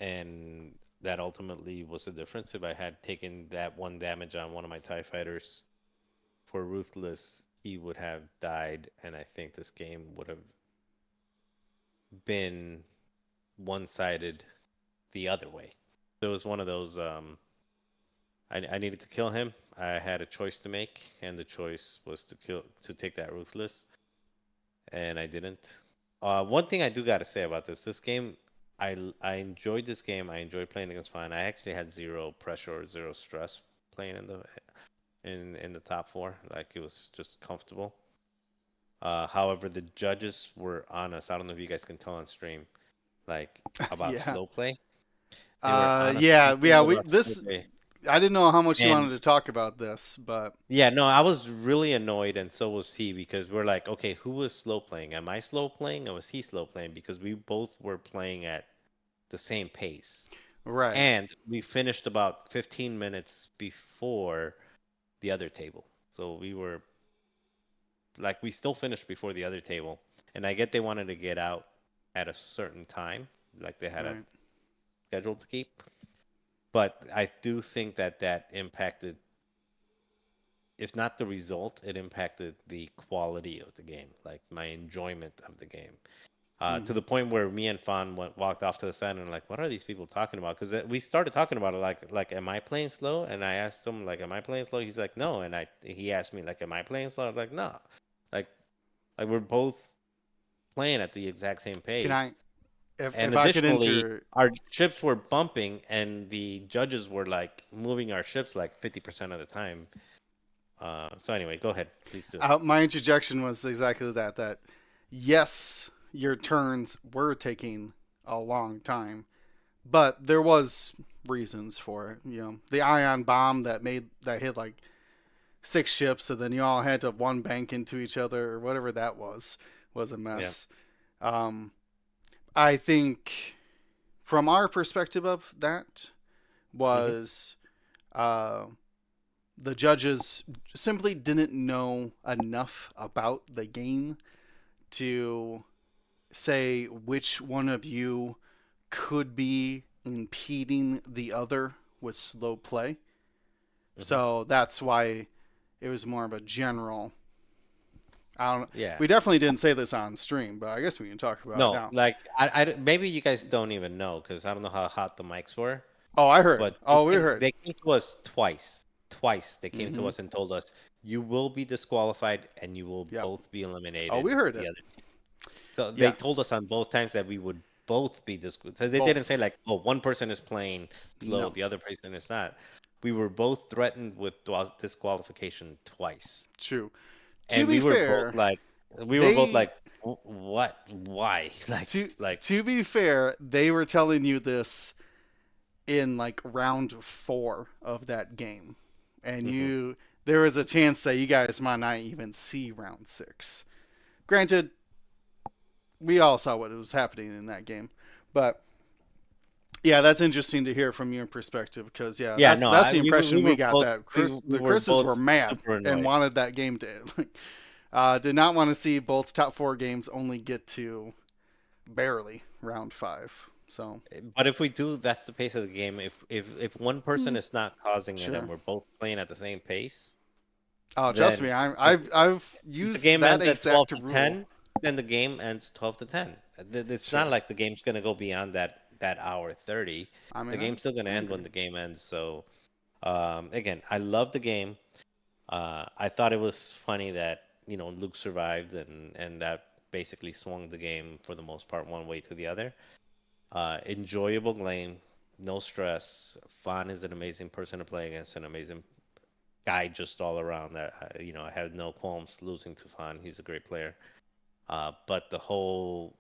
S4: and that ultimately was the difference. If I had taken that 1 damage on one of my TIE fighters for Ruthless, he would have died, and I think this game would have been one-sided the other way. So it was one of those. I needed to kill him. I had a choice to make, and the choice was to take that Ruthless, and I didn't. One thing I do got to say about this game, I enjoyed this game. I enjoyed playing against Fine. I actually had zero pressure or zero stress playing in the top 4. Like it was just comfortable. However, the judges were honest. I don't know if you guys can tell on stream, like about
S1: Yeah.
S4: slow play.
S1: I didn't know how much you
S4: And-
S1: wanted to talk about this, but
S4: Yeah, no, I was really annoyed, and so was he, because we're like, okay, who was slow playing? Am I slow playing, or was he slow playing? Because we both were playing at the same pace.
S1: right.
S4: And we finished about 15 minutes before the other table. So we were, like, we still finished before the other table. And I get they wanted to get out at a certain time, like they had a
S1: Right.
S4: schedule to keep. But I do think that impacted, if not the result, it impacted the quality of the game, like my enjoyment of the game. To the point where me and Fawn walked off to the side and like, what are these people talking about? Because we started talking about it like, am I playing slow? And I asked him like, am I playing slow? He's like, no. And he asked me like, am I playing slow? I was like, no. Like we're both playing at the exact same pace.
S1: Can I, if
S4: And
S1: I could
S4: additionally,
S1: enter,
S4: our ships were bumping, and the judges were like moving our ships like 50% of the time. So anyway, go ahead, please do.
S1: my interjection was exactly that. That yes, your turns were taking a long time, but there was reasons for it. You know, the ion bomb that hit like 6 ships, and then you all had to one bank into each other or whatever that was a mess. I think from our perspective of that was the judges simply didn't know enough about the game to say which one of you could be impeding the other with slow play. So that's why it was more of a general. I don't.
S4: Yeah.
S1: We definitely didn't say this on stream, but I guess we can talk about it
S4: No,
S1: now.
S4: like I maybe you guys don't even know because I don't know how hot the mics were.
S1: Oh, I heard.
S4: But
S1: We heard.
S4: they came to us twice. Twice they came
S1: Mhm.
S4: to us and told us you will be disqualified and you will
S1: Yep.
S4: both be eliminated.
S1: Oh, we heard
S4: the
S1: it.
S4: other team. So
S1: Yeah.
S4: they told us on both times that we would both be disqualified. So they
S1: Both.
S4: didn't say like, oh, one person is playing slow,
S1: No.
S4: the other person is not. We were both threatened with disqualification twice.
S1: True.
S4: And
S1: To be
S4: we were
S1: fair,
S4: both like, what? Why?
S1: to be fair, they were telling you this in like round 4 of that game, and there was a chance that you guys might not even see round 6. Granted, we all saw what was happening in that game, but yeah, that's interesting to hear from your perspective because that's the impression we got.
S4: Both,
S1: That
S4: we
S1: the
S4: were
S1: Chris's
S4: both
S1: were mad
S4: super
S1: and
S4: annoyed.
S1: wanted that game to. Did not want to see both top 4 games only get to barely round 5. So,
S4: But if we do, that's the pace of the game. If one person is not causing it
S1: Sure.
S4: and we're both playing at the same pace,
S1: trust me,
S4: then
S1: I've
S4: the
S1: used
S4: game
S1: that
S4: ends at 12
S1: exact
S4: to
S1: rule.
S4: 10, then the game ends 12 to 10. It's
S1: Sure.
S4: not like the game's going to go beyond that hour 30.
S1: I mean,
S4: The game's still going to
S1: I
S4: end
S1: agree.
S4: when the game ends. So, again, I love the game. I thought it was funny that, Luke survived and that basically swung the game for the most part one way to the other. Enjoyable game. no stress. Fan is an amazing person to play against, an amazing guy just all around. That I had no qualms losing to Fan. He's a great player. But the whole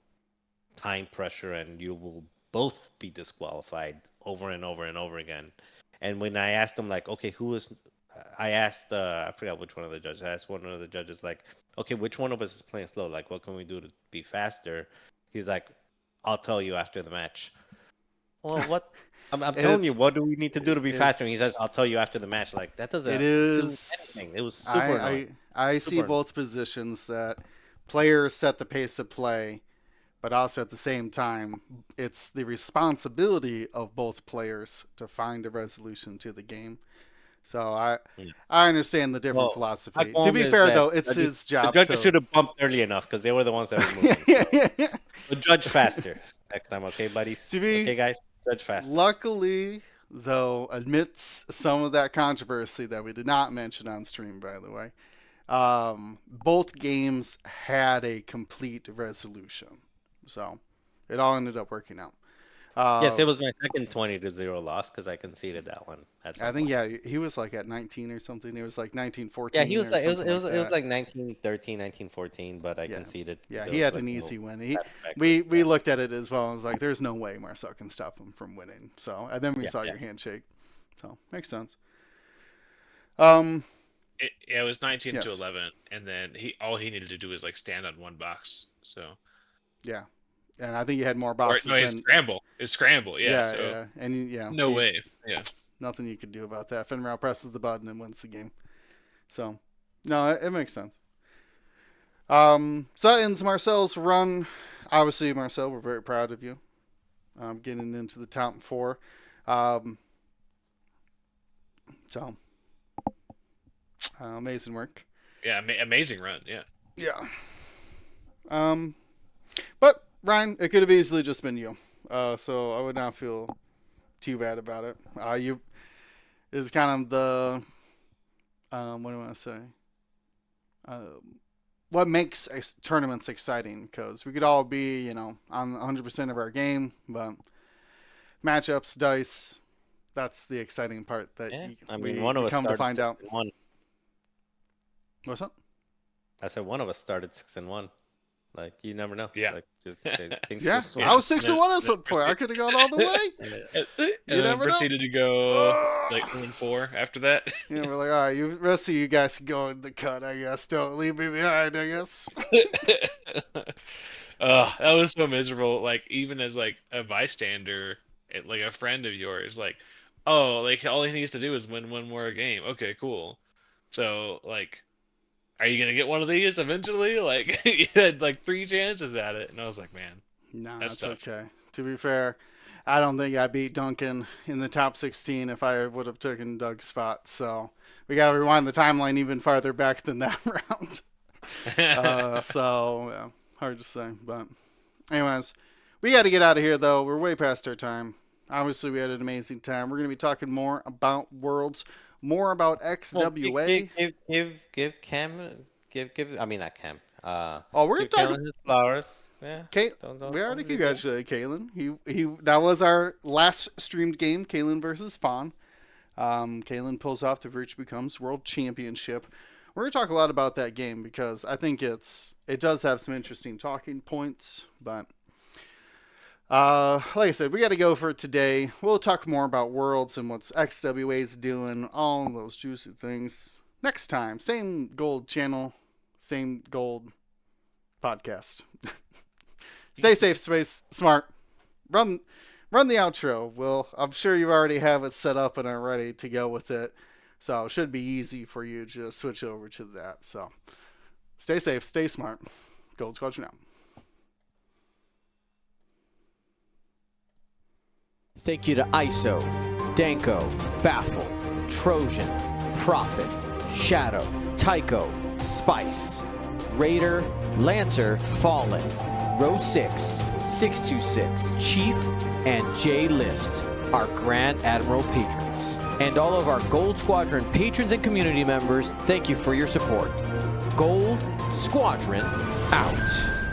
S4: time pressure, and you will both be disqualified over and over and over again. And when I asked him, like, okay, I asked, I forgot which one of the judges. I asked one of the judges, like, okay, which one of us is playing slow? Like, what can we do to be faster? He's like, I'll tell you after the match. Well, what? I'm telling you, what do we need to do to be faster? And he says, I'll tell you after the match. Like, that doesn't do anything. It was super annoying.
S1: I see both positions, that players set the pace of play, but also at the same time, it's the responsibility of both players to find a resolution to the game. So I understand the different philosophy. To be fair, though, it's his job.
S4: The judges should have bumped early enough because they were the ones that were moving.
S1: yeah.
S4: But judge faster next time, okay, buddies? Okay, guys, judge faster.
S1: Luckily, though, amidst some of that controversy that we did not mention on stream, by the way, both games had a complete resolution. So it all ended up working out.
S4: Yes, it was my second 20-0 loss because I conceded that one.
S1: I think he was like at 19 or something. It was like 19-14.
S4: Yeah, he was like it was like 19-13, 19-14, but I conceded.
S1: Yeah, he had an easy win. We looked at it as well and was like, there's no way Marcel can stop him from winning. So and then we saw your handshake. So makes sense.
S2: It was 19-11, and then all he needed to do was like stand on one box. So
S1: yeah. And I think you had more boxes.
S2: It's scramble. It's scramble. Yeah.
S1: Yeah. And
S2: no way. Yeah.
S1: Nothing you could do about that. Finral presses the button and wins the game. So, no, it makes sense. So that ends Marcel's run. Obviously, Marcel, we're very proud of you. Getting into the top 4. So, amazing work.
S2: Yeah, amazing run. Yeah.
S1: Yeah. But Ryan, it could have easily just been you. So I would not feel too bad about it. You is kind of the what do I want to say? What makes tournaments exciting, because we could all be, on 100% of our game, but matchups, dice, that's the exciting part that we come to find out. What's up?
S4: I said one of us started 6-1. Like, you never know.
S2: Yeah.
S4: Like,
S1: I was 6-1 at some point. I could have gone all the way.
S2: You never proceeded to go like 1-4 after that.
S1: Yeah, we're like, all right, rest of you guys can go in the cut, I guess. Don't leave me behind, I guess.
S2: That was so miserable. Like, even as like a bystander, like a friend of yours, like, oh, like all he needs to do is win one more game. Okay, cool. So like, are you gonna get one of these eventually? Like, you had like 3 chances at it, and I was like, man,
S1: no, that's okay. To be fair, I don't think I beat Duncan in the top 16 if I would have taken Doug's spot. So we gotta rewind the timeline even farther back than that round. So yeah, hard to say. But anyways, we got to get out of here though. We're way past our time. Obviously, we had an amazing time. We're gonna be talking more about Worlds. More about XWA.
S4: Give Cam. I mean, not Cam.
S1: We're gonna talk
S4: his flowers. Yeah.
S1: We already congratulated Kalen. He that was our last streamed game. Kalen versus Fawn. Kalen pulls off the Virtue Becomes World Championship. We're gonna talk a lot about that game because I think it does have some interesting talking points, but. Like I said, we got to go for today. We'll talk more about Worlds and what's XWA's doing, all those juicy things next time. Same gold channel, same gold podcast. Stay safe, space smart. Run the outro. Well, I'm sure you already have it set up and are ready to go with it. So it should be easy for you to just switch over to that. So stay safe, stay smart. Gold Squadron out.
S5: Thank you to ISO, Danko, Baffle, Trojan, Prophet, Shadow, Tycho, Spice, Raider, Lancer, Fallen, Row 6, 626, Chief, and J List, our Grand Admiral patrons. And all of our Gold Squadron patrons and community members, thank you for your support. Gold Squadron out.